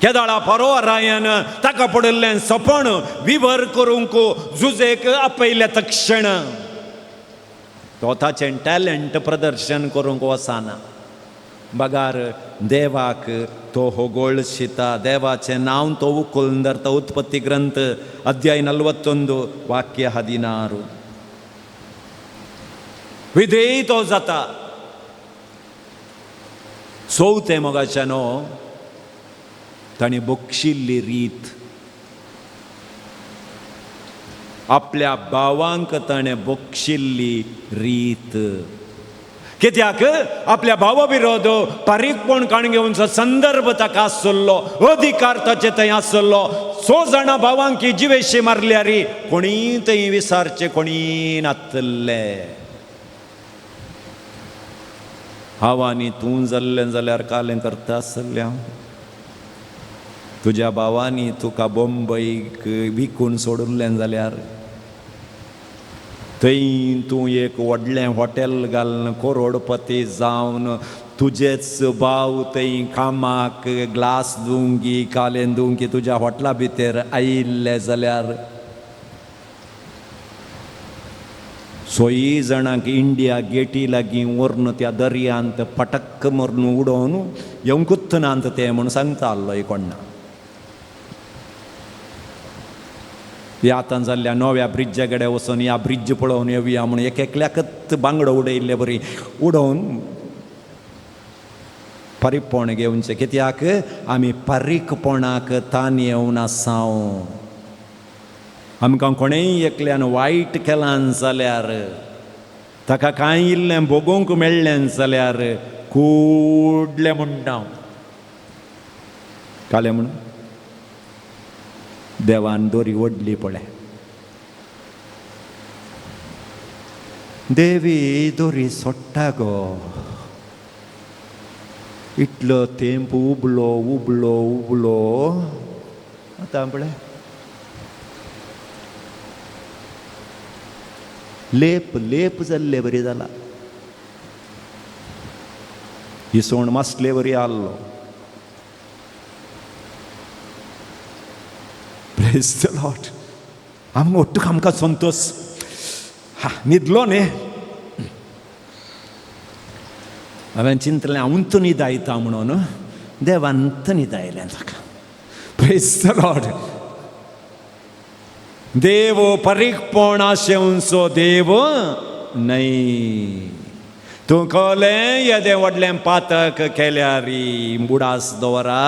केदाळा परोरायन ताका पडिल्लें सपन विवर करूंक जुजेक आपयले तक्षण तो ताचें टॅलंट प्रदर्शन करूंक वचना. बगार देवाक तो होगोळ शिता, देवाचें नांव तो उखलून धरता. उत्पत्ती ग्रंथ अध्याय 41 वाक्य 16. विधेय तो जाता. चवथे मोगाच्यानो ताणें बक्षिल्ली रीत, आपल्या भावांक ताणें बक्षिल्ली रीत. कित्याक आपल्या भावा विरोध पारीकपण काणगेवंचो संदर्भ ताका आसलो, अधिकार ताचे थंय आसलो. 6 जाणां भावांक जिवेशी मारल्यार कोणीय थंय विचारचे कोणी नासले. हांव आनी तूं जाल्लें जाल्यार कालें करता आसलें हांव. तुज्या भावांनी तुका बंबईक विकून सोडुल्लें जाल्यार थंय तूं एक व्हडलें हॉटेल घालन करोडपती जावन तुजेच भाव थंय कामाक ग्लास धुवंकी कालें धुवंकी तुज्या हॉटेला भितर आयिल्ले जाल्यार 6 जाणांक इंडिया गेटी लागीं व्हरून त्या दर्यांत पटक्क मरून उडोवन येवंकूच नात ते म्हूण सांगता आसलो कोणा. ह्या आतां जाल्ल्या नव्या ब्रिड्जा कडेन वचून ह्या ब्रिड्ज पळोवन येवया म्हणून एकल्याकच बांगडो उडयल्ले बरी उडोवन पारीकपण घेवचें. कित्याक आमी पारीकपणाक तान येवन आसाव. आमकां कोणेय एकल्यान वायट केलां जाल्यार ताका कांय इल्लें भोगूंक मेळ्ळें जाल्यार कुडलें म्हणटा कालें म्हणून देवान दोरी ओडली पळय. देवी दोरी सोडटा गो. इतलो तेंप उबलो उबलो उबलो आतां पळय लेप लेप जाल्ले बरी जाला. इसवण मासले बरी आल्लो. Praise the Lord. ओट्टूक आमकां संतोष. न्हिदलो न्ही. हांवें चिंतलें हांवूच न्हिदायता म्हणून देवांत न्हिदायलें ताका. Praise the Lord. देव पारीकपण आशेवचो देव न्हय. तूं कळ्ळें येदें व्हडलें पातक केल्यार बुडास दवरा.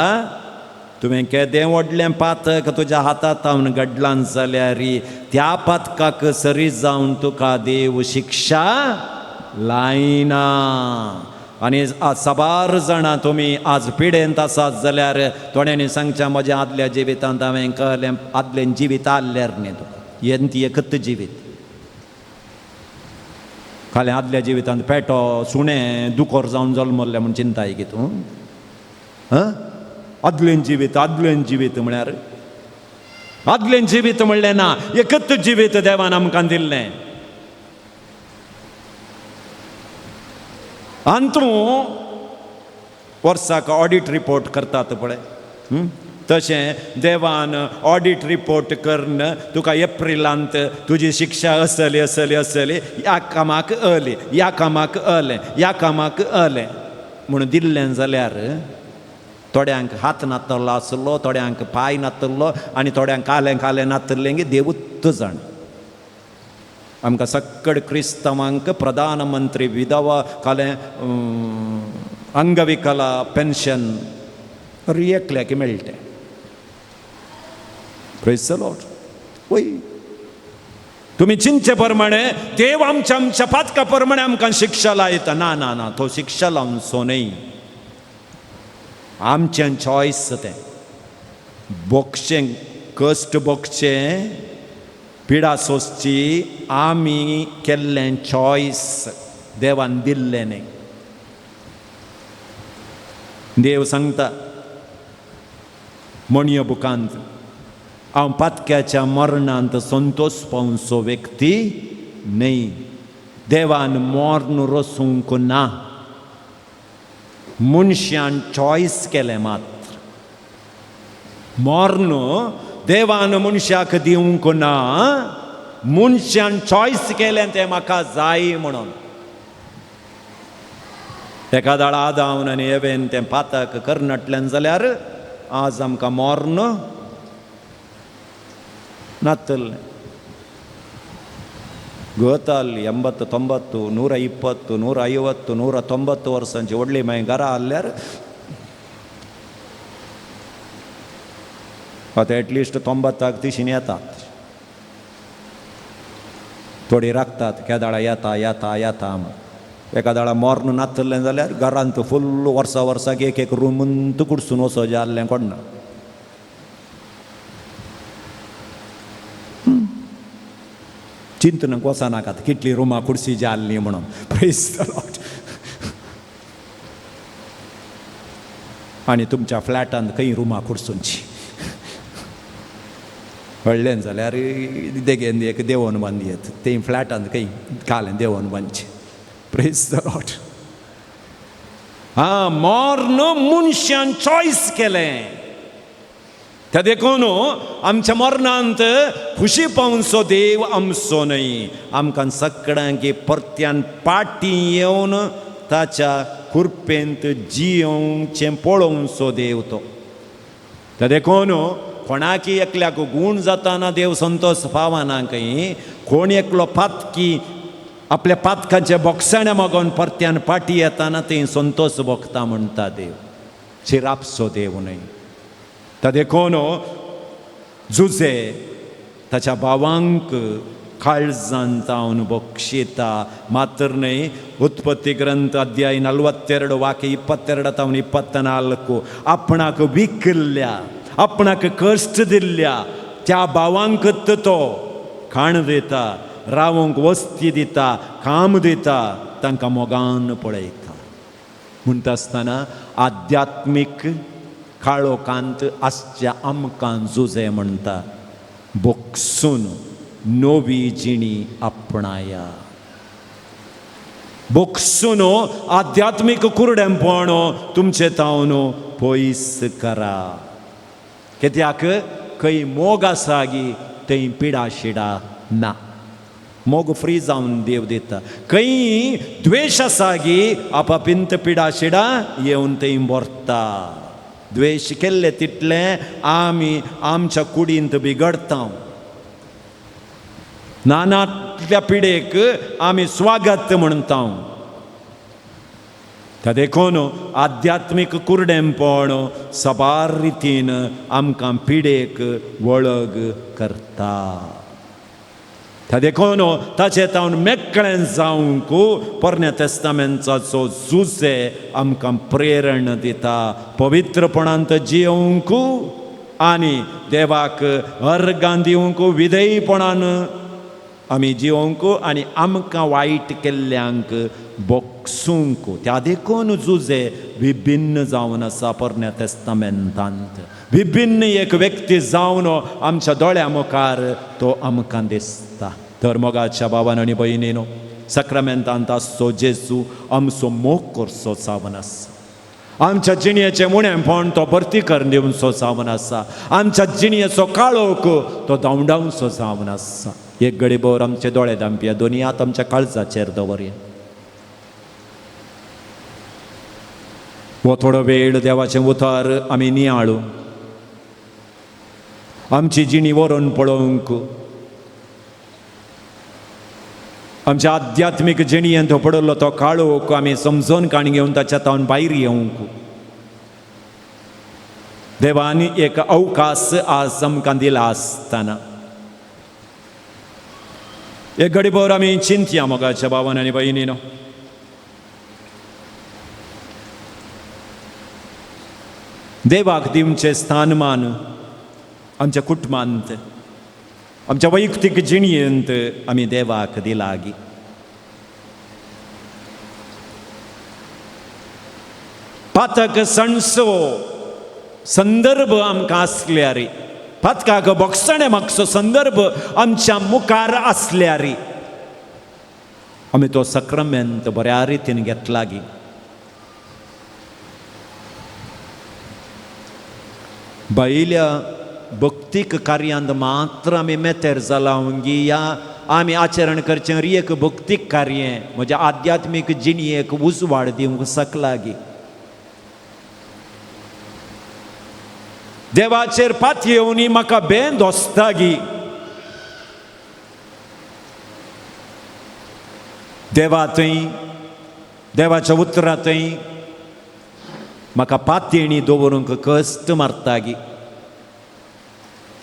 तुवें केदें व्हडलें पातक तुज्या हातांत हांवन घडलां जाल्यार त्या पातकाक सरी जावन तुका देव शिक्षा लायना. आनी साबार जाणां तुमी आज पिडेंत आसात जाल्यार थोड्यांनी सांगचें म्हज्या आदल्या जिवितांत हांवें कळ्ळें आदलें जिवीत आसल्यार न्ही तुका हें ती एकच जिवीत खाली आदल्या जिवितांत पेटो सुणें दुकोर जावन जल्मल्लें म्हूण चिंताय की तूं आदलें जिवीत म्हळ्यार आदलें जिवीत म्हणलें ना एकच जिवीत देवान आमकां दिल्लें आनी तूं वर्साक ऑडिट रिपोर्ट करतात पळय तशें देवान ऑडिट रिपोर्ट करून तुका एप्रिलांत तुजी शिक्षा असली ह्या कामाक अली ह्या कामाक अलें म्हणून दिल्लें जाल्यार थोड्यांक हात नातल्लो आसलो थोड्यांक पांय नातल्लो आनी थोड्यांक कालें नातल्लें गे देवूच जाण आमकां सक्कड क्रिस्तांवांक प्रधानमंत्री विधवा कालें अंगविकला पेन्शन एकल्याक मेळटें प्रेज द लॉर्ड वय तुमी चिंचे प्रमाणे देव आमच्या पातका प्रमाणे आमकां शिक्षा लायता ना ना ना तो शिक्षा लावन सो न्ही आमचें चॉयस तें बोगचें कश्ट बोगचें पिडा सोंसची आमी केल्लें चॉयस देवान दिल्लें न्ही देव सांगता मोणयो बुकांत हांव पातक्याच्या मरणांत संतोश पावचो व्यक्ती न्ही देवान मोर्न रोसूंक ना मनशान चॉयस केलें मात्र मोर्न देवान मनशाक दिवंक ना मनशान चॉयस केलें तें म्हाका जाय म्हणून एका दाडा आदावन आनी एवेन तें पातक करनटलें जाल्यार आज आमकां मोर्न नातल्लें गोताल्ली 80, 90, 120, 150, 190 वर्सांची व्हडली मागीर घरां आसल्यार आतां एटलिस्ट 90 तिशीन येतात थोडी राखतात केदाळा येता एका दाडा मोर्न नातल्लें जाल्यार घरांत फुल्ल वर्साक एक रूम कुडसून वचोचें जाल्लें कोणना चिंतनक वचनाकात कितली रुमां कुर्सी जाल्ली म्हणून प्रेज द लॉर्ड आनी तुमच्या फ्लॅटांत खंय रुमां कुर्सूंची व्हडलें जाल्यार देगेन एक देंवोन बांदयेत ते फ्लॅटांत खंय कालें देंवोन बांदचें प्रेज द लॉर्ड मोर्न मनशान चॉयस केलें त्या देखून आमच्या मरणांत खुशी पावचो देव आमचो न्ही आमकां सगळ्यांक परत्यान पाटी येवन ताच्या कुरपेंत जियोवचें पळोवचो देव तो त्या देखून कोणाकी एकल्याक गूण जाताना देव संतोश पावना खंय कोण एकलो पातकी आपल्या पातकाचे बोगसाणे मागोन परत्यान पाटी येताना थंय संतोश भोगता म्हणटा देव चिरापचो देव न्ही त्या देखून जुजे ताच्या भावांक काळजांत जावन बक्षिता मात्र न्ही उत्पत्ती ग्रंथ अध्याय 42 वाक्य 22 तावन 24 आपणाक विकल्ल्या आपणाक कश्ट दिल्ल्या त्या भावांकच तो खाण दिता रावंक वस्ती दिता काम दिता तांकां मोगान पळयता म्हणटा आसतना आध्यात्मीक काळोखांत आसच्या आमकां जुजे म्हणटा बोगसून नवी जिणी आपणाया बोगसून आध्यात्मीक कुरडेंपण तुमचे तावन पयस करा कित्याक खंय मोग आसा गी थंय पिडा शिडा ना मोग फ्री जावन देव दिता खंय द्वेश आसा गी आपापिंत पिडा शिडा येवन थंय भरता द्वेश केल्ले तितलें आमी आमच्या कुडींत बिगडता नानातल्या पिडेक आमी स्वागत म्हणटा त्या देखून आध्यात्मीक कुरडेंपण सबार रितीन आमकां पिडेक वळख करता त्या देखून ताचे तावन मेकळें जावंक पोरण्या तेस्तामेंताचो जुजे आमकां प्रेरण दिता पवित्रपणांत जियोंक आनी देवाक अर्गां दिवंक विधेयपणान आमी जियोंक आनी आमकां वायट केल्ल्यांक बोगसूंक त्या देखून जुजे विभिन्न जावन आसा पोरण्या तेस्तामेंतांत विभिन्न एक व्यक्ती जावन आमच्या दोळ्या मुखार तो आमकां दिसता तर मोगाच्या भावान आनी भयणीनो सक्रामेंतांत आसचो जेजू आमचो मोग करचो जावन आसा आमच्या जिणयेचें मुणेंपण तो भरती करून दिवचो जावन आसा आमच्या जिणयेचो काळोख तो धांवडावचो जावन आसा एक घडीभर आमचे दोळे धांपया दोनी हात आमच्या काळजाचेर दवरया हो थोडो वेळ देवाचें उतर आमी नियाळू आमची जिणी व्हरून पळोवंक आमच्या आध्यात्मीक जिणयेंत पडलो तो काळोख आमी समजून काण घेवन ताच्यातावन भायर येवंक देवान एक अवकाश आज आमकां दिला आसतना एक घडीभर आमी चिंतया मोगाच्या भावान आनी भयणीनो देवाक दिवचें स्थानमान आमच्या कुटुंबांत आमच्या वैयक्तीक जिणयेंत आमी देवाक दिलागी पातक सणसो संदर्भ आमकां आसल्यार पातकाक बोगसणे मागचो संदर्भ आमच्या मुखार आसल्यार आमी तो सक्रामेंत बऱ्या रितीन घेतला गी बैल्या भक्तीक कार्यांत मात्र आमी मेतेर जालांगी या आमी आचरण करचें एक भक्तीक कार्य म्हज्या आध्यात्मीक जिणयेक उजवाड दिवंक शकलागी देवाचेर पात येवनी म्हाका बेंद वसतागी देवा थंय देवाच्या उतरांतय म्हाका पातयेणी दवरूंक कश्ट मारतागी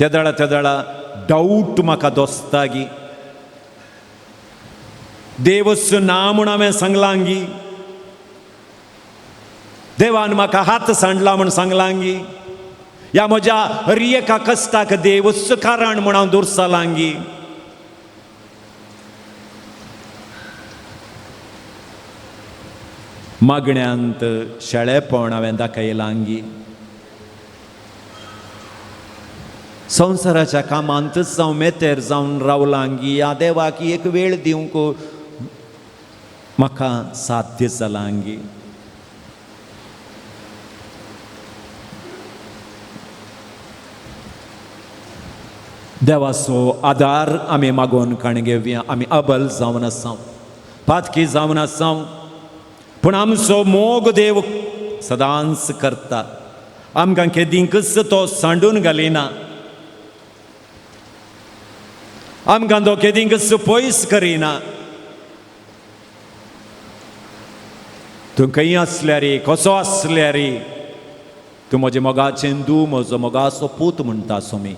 तेदळा डाऊट म्हाका दोसतागी देवच ना म्हूण हांवें सांगलांगी देवान म्हाका हात सांडला म्हूण सांगलांगी या म्हज्या हर एका कश्टाक देवच कारण म्हूण हांव दुरसालांगी मागण्यांत शेळेपण हांवें दाखयलांगी संवसाराच्या कामांत जावं मेतेर जावन रावलांगी या देवाक एक वेळ दिवंक म्हाका साध्य जालांगी देवाचो आदार आमी मागोवन काण घेवया आमी अबल जावन आसां पातकी जावन आसां पूण आमचो मोग देव सदांच करता आमकां केदींकच तो सांडून घालिना आमकां तो केदींकच पयस करिना तूं खंय आसल्यार कसो आसल्यार तूं म्हज्या मोगाचें दू म्हजो मोगाचो पूत म्हणटा सोमी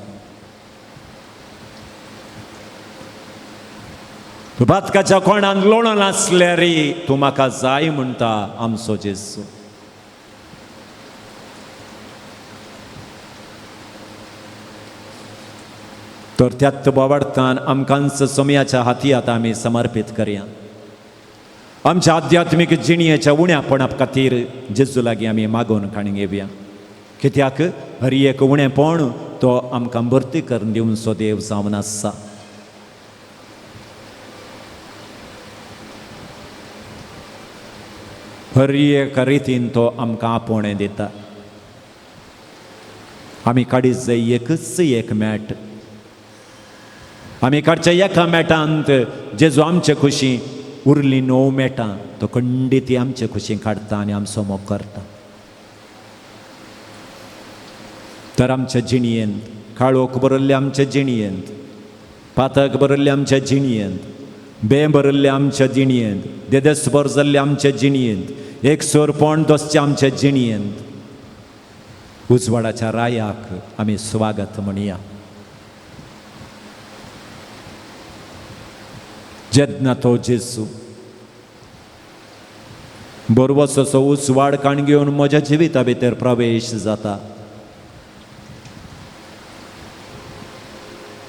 तूं बातकाच्या कोणान लोळून आसल्यार तूं म्हाका जाय म्हणटा आमचो जेजू तर त्यात बोवाडतान आमकांच सोम्याच्या हाती आतां आमी समर्पीत करया आमच्या आध्यात्मीक जिणयेच्या उण्यापणा खातीर जेजू लागीं आमी मागोवन काण घेवया कित्याक हर एक उणेपण तो आमकां भरती करून दिवचो देव जावन आसा हर एका रितीन तो आमकां आपोवणें दिता आमी काडीत जाय एकच एक मेट आमी काडच्या एका मेटांत जेजू आमचे खुशी उरली 9 मेटां तो खंडीत आमचे खुशी काडटा आनी आमचो मोग करता तर आमच्या जिणयेंत काळोख बरयल्ले आमच्या जिणयेंत पातक बरयल्ले आमच्या जिणयेंत बे बरयल्ले आमच्या जिणयेंत देदेसभर जाल्ले आमच्या जिणयेंत एक सोरपण दोसचे आमच्या जिणयेंत उजवाडाच्या रायाक आमी स्वागत म्हणया जेन्ना तो जेजू बरोवसो उसवाड काण घेवन म्हज्या जिविता भितर प्रवेश जाता,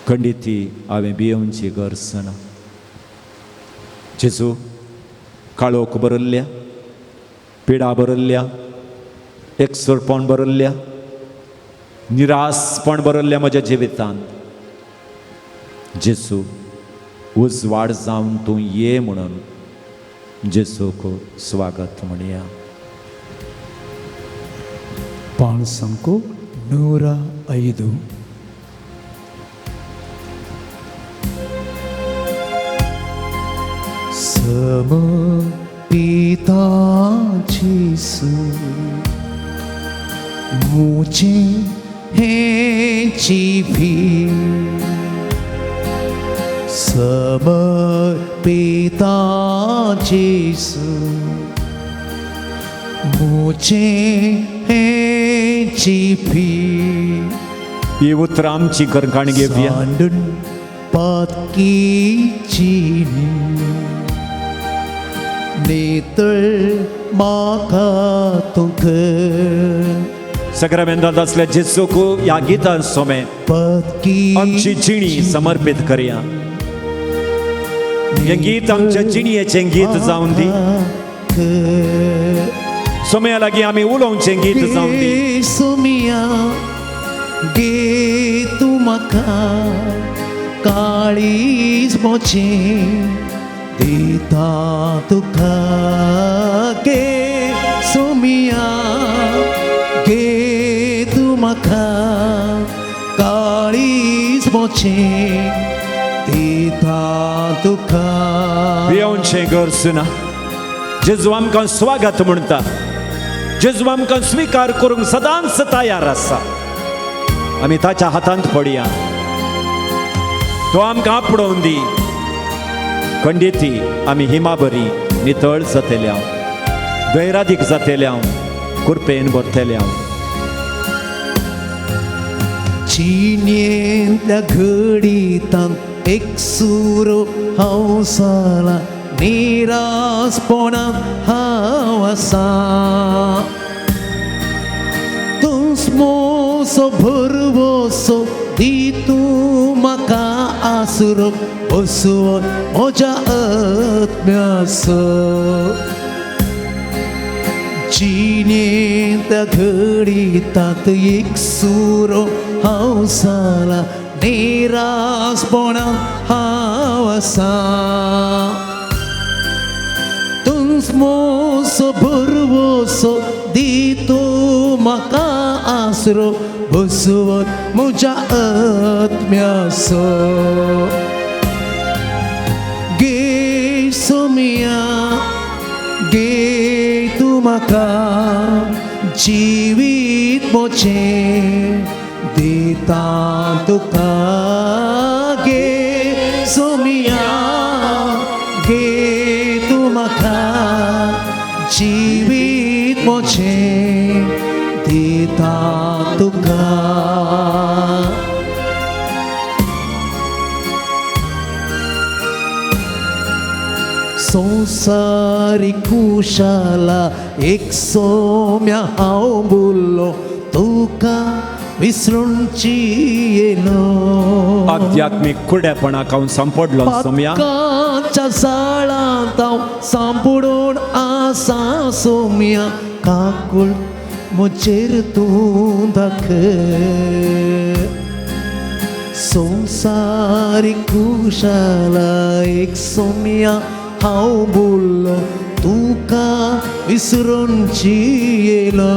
खंडीत हांवें भियोवची गरज ना. जेजू काळोख बरयल्ल्या, पिडा बरयल्ल्या, एकसुरपण बरयल्ल्या, निरासपण बरयल्ल्या म्हज्या जिवितांत जेजू उजवाड जावन तूं ये म्हणून जेजूक स्वागत म्हणया. पान संको 105. समर्पिता जेसु मुझे है जीवी, समर्पिता जेसु मुझे है जीवी. ही उतरां आमची करकाण घेवया. सांडून पातकीची नेतळ म्हाका तुक सग्रामेंतांत असल्या जेजूक ह्या गितां सोमे पातकी आमची जिणी समर्पित करया. हे गीत आमच्या जिणयेचें गीत जावन दी. सोम्या लागीं आमी उलोवचें गीत जावन दी. सोमिया गे तूं म्हाका काळीज मोचें दिता तुका. गे सोमिया गे तूं म्हाका काळीज मोचें दिता तुका. भियोवचें गरज ना. जेजू आमकां स्वागत म्हणटा. जेजू आमकां स्विकार करूंक सदांच तयार आसा. आमी ताच्या हातांत पडया. तो आमकां आपडोवन दी. खंडीत आमी हिमा बरी नितळ जातल्या, गैरादीक जातल्या, कुरपेन भरतल्या. जिणेंतल्या घडींतान एक सुरो हांव जाला, निरासपणान हांव आसा. तूंच मोसो भरवसो दी तूं म्हाका आसरो बसोवन म्हज्या आत्म्यास. जिणेंतल्या घडींतांत एक सुरो हांव जाला, निरासपणान हांव आसा. तूंच मोसो भरवसो दी तूं म्हाका आसरो बसोवन म्हज्या आत्म्यास. गे सोमिया गे तूं म्हाका जिवीत मोचें दिता तुका. गे सोमिया गे तूं म्हाका जिवीत मोचें दिता तुका. संसारी कुशाला एक सोम्या हांव बोल्लो तुका विसरूनची येलो. आध्यात्मीक कुड्यापणाक हांव सांपडलो सोम्या. पातकाच्या जाळांत हांव सांपडून आसा सोम्या. काकूळ म्हजेर तूं दाखय. संसारी कुशाला एक सोम्या हांव बोल्लो तुका विसरूनची येलो.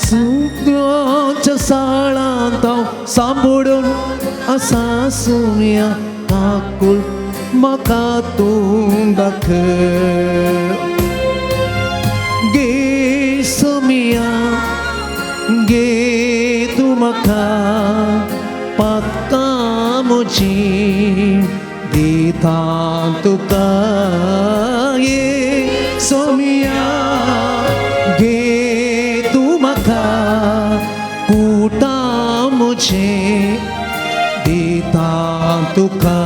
सुद्याच्या साळांत हांव सांपडून आसा सोम्या. काकूळ म्हाका तूं दाखय. गे सोमिया गे तूं म्हाका पातकां म्हजीं दिता तुका. ये सोमिया गे तूं म्हाका कुटां म्हजें दिता तुका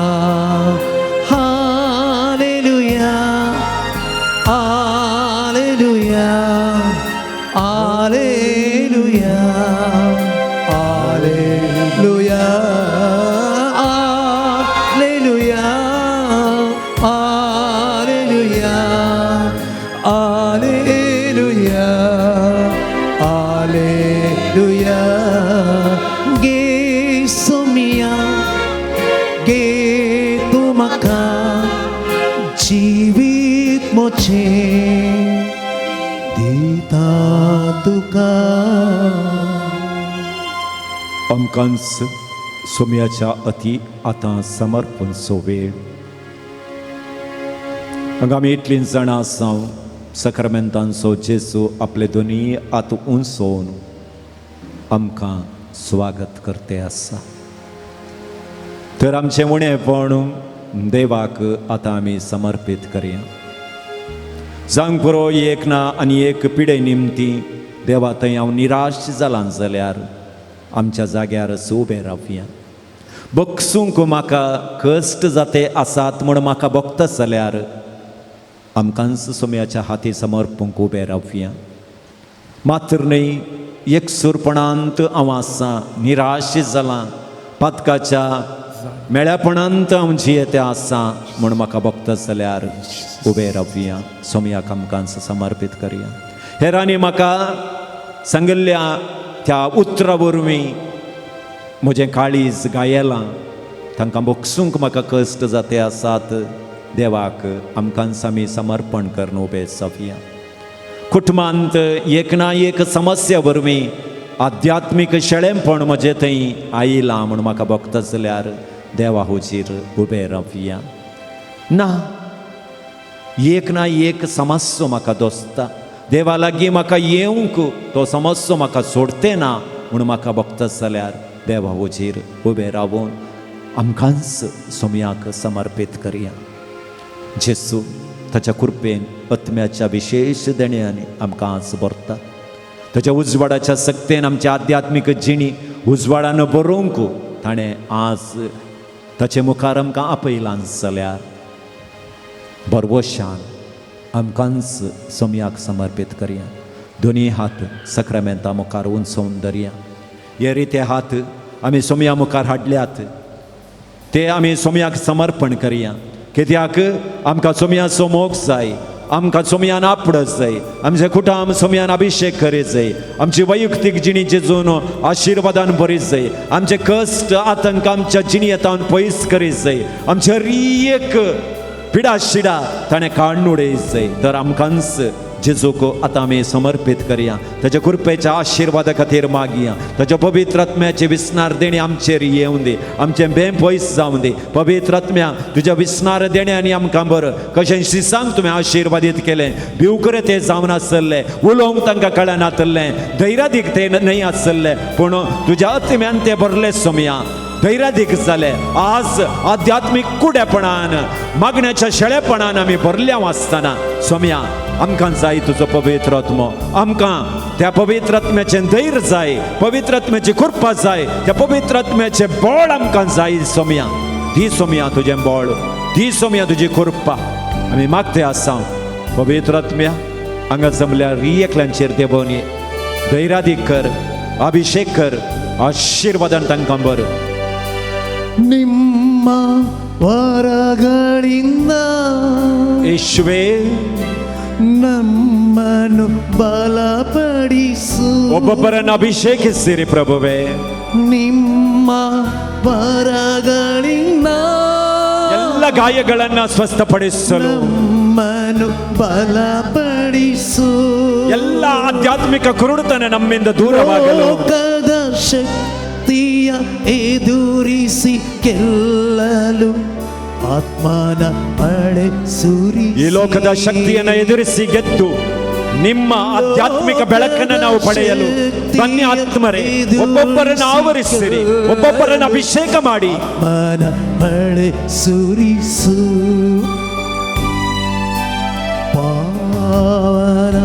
हालेलुया हालेलुया हालेलुया हालेलुया हालेलुया हालेलुया हालेलुया हालेलुया गे सोमिया गे तुमका जीवित मोचे दिता तुका आमकांच सोम्याच्या अती आतां समर्पण सो वेळ हांगा आमी इतलीं जाणां आसा सक्रामेंतांचो जेजू आपले दोनी हात उंचोवन आमकां स्वागत करते आसा तर आमचें उणेंपण देवाक आतां आमी समर्पीत करया जांग पुरो एक ना आनी एक पिडे निमती देवा थंय हांव निराश जालां जाल्यार आमच्या जाग्यार उबे रावया बगसूंक म्हाका कश्ट जाते आसात म्हूण म्हाका बगता जाल्यार आमकांच सोम्याच्या हाती समर्पूंक उबे रावया मात्र न्हय एकसूरपणांत हांव आसा निराश जालां पातकाच्या मेळ्यापणांत हांव जियेते आसा म्हूण म्हाका बगता जाल्यार उबे रावया सोम्याक आमकांच समर्पीत करया हेरांनी म्हाका सांगिल्ल्या त्या उतरा वरवीं म्हजें काळीज गायेलां तांकां बगसूंक म्हाका कश्ट जाते आसात देवाक आमकांच आमी समर्पण करून उबे जावया कुटुंबांत एक ना एक समस्या वरवीं आध्यात्मीक शेळेंपण म्हजें थंय आयलां म्हूण म्हाका बगता जाल्यार देवा हुजीर उबे रावया ना एक ना एक समस्या म्हाका दोसता देवा लागीं म्हाका येवंक तो समस्या म्हाका सोडते ना म्हूण म्हाका बगता जाल्यार देवा हुजीर उबे रावून आमकांच सोम्याक समर्पीत करया जेजू ताच्या कृपेन आत्म्याच्या विशेष देण्यांनी आमकां आज भरता ताच्या उजवाडाच्या सक्तेन आमच्या आध्यात्मीक जिणी उजवाडान बरोवंक ताणें आज ताचे मुखार आमकां आपयलां जाल्यार बरवशान आमकांच सोम्याक समर्पीत करया दोनी हात सक्रामेंता मुखार उंचोवन धरया हे रिते हात आमी सोम्या मुखार हाडल्यात ते आमी सोम्याक समर्पण करया कित्याक आमकां सोम्याचो मोग जाय आमकां सोम्यान आपडत जाय आमचे कुटुंब सोम्यान अभिषेक करीत जाय आमची वैयक्तीक जिणी जेजून आशिर्वादान भरीत जाय आमचे कश्ट आतंक आमच्या जिणयेंतावन पयस करीत जाय आमचे हर एक पिडा शिडा ताणें काडून उडयत जाय तर आमकांच जेजूक आतां आमी समर्पीत करया ताच्या कृपेच्या आशिर्वादा खातीर मागया ताच्या पवित्र आत्म्याचे विस्नार देणे आमचेर येवं दी आमचें बें पयस जावं दी पवित्र आत्म्या तुज्या विस्नार देण्यानी आमकां बरं कशें शिसांक तुवें आशिर्वादीत केलें भिवकरे तें जावन आसलें उलोवंक तांकां कळनासलें धैर्यादीक तें न्हय आसलें पूण तुज्या आत्म्यान तें भरलें सोम्या धैर्यादीक जाले आज आध्यात्मीक कुडेपणान मागण्याच्या शेळेपणान आमी भरल्या आसतना सोम्या आमकां जाय तुजो पवित्र आत्मो आमकां त्या पवित्र आत्म्याचें धैर्य जाय पवित्र आत्म्याची कृपा जाय त्या पवित्र आत्म्याचें बळ आमकां जाय सोम्या दी सोम्या तुजें बळ दी सोम्या तुजी कृपा आमी मागते आसा पवित्र आत्म्या हांगा जमल्यार एकल्यांचेर देंवोवन धैर्यादीक कर अभिषेक कर आशिर्वादान तांकां बरं ನಿಮ್ಮ ವರಗಳಿಂದ ಯೇಸುವೇ ನಮ್ಮನ್ನು ಬಲಪಡಿಸು ಒಬ್ಬೊಬ್ಬರನ್ನು ಅಭಿಷೇಕಿಸಿರಿ ಪ್ರಭುವೇ ನಿಮ್ಮ ವರಗಳಿಂದ ಎಲ್ಲ ಗಾಯಗಳನ್ನ ಸ್ವಸ್ಥಪಡಿಸಲು ನಮ್ಮನ್ನು ಬಲಪಡಿಸು ಎಲ್ಲ ಆಧ್ಯಾತ್ಮಿಕ ಕುರುಡುತನ ನಮ್ಮಿಂದ ದೂರವಾಗಲು ಲೋಕದ ಶಕ್ತಿಯ ಎದುರಿಸಿ ಗೆಲ್ಲಲು ಆತ್ಮನ ಮಳೆ ಸುರಿ ಈ ಲೋಕದ ಶಕ್ತಿಯನ್ನು ಎದುರಿಸಿ ಗೆದ್ದು ನಿಮ್ಮ ಆಧ್ಯಾತ್ಮಿಕ ಬೆಳಕನ್ನು ನಾವು ಪಡೆಯಲು ಧನ್ಯ ಆತ್ಮರೇ ಒಬ್ಬೊಬ್ಬರನ್ನು ಆವರಿಸಿರಿ ಒಬ್ಬೊಬ್ಬರನ್ನು ಅಭಿಷೇಕ ಮಾಡಿ ಆತ್ಮನ ಮಳೆ ಸುರಿಸು ಪಾವನ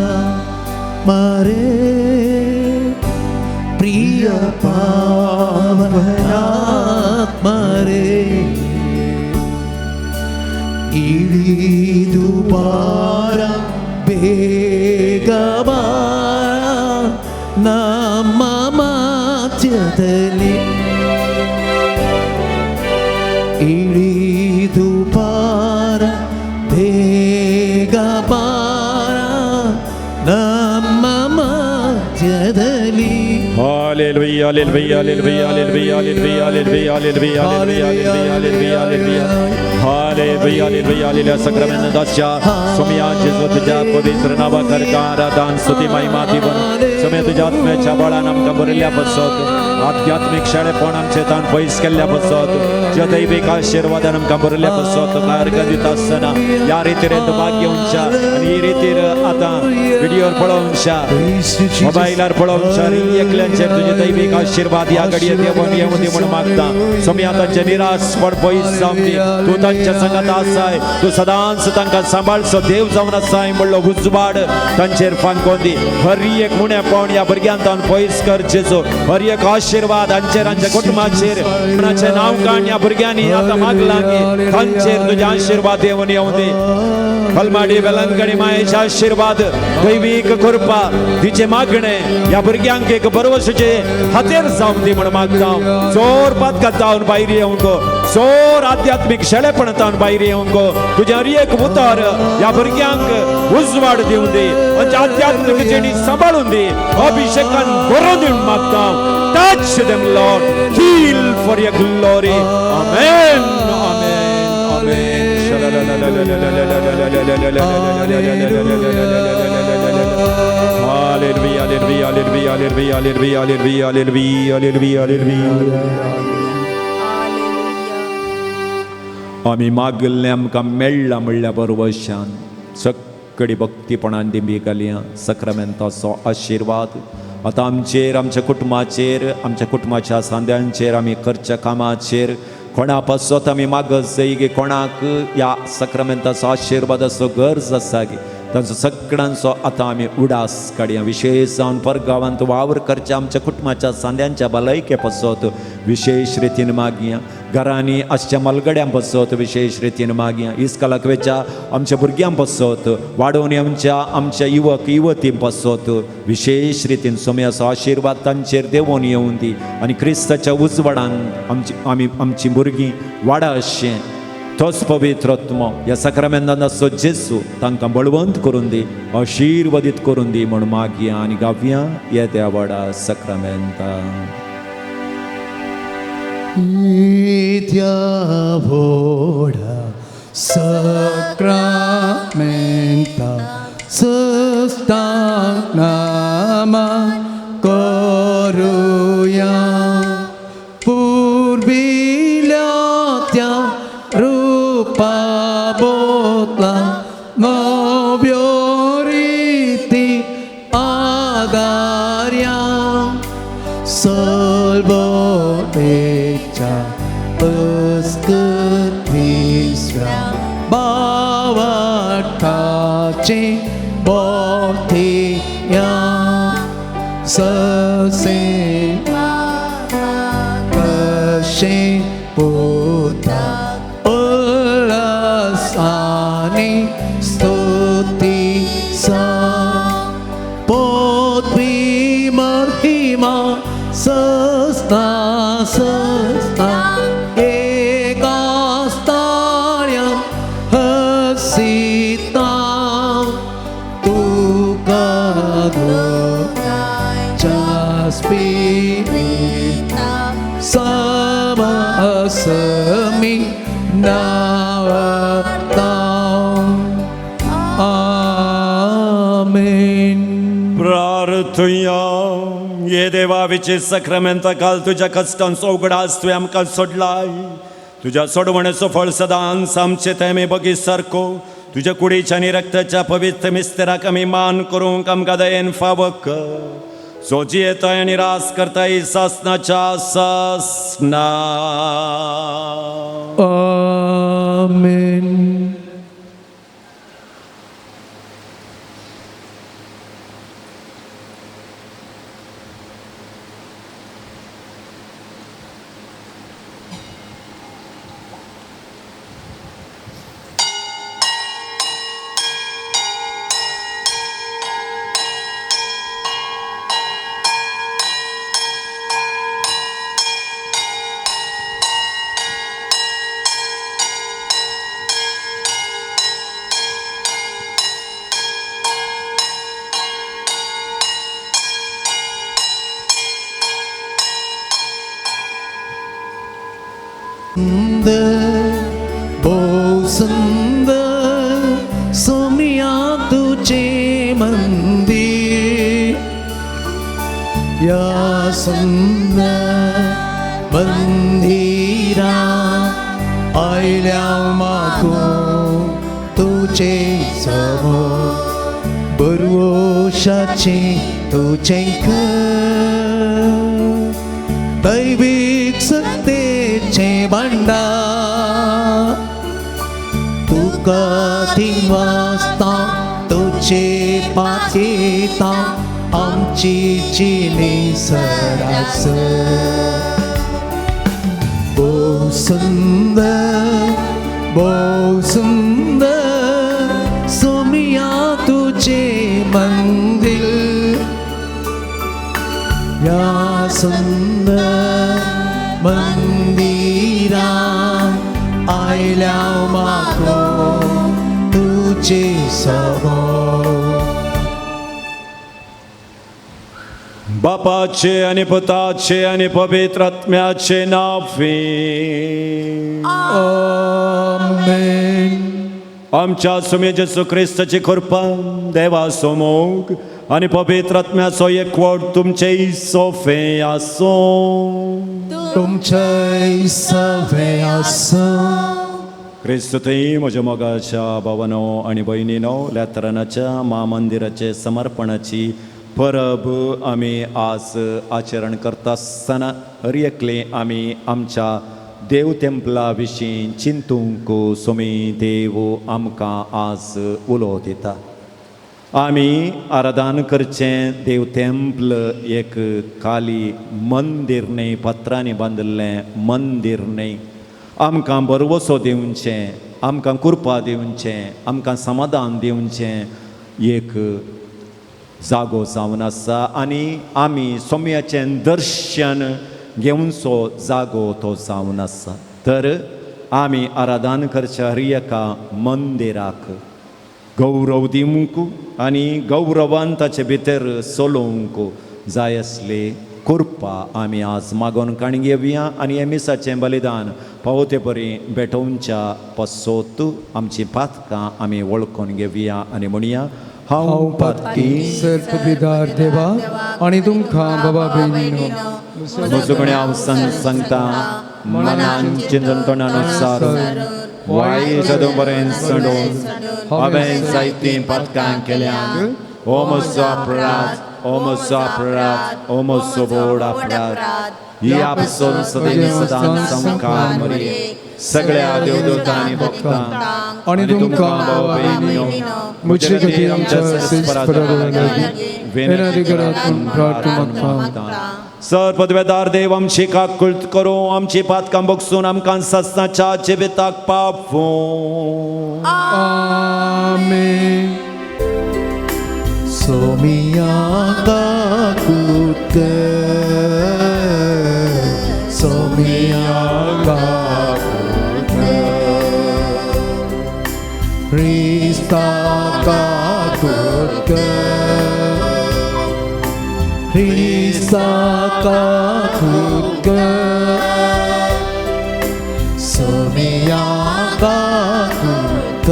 ಮರೇ ಪ್ರಿಯ ಪಾವನಾತ್ಮರೇ 이리도 봐라 ಬೇಗ ಬಾರ ನಮ್ಮ ಮಧ್ಯದಲ್ಲಿ ಇಳಿದು ಬಾರ ಬೇಗ ಬಾರ ನಮ್ಮ ಮಧ್ಯದಲ್ಲಿ Hallelujah, hallelujah, hallelujah, hallelujah, hallelujah, hallelujah, hallelujah, hallelujah, hallelujah, hallelujah. Hallelujah, hallelujah, hallelujah. Sacramento dasya. Somya Jesu tuja pavitra nava karkara dan stuti महिमा दिवन. Somya तुझ्या आत्म्याच्या बळानं आमकां भरल्या बसत. आध्यात्मिक शाळेपण आमचे ताण पयस केल्ल्या बसत. ज्या दैविक आशीर्वादान आमकां भरल्या बसत. कार्य दित आसतना ह्या रितीन भाग्य उंचा आनी ही रितीन आतां व्हिडिओर पळोवनशा मोबायलार पळोवनशा एकल्यांचेर तुझे दैविक आशीर्वाद या घडये देवन येवं दी म्हणून मागता. सोम्या तांचे निराशपण पयस जावन दी. तूं तांच्या संगात आसाय. तूं सदांच तांकां सांबाळचो देव जावन आसाय म्हणलो उजवाड तांचेर फांकोन दी. हर एक मुण्यापण या भुरग्यांतान पयस कर जेजू. हर एक आशीर्वाद हांचेर हांच्या कुटुंबाचेर कोणाचें नांव काण या भुरग्यांनी आतां मागलां की तांचेर तुजे आशीर्वाद देवन येवं दी. हलमाडी वेलंकणी मायेचे आशीर्वाद दैविक कृपा तिचे मागणे या भुरग्यांक एक बरोवशेचे हातेर जावन दी म्हणून मागता. चोर पातकातावन भायर येवं गो. चोर आध्यात्मिक शेळेपणतावन भायर येवं गो. तुजे हर एक उतर या भुरग्यांक उजवाड दिवन दी. आध्यात्मिक जेणी सांबाळून दी. अभिषेकान बरो दिवन मागता. Touch them, Lord. Heal for your glory. Amen. Amen. Amen. Hallelujah, hallelujah, hallelujah, hallelujah, hallelujah, hallelujah, hallelujah, hallelujah, hallelujah. आमी मागल्लें आमकां मेळ्ळां म्हणल्या बरोबरशान सक्कडी भक्तीपणान दिंबी घालया. सक्रामेंताचो आशिर्वाद आतां आमचेर, आमच्या कुटुंबाचेर, आमच्या कुटुंबाच्या सांद्यांचेर, आमी करच्या कामाचेर कोणा पासत आमी मागत जाय की कोणाक ह्या सक्रामेंताचो आशिर्वादाचो गरज आसा की तांचो सगळ्यांचो आतां आमी उडास काडया. विशेश जावन परगांवांत वावर करच्या आमच्या कुटुंबाच्या सांद्यांच्या भलायके पासत विशेष रितीन मागया. घरांनी आसच्या मलगड्यां पासत विशेष रितीन मागया. इस्कालाक वेच्या आमच्या भुरग्यां पासत वाडोवन आमच्या युवक युवती पासत विशेष रितीन सोम्याचो आशिर्वाद तांचेर देवून येवं दी. आनी क्रिस्ताच्या उजवाडान आमची भुरगीं वाडा अशें तोच पवित्रत्म ह्या सक्रामेंताचो जेजू तांकां बळवंत करून दी, आशिर्वादीत करून दी म्हूण मागया आनी गावया येद्या व्हडा सक्रामेंता. येद्या व्हडा सक्रामेंता सस्तांगनामा करूया. पूर्विल्या त्या रूपा बोतला नव्यो रीती आगार्या. सलबोतेच्या अस्कत्विस्रा बावाटाचे बोथेया. ससे कशे पोता उल्लासाने स्तुती सा. पोतवी महिमा सस्ता सस्ता एकास्तार्यं हसिता. तुका Spirit Sabasami Navatam. Amen. प्रार्थया. ये देवा विचे सक्रामेंता काल तुझ्या कष्टांचो उगडास तुवें आमकां सोडलाय. तुझ्या सोडवणेचो फळ सदांच आमचे तेमे बगी सारको तुझ्या कुडीच्या आनी रक्ताच्या पवित्र मिस्तेराक आमी मान करूंक आमकां दयेन फावो कर. जो जियेताय आनी रास करताय सासनाच्या सासना. Amen. सुंदर सोमिया तुझे मंदिर या सुंदर मंदिरा आयल्या मागून तुझे समोर बरवशाचे तुझे दैविक सत्तेचे भांडार तुका तीन वाजता तुझे पाचेता आमची जिणे सरास बहु सुंदर सोमिया तुझे मंदिर या सुंदर मंदिरा आयल्या मागून तुझे समोर बापाचे आणि पुताचे आणि पवित्र आत्म्याचे नावे आमेन. आमच्या सुमे जेसू ख्रिस्ताची कृपा देवा समोग आणि पवित्र आत्म्याचो एकवट तुमचे सोफे आसो तुमचे सवे आसो. क्रिस्तुती म्हज्या मोगाच्या भावानो आणि भयणीनो लेतरानाच्या महामंदिराचे समर्पणाची परब आमी आज आचरण करता आसतना एकले आमी आमच्या देव तेंपला विशीं चिंतूंक सोमी देव आमकां आज उलो दिता. आमी आराधन करचें देव तेंपल एक खाली मंदिर न्ही, पत्रांनी बांदिल्लें मंदिर न्ही. आमकां बरवसो दिवचें, आमकां कृपा दिवचें, आमकां समाधान दिवचें एक जागो जावन आसा आनी आमी सोम्याचें दर्शन घेवनचो जागो तो जावन आसा. तर आमी आराधन करच्या हर एका मंदिराक गौरव दिवंक आनी गौरवान ताचे भितर चलोवंक जाय आसली कृपा आमी आज मागोन काणी घेवया आनी हे मिसाचें बलिदान पावते परी भेटोवच्या पसोत आमची पातकां आमी वळखून घेवया आनी म्हणया हांव पातकी सर्पविदार देवा आनी तुमकां बाबा भयणीनो मुजुगणे हांव सांगता मनान चिंतन तोंडानुसार वायट बरें सडोवन हांवें जायतीं पातकां केल्यात. ओ म्हजो अपराध, ओ म्हजो अपराध, ओ म्हजो व्हड अपराध. ही आपसून सदांच आमकां मरी सगळ्या देवदूतांनी भक्तांक आनी तुमकां बाबा भयणीनो म्हजे खातीर आमच्या वेनाधिकारांतून प्रार्थना मागता. सर पदवेदार देव आमची काकुळट करूं आमची पातकां बगसून आमकां सस्नाच्या जिविताक पावूं. आमेन. सोमिया काकुळट सोमिया काकुळट Krista काकुळट Krista काकुळट सोमिया काकुळट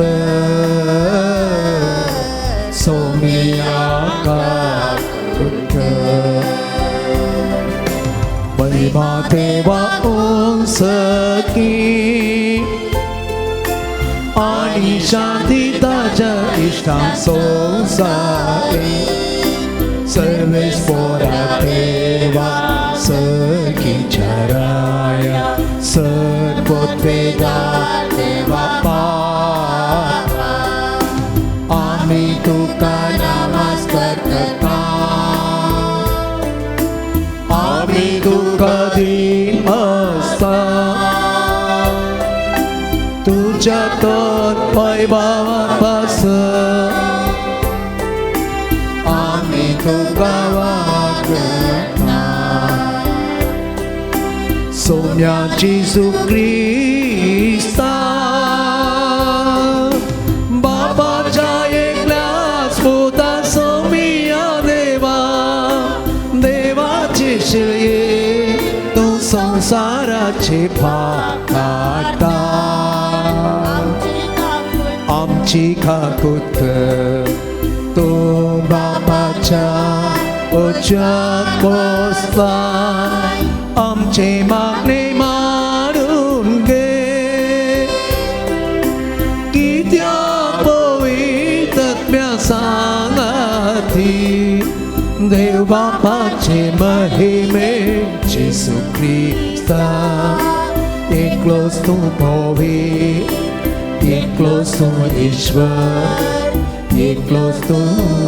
सोमिया काकुळट महिमा देवा उंसकी आणि शांती ताच्या इष्टांक सोसाई सर्वेश्वरा देवा सखीच्या राया सर्वोत्वेगार देवा पावा आम्ही तुका नमस्कार करता. आम्ही तुका दिन असता तुझ्या तर वैभवापास आम्ही तुका वागता. सोम्याची सुख्रिस्ता बापाच्या एकल्याच पोता सोमिया देवा देवाचे शिळे तू संसाराचे भाग काढता. आमची खाकुत तो बापाच्या उच्चात पोचला आमचे मागणे मारून घे कित्या पवित्र सांगाती देव बापाचे महिमे जेसू ख्रिस्ता एकलोच तू पवित्र एकलोच तू ईश्वर एकलोच तू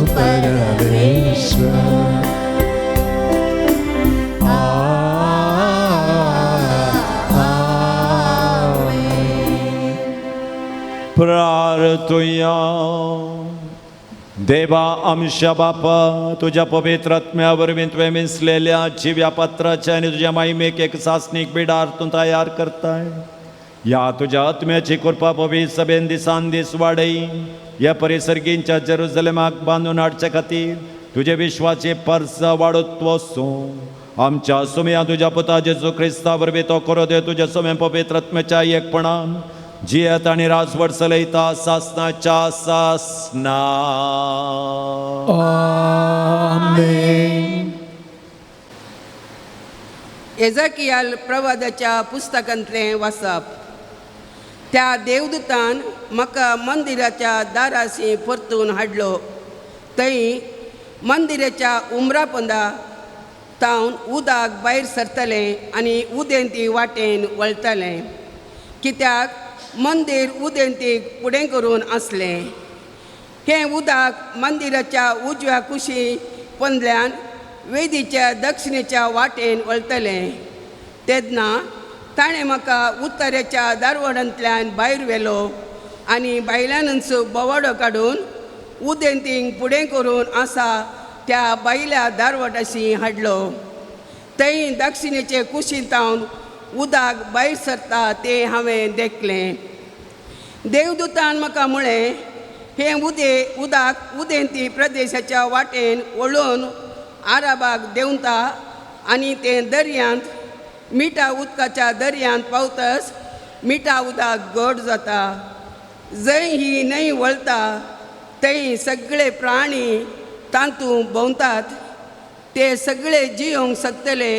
परमेश्वर प्रार्थूया. देवा आमच्या बापा तुझ्या पवित्र आत्म्यावर मी तुझ्या मिसलेल्या जिव्या पत्राच्या आणि तुझ्या महिमेक एक सासनिक बिडार तू तयार करताय. या तुझ्या आत्म्याची कृपा पवित्र सभेन दिसान दिस वाढई. या परिसर्गींच्या जेरुसलेमाक बांधून हाडच्या खातीर तुझे विश्वाचे पर्स वाडत वचो. आमच्या सुमया तुझ्या पुता जेजू ख्रिस्ता वरवीं तो करो दे तुझ्या सुम्या पवित्र आत्म्याच्या एकपणान जियत आणि राजवट चलयता सासनाच्या सासना. आमेन. एझेकियल प्रवादाच्या पुस्तकांतले वाचप. त्या देवदूतान म्हाका मंदिराच्या दाराशी परतून हाडलो. थंय मंदिराच्या उमरापंदा तावन उदक भायर सरतलें आनी उदेंती वाटेन वळटलें. कित्याक मंदिर उदेंतीक फुडें करून आसलें. हें उदक मंदिराच्या उजव्या कुशी पंदल्यान वेदीच्या दक्षिणेच्या वाटेन वळटलें. तेन्ना ताणें म्हाका उत्तरेच्या दारवडांतल्यान भायर व्हेलो आनी भायल्यानच बोवाडो काडून उदेंतीक फुडें करून आसा त्या भायल्या दारवटाशी हाडलो. थंय दक्षिणेचे कुशींतावन उदक भायर सरता तें हांवें देखलें. देवदूतान म्हाका म्हळें हें उदक उदेंती प्रदेशाच्या वाटेन वळून आराबाक देंवता आनी तें दर्यांत मिठा उदकाच्या दर्यांत पावतच मिठा उदक घट जाता. जंय ही न्हंय वळटा थंय सगळे प्राणी तांतूं भोंवतात. ते सगळे जियोंक शकतले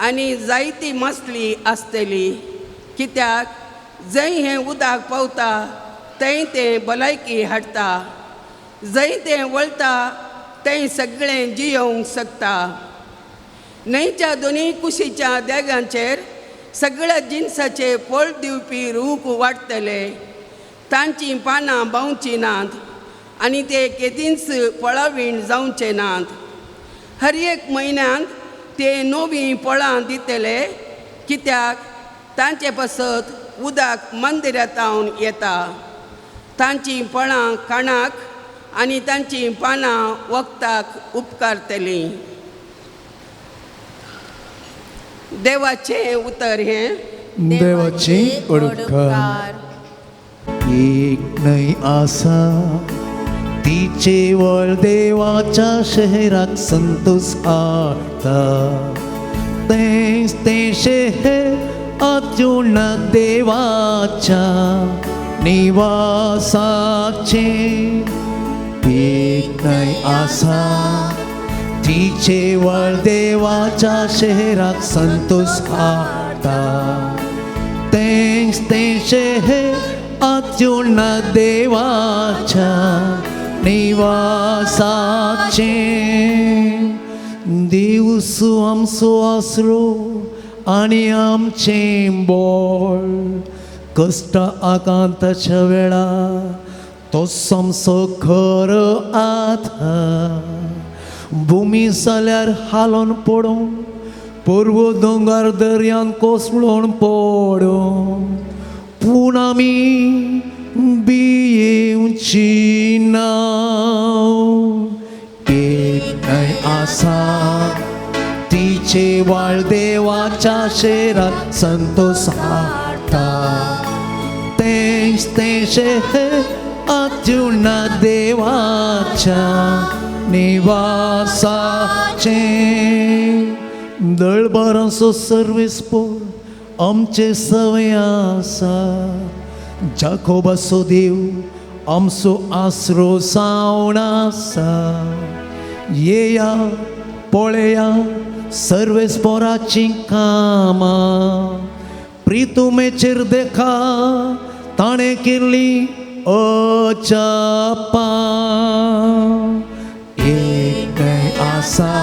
आनी जायती मसली आसतली. कित्याक जंय हें उदक पावता थंय तें भलायकी हाडटा. जंय तें वळटा थंय सगळें जियोंक शकता. न्हंयच्या दोनी कुशीच्या देगांचेर सगळ्या जिनसाचे फळ दिवपी रूख वाडटले. तांची पानां बावची नात आनी ते केदींच फळावीण जावचे नात. हर एक म्हयन्यांत ते नवीं फळां दितले. कित्याक तांचे पासत उदक मंदिरांतावन येता. तांची फळां खाणाक आनी तांची पानां वखदाक उपकारतलीं. देवाचें उतर हें. देवाची उडकार. एक न्हंय आसा तिचे वळ देवाच्या शहराक संतोष हाडटा. तेंच तें शहर अत्युन्नत देवाच्या निवासाचे. एक न्हंय आसा तिचे वळ देवाच्या शहराक संतोष हाडटा. तेंच तें शहर अत्युन्नत देवाच्या निवासाचे. देव आमचो आसरो आनी आमचें बोळ. कश्ट आकांताच्या वेळार तो आमचो खरो आधार. भुमी जाल्यार हालोन पडून पूर्व दोंगर दर्यान कोसळून पडून पूण आमी भियेवची ना. एक न्हंय आसा तिचे वाळ देवाच्या शहरात संतोष हाडटा. तेंच तें शहर अत्युन्नत देवाच्या निवासाचे. दळबारांचो सर्वेस्पोर आमचे सवय आसा. जाकोबाचो देव आमचो आसरो जावन आसा. येया पळया सर्वेस्पराची कामां, प्रितुमेचेर देखा ताणें केल्ली अजापां. एकय आसा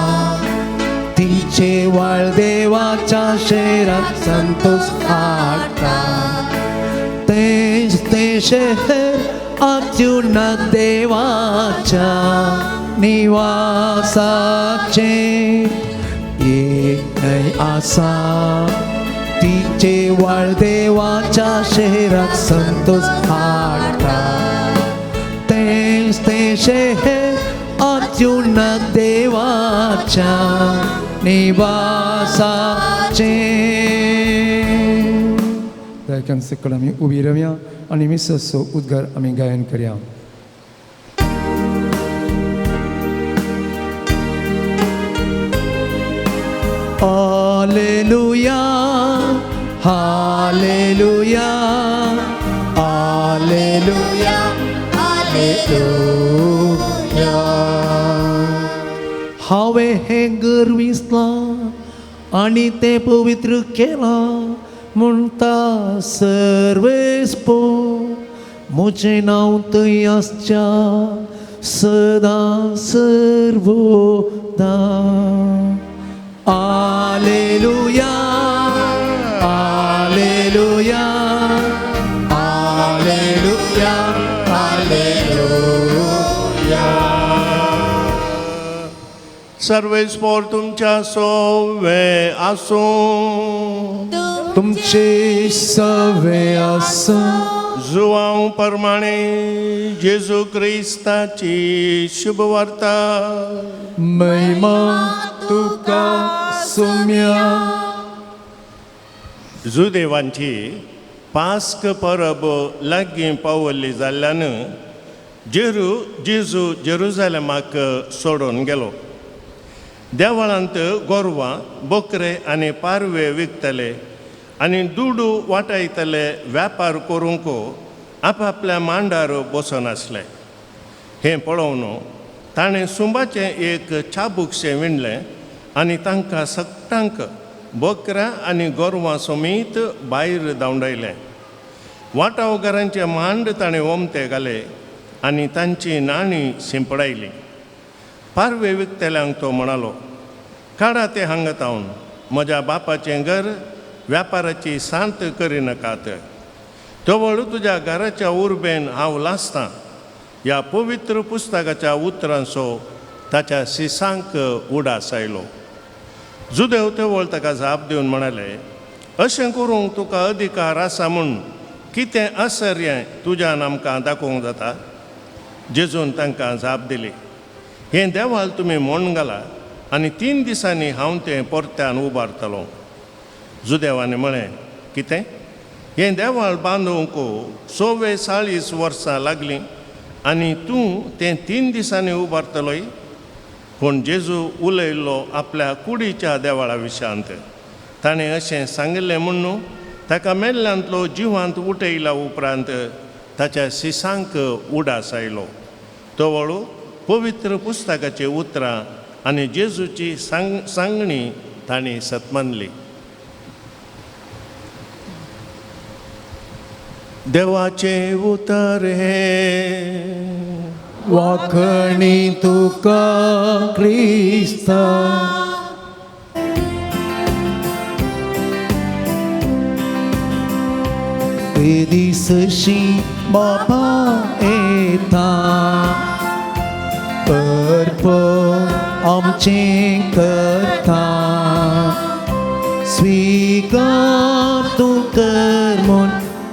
तिचे वाळ देवाच्या शेरात संतोष हाडटा. तेंच तें शेर अत्युन्नत देवाच्या निवासाचे. एकय आसा तिचे वाळ देवाच्या शेरात संतोष हाडटा. तेंच तें शेर अत्युन्नत देवाच्या निवासाचे. दायकान सकल आमी उबी रावया आनी मिससो उद्गार आमी गायन करया. हालेलुया हालेलुया हालेलुया हालेलुया. हांवें हें गर्विसलां आनी तें पवित्र केलां म्हणटा सर्वेस्पो. म्हजें नांव थंय आसच्या सदां सर्वदा. Alleluia, Alleluia, Alleluia, Alleluia. सर्वेस्पोर तुमच्या सोवे आसूं. तुमचे सवे आसूं. जुवांव प्रमाणे जेजू क्रिस्ताची शुभ वार्ता. महिमा तुका सोम्या. जुदेवांची पास्क परब लागीं पावल्ली जाल्ल्यान जेजू जेरुजालेमाक सोडून गेलो. देवळांत गोरवां, बोकरे आनी पारवे विकतले आनी दुडू वाटायतले व्यापार करूंक आपआपल्या मांडार बसून आसले. हें पळोवन ताणें सुंबाचें एक चाबूकशें विणलें आनी तांकां सगळ्यांक बोकऱ्यां आनी गोरवां समेत भायर धांवडायलें. वाटावकारांचे मांड ताणें वमते घाले आनी तांची नाणीं शिंपडायलीं. पारवे विकतल्यांक तो म्हणालो, काडा ते हांगा तावन, म्हज्या बापाचें घर व्यापाराची सांत करिनाकात. तवळ तुज्या घराच्या उर्बेन हांव लासतां. ह्या पवित्र पुस्तकाच्या उतरांचो ताच्या शिसांक उडास आयलो. जुदेव तेवळ ताका जाप दिवन म्हणाले, अशें करूंक तुका अधिकार आसा म्हूण कितें आश्चर्य तुज्यान आमकां दाखोवंक जाता. जेजून तांकां जाप दिली, हें देवाल तुमी म्हूण घाला आनी 3 दिसांनी हांव तें परत्यान उबारतलो. जुदेवांनी म्हळें, कितें? हें देवाळ बांदूंक 44 वर्सां लागलीं आनी तूं तें 3 दिसांनी उबारतलोय? पूण जेजू उलयल्लो आपल्या कुडीच्या देवाळा विशयांत. ताणें अशें सांगिल्लें म्हूण न्हू, ताका मेल्ल्यांतलो जिवांत उठयल्या उपरांत ताच्या शिसांक उडास आयलो. तवळू पवित्र पुस्तकाची उतरां आनी जेजूची सांगणी तांणी सतमानली. देवाचे उतर हे वाखणी तुका क्रिस्ता. ते दिसशी बापा येता, अर्पण आमचें करता. स्वीकार तूं कर म्हूण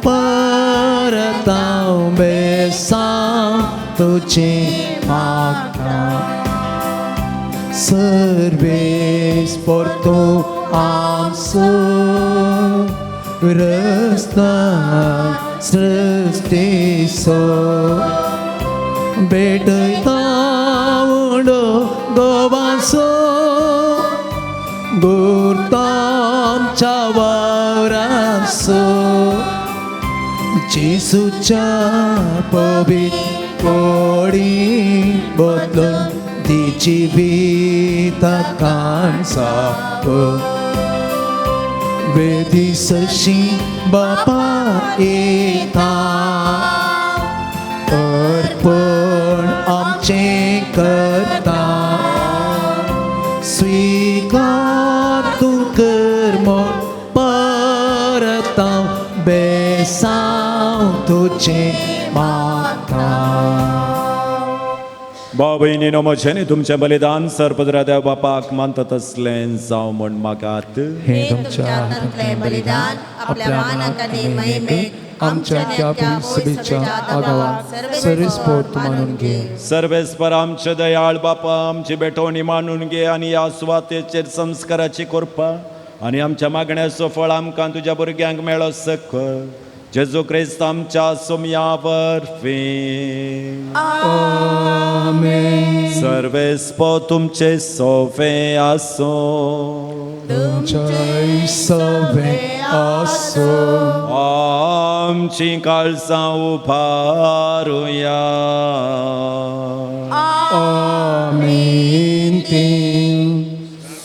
परत हांव बेसां तुजें मागता. सर्वेस्पर तूं आमचो रस्ता सृश्टीचो. भेटयता उडो गोवाचो गुर्तांच्या वावराचो. जेसूच्या पवित्र ओळी बदलून ती जिविताकान साप वेदीसशी बापा येता अर्पण आमचे करता स्वीकार तू कर मग परता बेसाव तुझे माता भाव भयणीनो म्हजें तुमचें बलिदान सर्पदरा देव बापाक मानतात असलें जावं म्हण मागात. हे तुमच्या हातांतले बलिदान आपल्या मानाक आनी महिमेक आमच्या त्या सभेच्या आगावात सर्वस्फोट मानून घे. सर्वेस्पर आमचे दयाळ बापा आमची बेटवणी मानून घे आनी ह्या सुवातेचेर संस्काराची कृपा आनी आमच्या मागण्याचो फळ आमकां तुज्या भुरग्यांक मेळो सकल. जेजू क्रिस्त आमच्या सोमया वरवीं आमेन. सर्वेस्पर तुमचे सोवे आसो. तुमचे सवे आसो. आमची काळजां उबारुया. आमीन.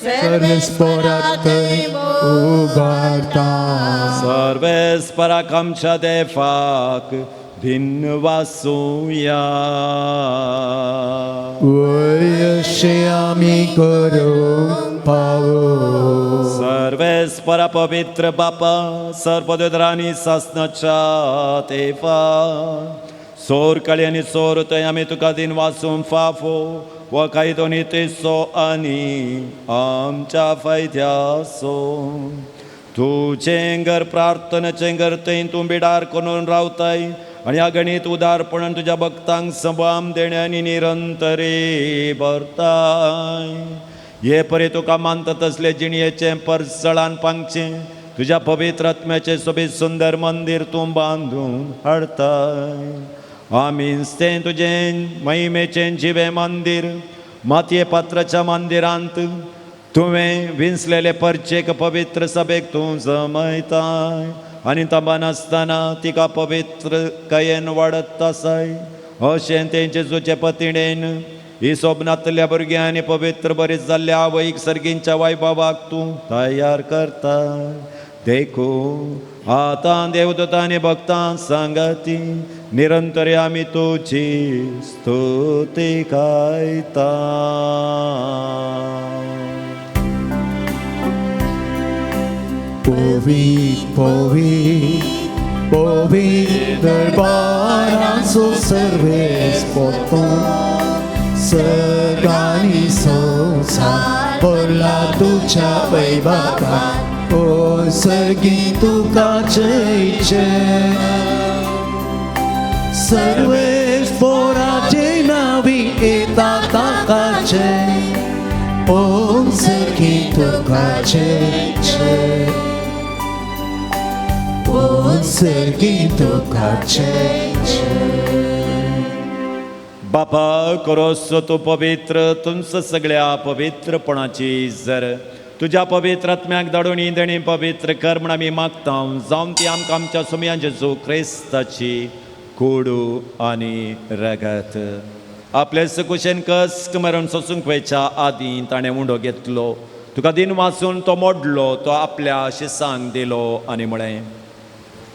सर्वेस्परात उबारता. सर्वेस्पराक आमच्या देवाक भिन्न वासूया. वयशे आमी करूंक पावो. सर्वेस्परा पवित्र बापा सर्पदोदरांनी सासनाच्या देवा सोर काळी आनी सोर थंय आमी तुका दिन वाचूंक फाफो व काही दोनी तेसो आनी आमच्या फायद्याचो. तुजें घर प्रार्थनेचें घर थंय तूं बिडार करून रावताय आनी अगणित उदारपणान तुज्या भक्तांक संभाम देण्यानी निरंतरी भरताय. हे परी तुका मानतात असले जिणयेचें परसळान पांगचें तुज्या पवित्र आत्म्याचें सोबीत सुंदर मंदिर तूं बांदून हाडताय. आमीन. तें तुजें महिमेचें जिवें मंदिर मातये पात्राच्या मंदिरांत तुवें विंचलेले परचेक पवित्र सभेक तूं जमयताय आनी तबान आसतना तिका पवित्र कयेन वाडत आसाय. अशें तें जेजूचे पतिणेन ही सोबनातल्या भुरग्यां आनी पवित्र बरीच जाल्ल्या आवयक सर्गींच्या वैभवाक तूं तयार करताय. देखून आतां देवदूतां आनी भक्तां सांगाती निरंतर आमी तुजी स्तुती गायता. Povit, povit dărbaranțu servesc potom Sărganii souța Por la ducea vei bata O sărghin tu ca cei ce Servesc fora cei navi e tata ca cei O sărghin tu ca cei ce बापा करोस तू पवित्र तुमच सगळ्या पवित्रपणाची जर तुझ्या पवित्र आत्म्याक धाडून देणी पवित्र कर म्हण आमी मागता. जावन ती आमकां आमच्या सुमया जेजू क्रिस्ताची कुडू आनी रगत आपले सुकुशेन कस्क मारून सोसूंक वयच्या आदीं ताणें उंडो घेतलो. तुका दिन वाचून तो मोडलो तो आपल्या शिसांक दिलो आनी म्हळें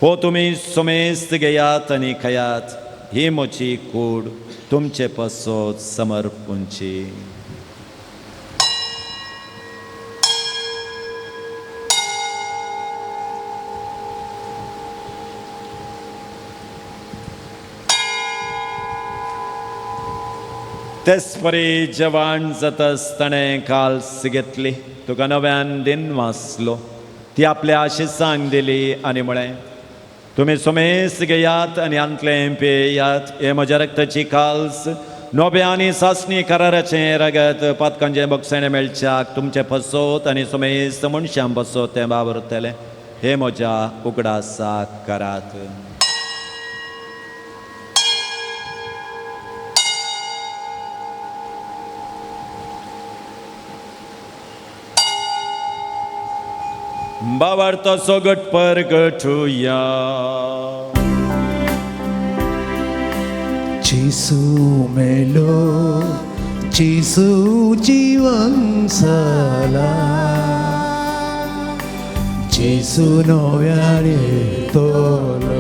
हो तुमी सुमेस्त घेयात आनी खयात. ही म्हजी कूड तुमचे पसोत समर्पूंची. तेच परी जवान जातास ताणें काल्स घेतली तुका नव्यान दिन वाचलो. ती आपल्या शिसांक दिली आनी म्हळें तुमी सुमेस घेयात आनी अंतलें पेयात. हे म्हज्या रक्ताची काल्स नोबे आनी सासणी कराराचें रगत पातकांचें बक्षणे मेळच्याक तुमचे पसोत आनी सुमेस्त मनशां पसोत तें वावरतलें. हे म्हज्या उगडासाक करात. बावार्थाचो गटपर गठुया. जेसू मेलो जेसू जीवन सला जेसू नव्याने तोलो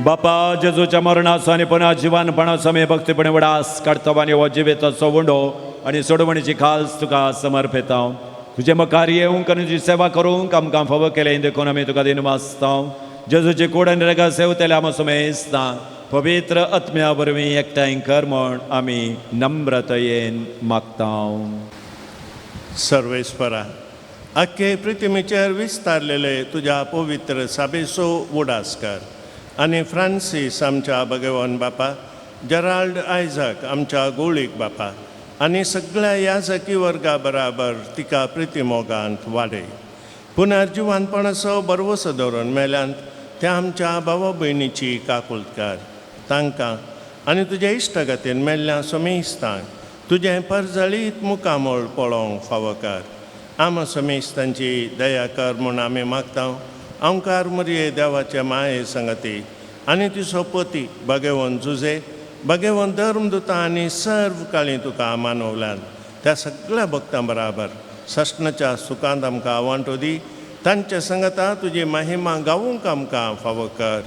बापा जेजूच्या मरणाचो आनी पुन्हा जिवानपणाचो आमी भक्तीपणे वडास काडतो आनी हो जिवेताचो वंडो आनी सोडवणीची खास तुका समर्पिता तुजे मुखार येवंक आनी तुजी सेवा करूंक आमकां फावो केलें देखून आमी तुका दिन वाचता जेजूची कूड आनी रेगा सेवतेले आमी सुमेस्ता पवित्र आत्म्या वरवीं एकठांय कर म्हण आमी नम्रतयेन मागता सर्वेस्परा अख्खे पृथ्वीचेर विस्तारलेले तुज्या पवित्र साबेचो उडास कर आनी फ्रांसीस आमच्या भगवान बापा जेराल्ड आयझक आमच्या गोळीक बापा आनी सगळ्या याजकी वर्गा बराबर तिका प्रितीमोगांत वाडय पुनर्जिवानपणाचो बरवसो दवरून मेल्यांत त्या आमच्या भावा भयणीची काकुळट कर तांकां आनी तुज्या इश्टगतीन मेल्ल्या समेस्तांक तुजें परजळीत मुखामोळ पळोवंक फावो कर आम समेस्तांची दया कर म्हूण आमी मागता ओंकार मरिये देवाचे माये संगती आनी तिचो पती भगवन जुजे भगवन धर्मदुता आनी सर्व काळी तुका मानवल्यान त्या सगळ्या भक्तां बराबर सष्णाच्या सुखांत आमकां वांटो दी तांच्या संगता तुजी महिमा गावूंक आमकां फावो कर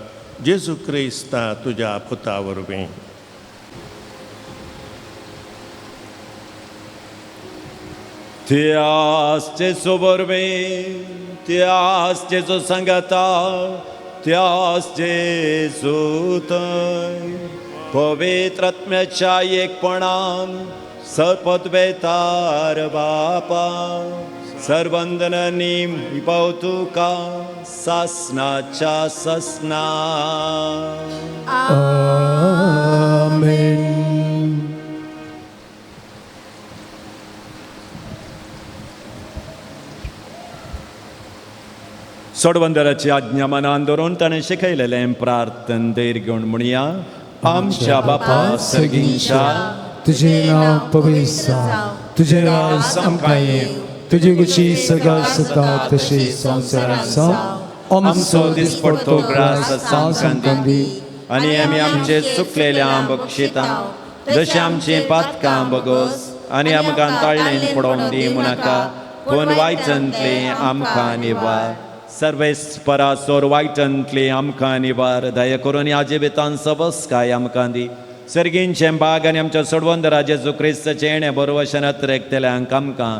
जेजू क्रिस्ता तुज्या पुता वरवीं त्याच जेजू वरवीं त्याच जेजू संगता त्याच जेजू थंय पवित्र आत्म्याच्या एकपणान सर्पद्वेतार बापा सर्वंदनांनी पाव तुका सासनाच्या ससना आमेन सोडवंदराची आज्ञा मनान दवरून ताणें शिकयलेलें प्रार्थन धैर्य घेवन म्हणया आमच्या बापा सगळींच्या तुझे नाव पवित्र तुझे राज आमकां येवं तुझी गुची सगळ्या सता तशी संवसारांत आमचो दिसपडतो ग्रास आमकां दी आनी आमी आमचे चुकलेल्यांक बक्षिता जशें आमची पातकां बगोस आनी आमकां ताळणेन पडोवंक दी नाका पूण वायटांतले आमकां निवार सर्वेस्परा सोर वायटांतले आमकां निवार दया करून ह्या जिवितांत सबस्काय आमकां दी सर्गींचें बाग आनी आमच्या सोडवंदरा जेजू क्रिस्ताचें येणें बरोवशेनात रेखतल्यांक आमकां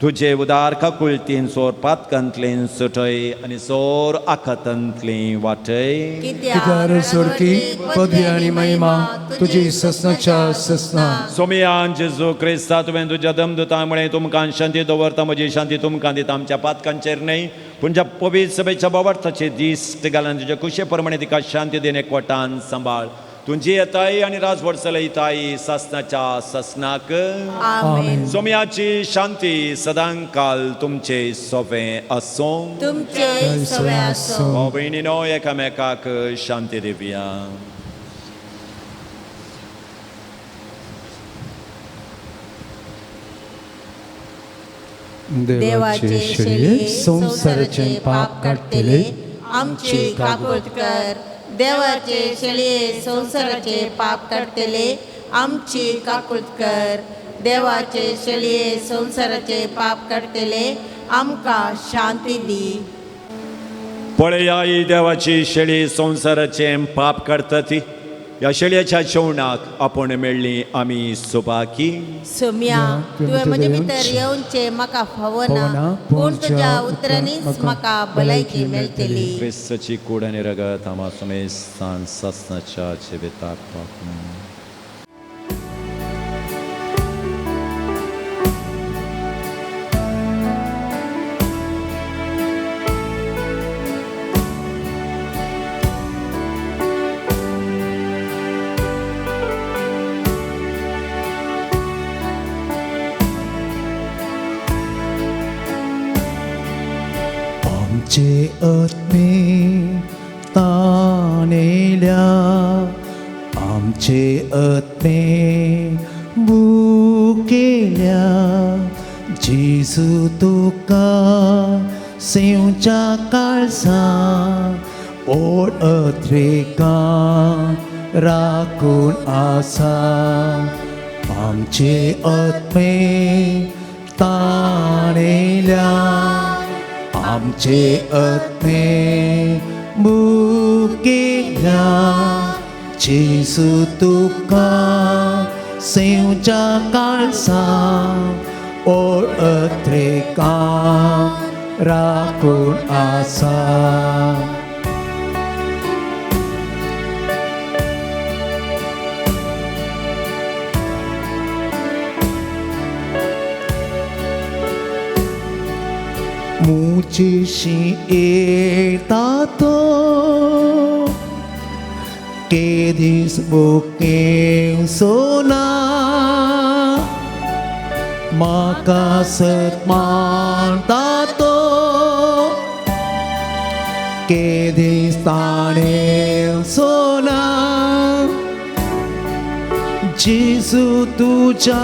तुजे उदार काकुळतीन सोर पातकांतलें सुटय आनी सोर आखातांतलें वाटय कित्यार सोडकी पदवी आनी महिमा तुजी ससनाच्या ससना सोमयान जेजू क्रिस्ता तुवें तुज्या दमदुतां म्हळें तुमकां शांती दवरता म्हजी शांती तुमकां दिता आमच्या पातकांचेर न्हय पूण ज्या पवित्र सभेच्या बाबर्थाचे दिश्ट घालन तुज्या कुशे प्रमाणे तिका शांती दिन एकवटान सांबाळ तुझी येताय आनी राजवट चलयताय सासनाच्या ससनाक सोम्याची शांती सदांकाल तुमचे सोबे आसूं तुमचे सोबे आसूं भाव भयणीनो एकामेकाक शांती दिवया देवाचे शेळये संसाराचे पाप काडटले आमची काकुळट कर देवाचे शेळये संसाराचे पाप काडटले आमची काकुळट कर देवाचे शेळये संसाराचे पाप काडटले आमकां शांती दी पळया ही देवाची शेळी संसाराचे पाप काडटा ती ह्या शेळयेच्या जेवणाक आपूण मेळ्ळी आमी सुभागी सोम्या तुवें म्हजे भितर येवचे म्हाका फावना पूण तुज्या उतरांनीच म्हाका भलायकी मेळटली क्रिस्ताची कूड आनी रगत आमा समेस्तान ससनाच्या जिविताक पावूं आमचे आत्मे ताणेल्या आमचे आत्मे भुकेल्या जेजू तुका सेवच्या काळजा ओड अथ्रेका राखून आसा आमचे आत्मे ताणेल्या आमचे आत्मे मुकेल्या जेसू तुका सेवच्या काळसा ओळ अत्रेका राखून आसा मुझशी येता तो केदीस बुके सोना म्हाका सत्मानता तो केदीस ताणे सोना जेसू तुझ्या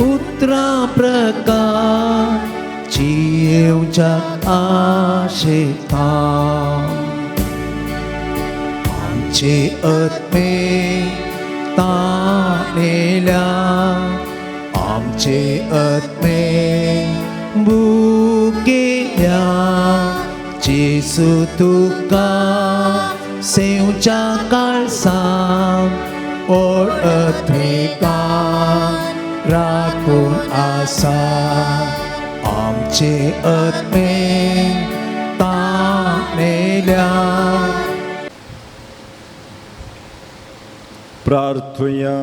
उतरा प्रकार जीवच्या आशेता आमचे आत्मे ताणेल्या आमचे आत्मे भुकेल्या जेसू तुका सेवच्या काळसां ओळ अत्रेका राखून आसा आमचे आत्मे ताणेल्या प्रार्थुया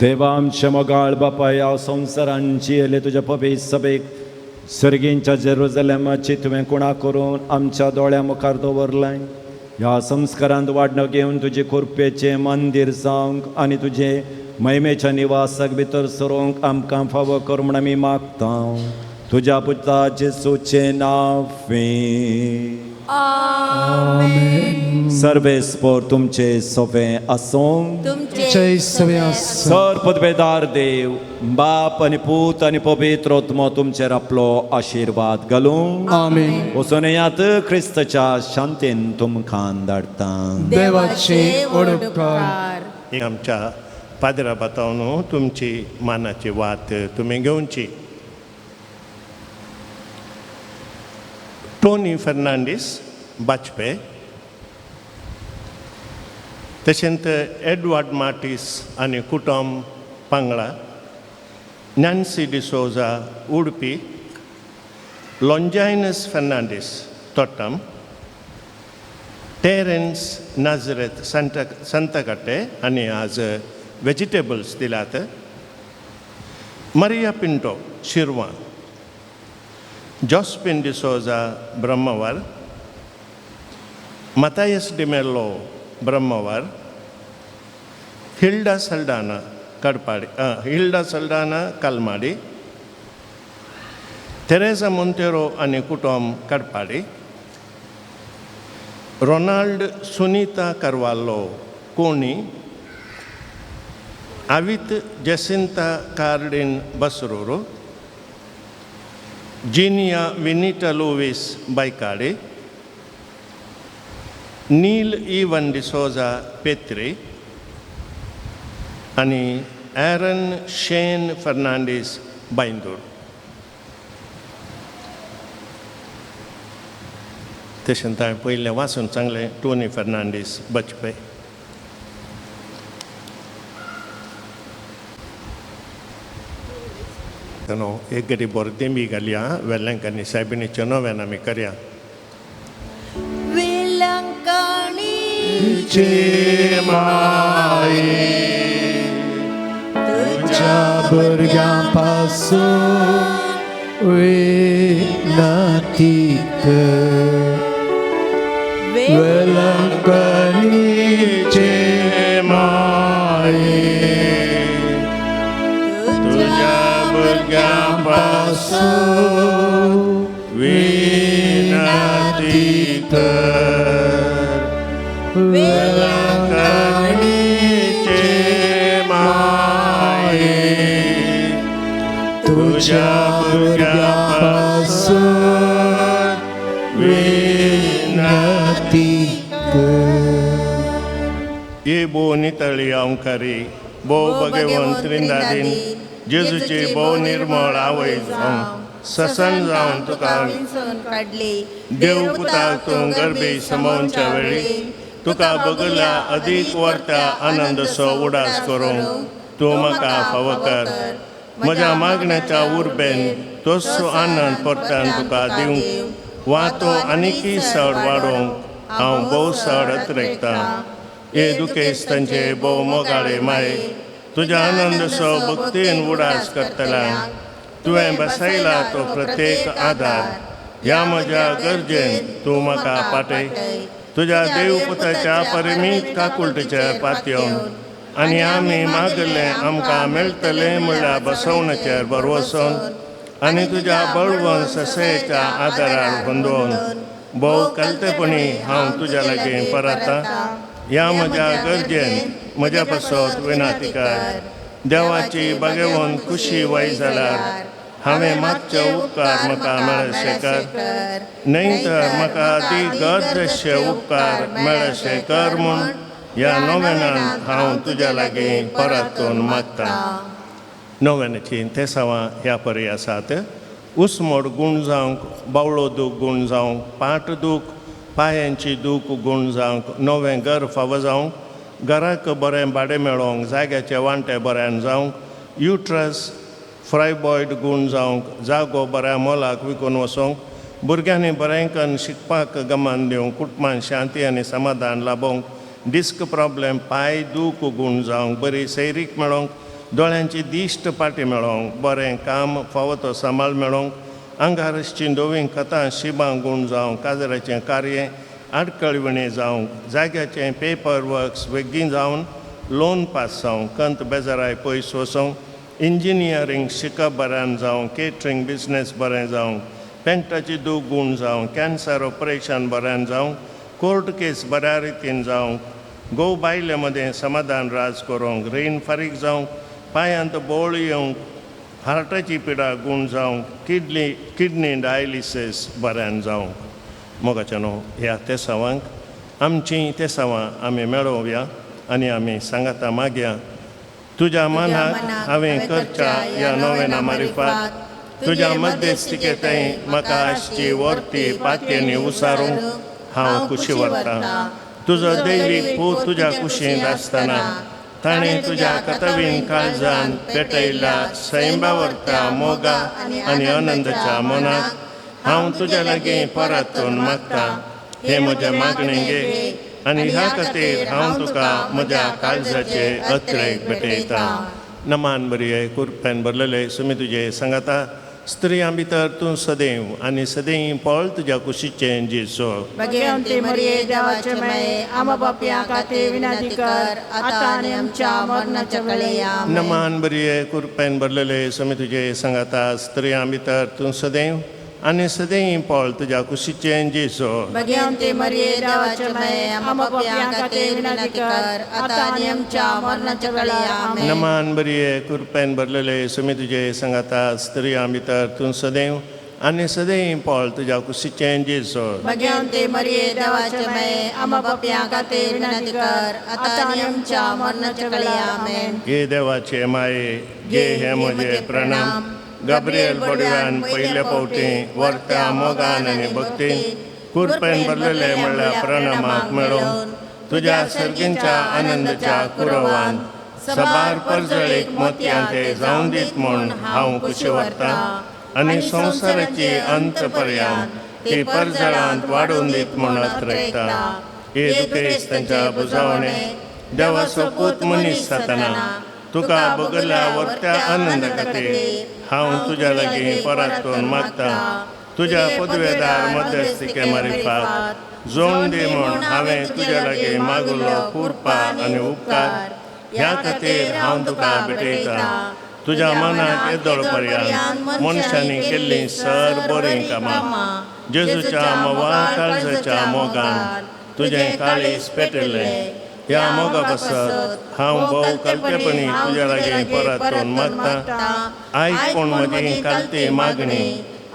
देवा आमच्या मोगाळ बापा ह्या संवसारांची येले तुझ्या पवित्र सभेक सर्गींच्या जेरुसलेमाची तुवें कुणा करून आमच्या दोळ्या मुखार दवरलाय ह्या संस्कारांत वाडणं घेवन तुजे कृपेचे मंदिर जावंक आनी तुजे महिमेच्या निवासाक भितर सरोंक आमकां फावो कर म्हूण आमी मागता तुज्या पुता जेसूचे नांवे सर्वेस्पोर तुमचे सोवे आसूं जय सव्या सर पदवेदार देव बाप आनी पूत आनी पवित्र आत्मो तुमचेर आपलो आशिर्वाद घालूं आमेन वचून येयात क्रिस्ताच्या शांतीन तुमकां धाडटा देवाचे ओडकार आमच्या पाद्रा बातावनो तुमची मानाची वात तुमी घेवची टोनी फर्नांडीस बाजपे तशेंच एडवर्ड मार्टिस आनी कुटुंब Pangala Nancy D'Souza Udupi Longinus Fernandes Thottam Terrence Nazareth Santhekatte आनी आज वेजिटेबल्स दिलात Maria Pinto Shirva Jospin D'Souza Brahmavar Mathias D'Mello Brahmavar Hilda Saldanha Katapadi Hilda Saldanha Kalmadi Teresa Monteiro आनी कुटुंब कडपाडी रोनाल्ड सुनीता करवालो कोणी अवित जसिंता कार्डिन बसरूरो जीनिया विनीटा लुविस बायकाडे नील इवन डिसोजा पेत्री आनी एरन शेन फर्नांडीस बायंदूर तशेंच हांवें पयलें वाचून सांगलें टोनी फर्नांडीस बचपे एक गरी बोरदेंबी घालया वेल्लंकांनी सायबिणीच्या नव्यान आमी करया चे माये तुझ्या भुरग्यां पासून वेनातीक वेलंकनीचे माये तुझ्या भुरग्यां पासून विनंती वेलंकनीचे माये तुझ्या भुरग्यां पासून विनंती ये बो नितळी अंकारी बो भगवंत त्रिंदादीन जेजूची बो निर्मळ आवय जावन ससन जावन तुका विंचून काढली देव पुताक तूं गर्भे समावच्या वेळी तुका बगल्या अदीक वर्त्या आनंद सो उडास करूंक तूं म्हाका फाव कर. म्हज्या मागण्याच्या उर्बेन तोच आनंद परत्यान तुका दिवंक वा तूं आनीकय चड वाडोवंक हांव भोव चड अतिरेकता. हे दुखेस्तांचे भोव मोगाळे माये तुज्या आनंद सो भक्तीन उडास करतल्यांक तुवें बसयला तो प्रत्येक आदार. ह्या म्हज्या गरजेन तूं म्हाका पाटय तुज्या देवपुताच्या परिमीत काकुळटेचेर पातयेवन आनी आमी मागलें आमकां मेळटलें म्हणल्यार बसवणेचेर बरवसून आनी तुज्या बळवंत ससेच्या आदारार बंदोवन भोव कलतेपणी हांव तुज्या लागीं परता. ह्या म्हज्या गरजेन म्हज्या पासत विनाती कर. देवाची बागेवंत खुशी वाय जाल्यार हांवें मागचे उपकार म्हाका मेळशे कर. न्हय तर म्हाका ती गरजेचे उपकार मेळशे कर म्हूण ह्या नोवेनान हांव तुज्या लागीं परतून मागता. नोवेनाची तेसावां ह्या परी आसात. उसमोड गूण जावंक बावळो दूख गूण जावंक पाट दूख पांयांची दूख गूण जावंक नवें घर फाव जावंक घराक बरें भाडें मेळोवंक जाग्याचें वांटें बऱ्यान जावंक युट्रस फ्रायबॉयड गूण जावंक जागो बऱ्या मोलाक विकून वचोंक भुरग्यांनी बरेंकन शिकपाक गमान दिवंक कुटुंबान शांती आनी समाधान लाबोवंक डिस्क प्रॉब्लेम पांय दूख गूण जावंक बरी सैरीक मेळोवंक दोळ्यांची दिश्ट पाटी मेळोवंक बरें काम फावो तो सांबाळ मेळोवंक आंगार चिंदोवीं कथां शिबां गूण जावंक काजराचें कार्य आडकळविणी जावंक जाग्याचें पेपर वर्क्स बेगीन जावन लोन पास जावंक कंत बेजाराय पयस वचोंक इंजिनियरींग शिकप बऱ्यान जावंक केटरींग बिझनेस बरें जावंक पेंटाची दूख गूण जावंक कॅन्सर ऑपरेशन बऱ्यान जावंक कोर्ट केस बऱ्या रितीन जावंक गोव बायले मदें समाधान राज करूंक रेन फारीक जावंक पांयांत बोळ येवंक हार्टाची पिडा गूण जावंक किडनी डायलिसीस बऱ्यान जावंक. मोगाच्या न्हू ह्या तेसावांक आमचीं तेसावां आमी मेळोवया आनी आमी सांगाता मागया. तुज्या मनाक हांवें करच्या ह्या नोवेना मारिफात तुज्या मध्यस्थिकेंतय म्हाका आसची वर्ती पातयेंनी उसारूंक हांव कुशी व्हरतां. तुजो दैवीक पूत तुज्या कुशींत आसतना ताणें तुज्या कतवीन काळजान पेटयल्या सैंबावर्ता मोगा आनी आनंदाच्या मनाक हांव तुज्या लागीं परतून मागता. हे म्हज्या मागणें घे आनी ह्या खातीर हांव तुका म्हज्या काळजाचे अत्रेक भेटयता. नमान बरये कुरपेन भरलेले सुमी तुजे सांगाता स्त्रियां भितर तूं सदैव आनी सदैव पळ तुज्या कुशीचें जेजू. भगवंते मरिये देवाचे माये आम्हा पापयां खातीर विनंती कर आता आनी आमच्या मरणाच्या वेळी आमेन. नमान बरये कुरपेन भरलेले सुमी तुजे सांगाता स्त्रियां भितर तूं सदैव आनी सदैव पळ तुज्या कुशीचें जेजू. भगवंते मरिये देवाचे माये आम्हा पापयां खातीर विनंती कर आता आनी आमच्या मरणाच्या वेळी आमेन. नमान बरये कुरपेन भरलेले सुमी तुजे सांगाता स्त्रियां भितर तूं सदैव आनी सदैव पळ तुज्या कुशीचें जेजू. भगवंते मरिये देवाचे माये आम्हा पापयां खातीर विनंती कर आता आनी आमच्या मरणाच्या वेळी आमेन. हे देवाचे माये घे हे म्हजे प्रणाम. गब्रियल बडव्यान पयले फावटी वर्त्या मोगान आनी भक्तीन कुरपेन भरलेले म्हणल्यार प्रणामाक मेळोवन तुज्या सर्गींच्या आनंदाच्या कुरवान सबार परजळीक मोतयांचे जावं दीत म्हूण हांव कुशी व्हरतां आनी संवसाराची अंत पर्यंत ती परजळांत वाडून दीत म्हूण अत्रेकता. हे दुखेस्तांच्या बुजावणे देवाचो पूत मनीस जातना तुका बगल्या वर्त्या आनंदा खातीर हांव तुज्या लागीं परतून मागता. तुज्या पदवेदार मध्यस्थिके मारिफात जोड दी म्हूण हांवें तुज्या लागीं मागुल्लो कृपा आनी उपकार ह्या खातीर हांव तुका भेटयतां. तुज्या मनाक येदोळ पर्यंत मनशांनी केल्लीं सर बरीं कामां जेजूच्या मोवा काळजाच्या मोगान तुजें काळीज पेटयलें. ह्या मोगा बसत हांव भोव कल्पेपणी तुज्या लागीं परतून मागता. आयकून म्हजी कालती मागणी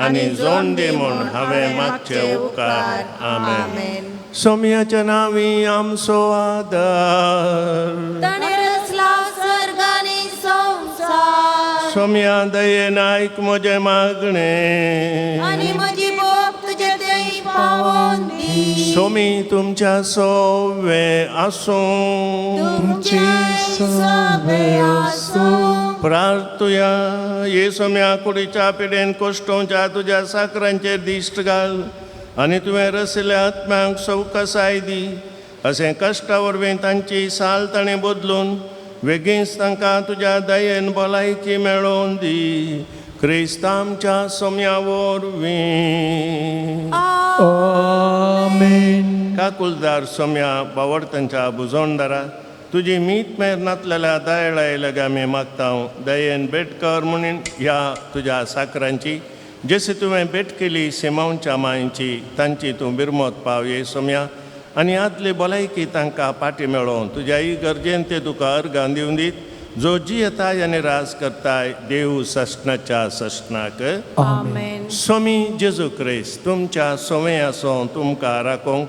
आनी जोड दी म्हूण हांवें मागचे उपकार. आमेन. सोम्याच्या नावी आमचो आदर. ताणे रचला स्वर्ग आणि संसार सोम्या दयेन आयक म्हजे मागणे. आणि म्हजी बोप तुझे देई पावोन दी. सोमी तुमच्या सोवे आसूं. तुमचे सवे आसूं. प्रार्थुया ये सोम्या कुडीच्या पिडेन कोश्टोवच्या तुझ्या साकरांचेर दिश्ट घाल आनी तुवें रसिल्ल्या आत्म्यांक सवकासाय दी. अशें कश्टा वरवीं तांची साल ताणें बदलून बेगीनच तांकां तुज्या दयेन भलायकी मेळोवन दी. क्रिस्त आमच्या सोम्या वरवीं. आमेन. काकुलदार सोम्या बावडतांच्या बुजोणदारा तुजी मीत मेर नातलेल्या दयेळायले आमी मागता. दयेन भेट कर म्हणून ह्या तुज्या साकरांची जशी तुवें भेट केली सिमांच्या मांयची तांची तूं बिरमत पाव ये सोम्या आनी आदली भलायकी तांकां पाटी मेळोवन तुज्या ही गरजेन ते तुका अर्गां दिवन दीत. जो जियेताय आनी रास करताय देव सशनाच्या सशनाक. आमेन. सोमी जेजू क्रिस्त तुमच्या सोवे आसूं तुमकां राखोंक,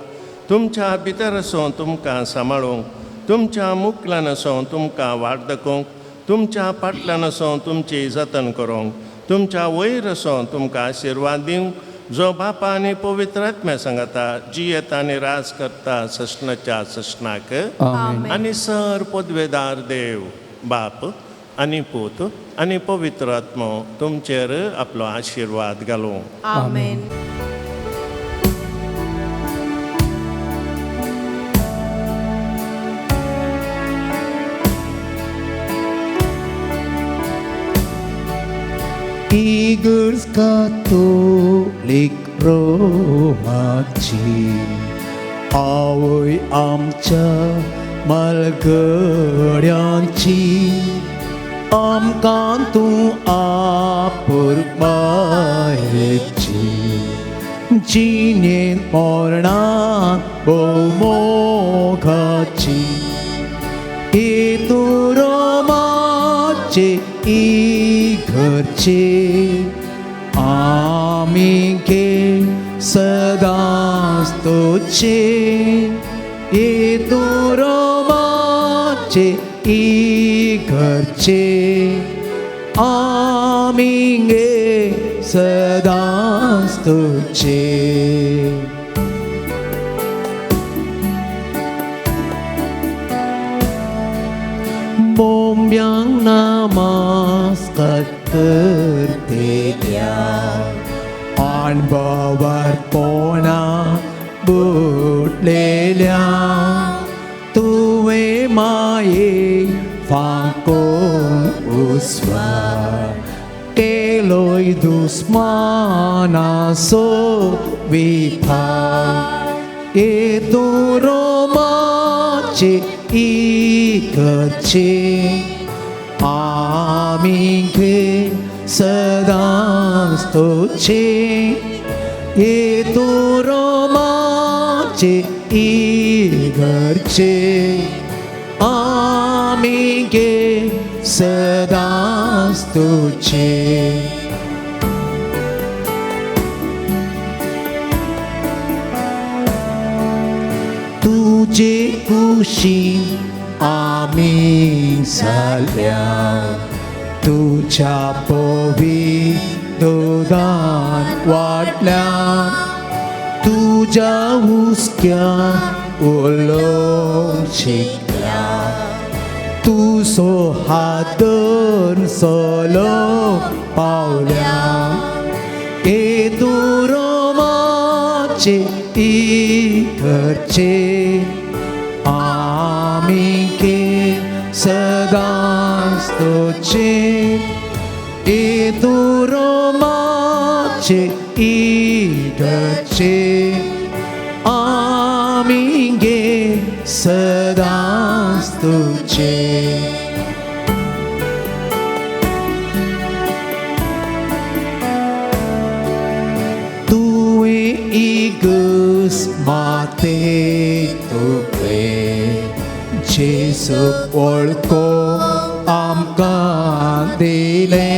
तुमच्या भितर आसूं तुमकां सांबाळूंक, तुमच्या मुखल्यान आसूं तुमकां वाट दाखोवंक, तुमच्या फाटल्यान आसूं तुमची जतन करूंक, तुमच्या वयर आसूं तुमकां आशिर्वाद दिवंक. जो बापा आनी पवित्र आत्म्या सांगता जियेता आनी रास करता सशनाच्या सशनाक. आनी सर पदवेदार देव बाप आनी पूत आनी पवित्र आत्मो तुमचेर आपलो आशिर्वाद घालूं. आमेन. Igors Catholic Romaची आवय आमच्या मलगड्यांची आमकां तूं आपुरबायची जिणेन मरणांत भोवमोगाची तूं रोमाचे इगर्चे आमी गे सदांच तोचे तूं रोमाचे इगर्चे आमी गे सदांच तोचे. Bombyang namaskar tertelia an bawarpona butlelia tuwe maye fakong uswa keloy dusmana so vipa itu romace इगर्चे आमी गे सदांच तोचे तूं रोमाचे इगर्चे आमी गे सदांच तोचे. तुझे कुशीन आमी जाल्या तुझ्या पवित्रदान वाटल्या तुझ्या हुस्क्यान उलोवंक शिकल्या तूं सो हादर सोलो पावल्या तूं रोमाचे इगर्चे आमी गे सदांच तोचे तूं रोमाचे इगर्चे आमी गे सदांच तोचे. Igus mate tupe Jesu olko amkan dile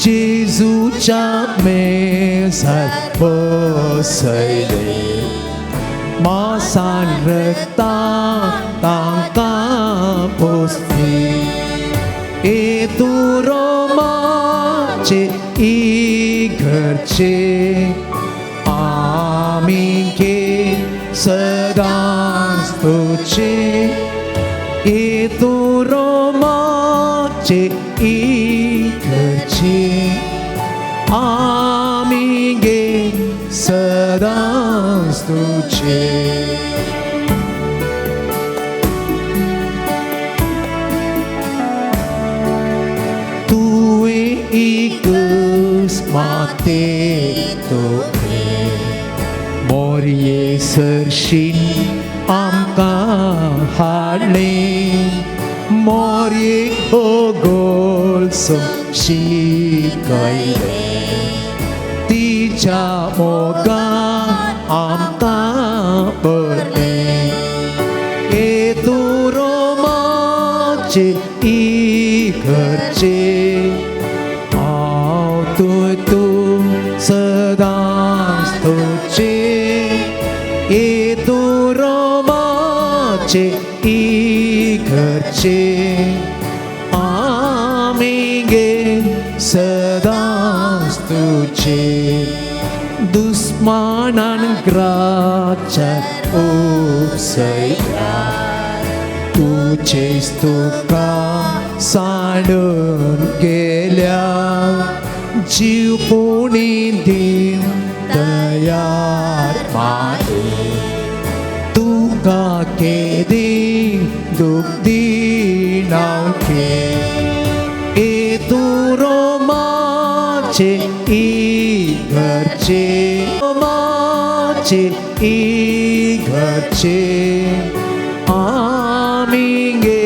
Jesuच्या मेसात बसले मासान रक्ता तांका पोसली ए तू रोमाचे इघरचे आमी गे सदांच तुझे ए तू रोमाचे इघरचे आमी गे सदांच तुझे माते तो मोरये सरशीन आमकां हाडले मोरये गोल शिकयले तिच्या मोगान आमकां बरले ए तू रोमाचे इघरचे तू सदांच तुझे ए तू रोमाचे इघरचे आमी गे सदांच तुझे दुस्मानान ग्राचार उपसयला तुझेच तुका सांडून गेल्या जीव कोणी देव तयार मागे तुका केदी दुख दिनावके ए तू रोमाचे इघरचे रोमाचे इघरचे आमी गे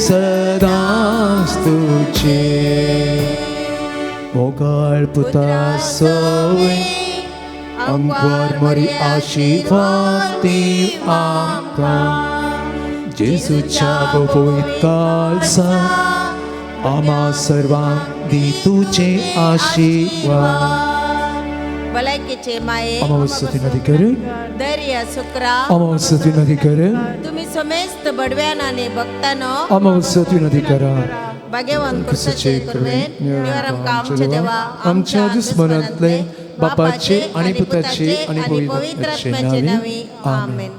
सदांच तुझे मोगाळ पुता सवय आमकां मरी आशिर्वाद दी आमकां जेजूच्या पवित्र काळसा आम्हा सर्वांक दी तुझे आशिर्वाद भलायकेचे माये अमावस्या अधिकार धैर्य शुक्रा अमावस्या अधिकार तुम्ही समेस्त बडव्यान आनी भक्तानो अमावस्या अधिकार भाग्यवान कृष्णाचे कुर्वेन निवार आमकां आमचे देवा आमच्या दुस्मनांतले बापाचे आणि पुत्राचे आणि पवित्र आत्म्याचे नावे आमेन.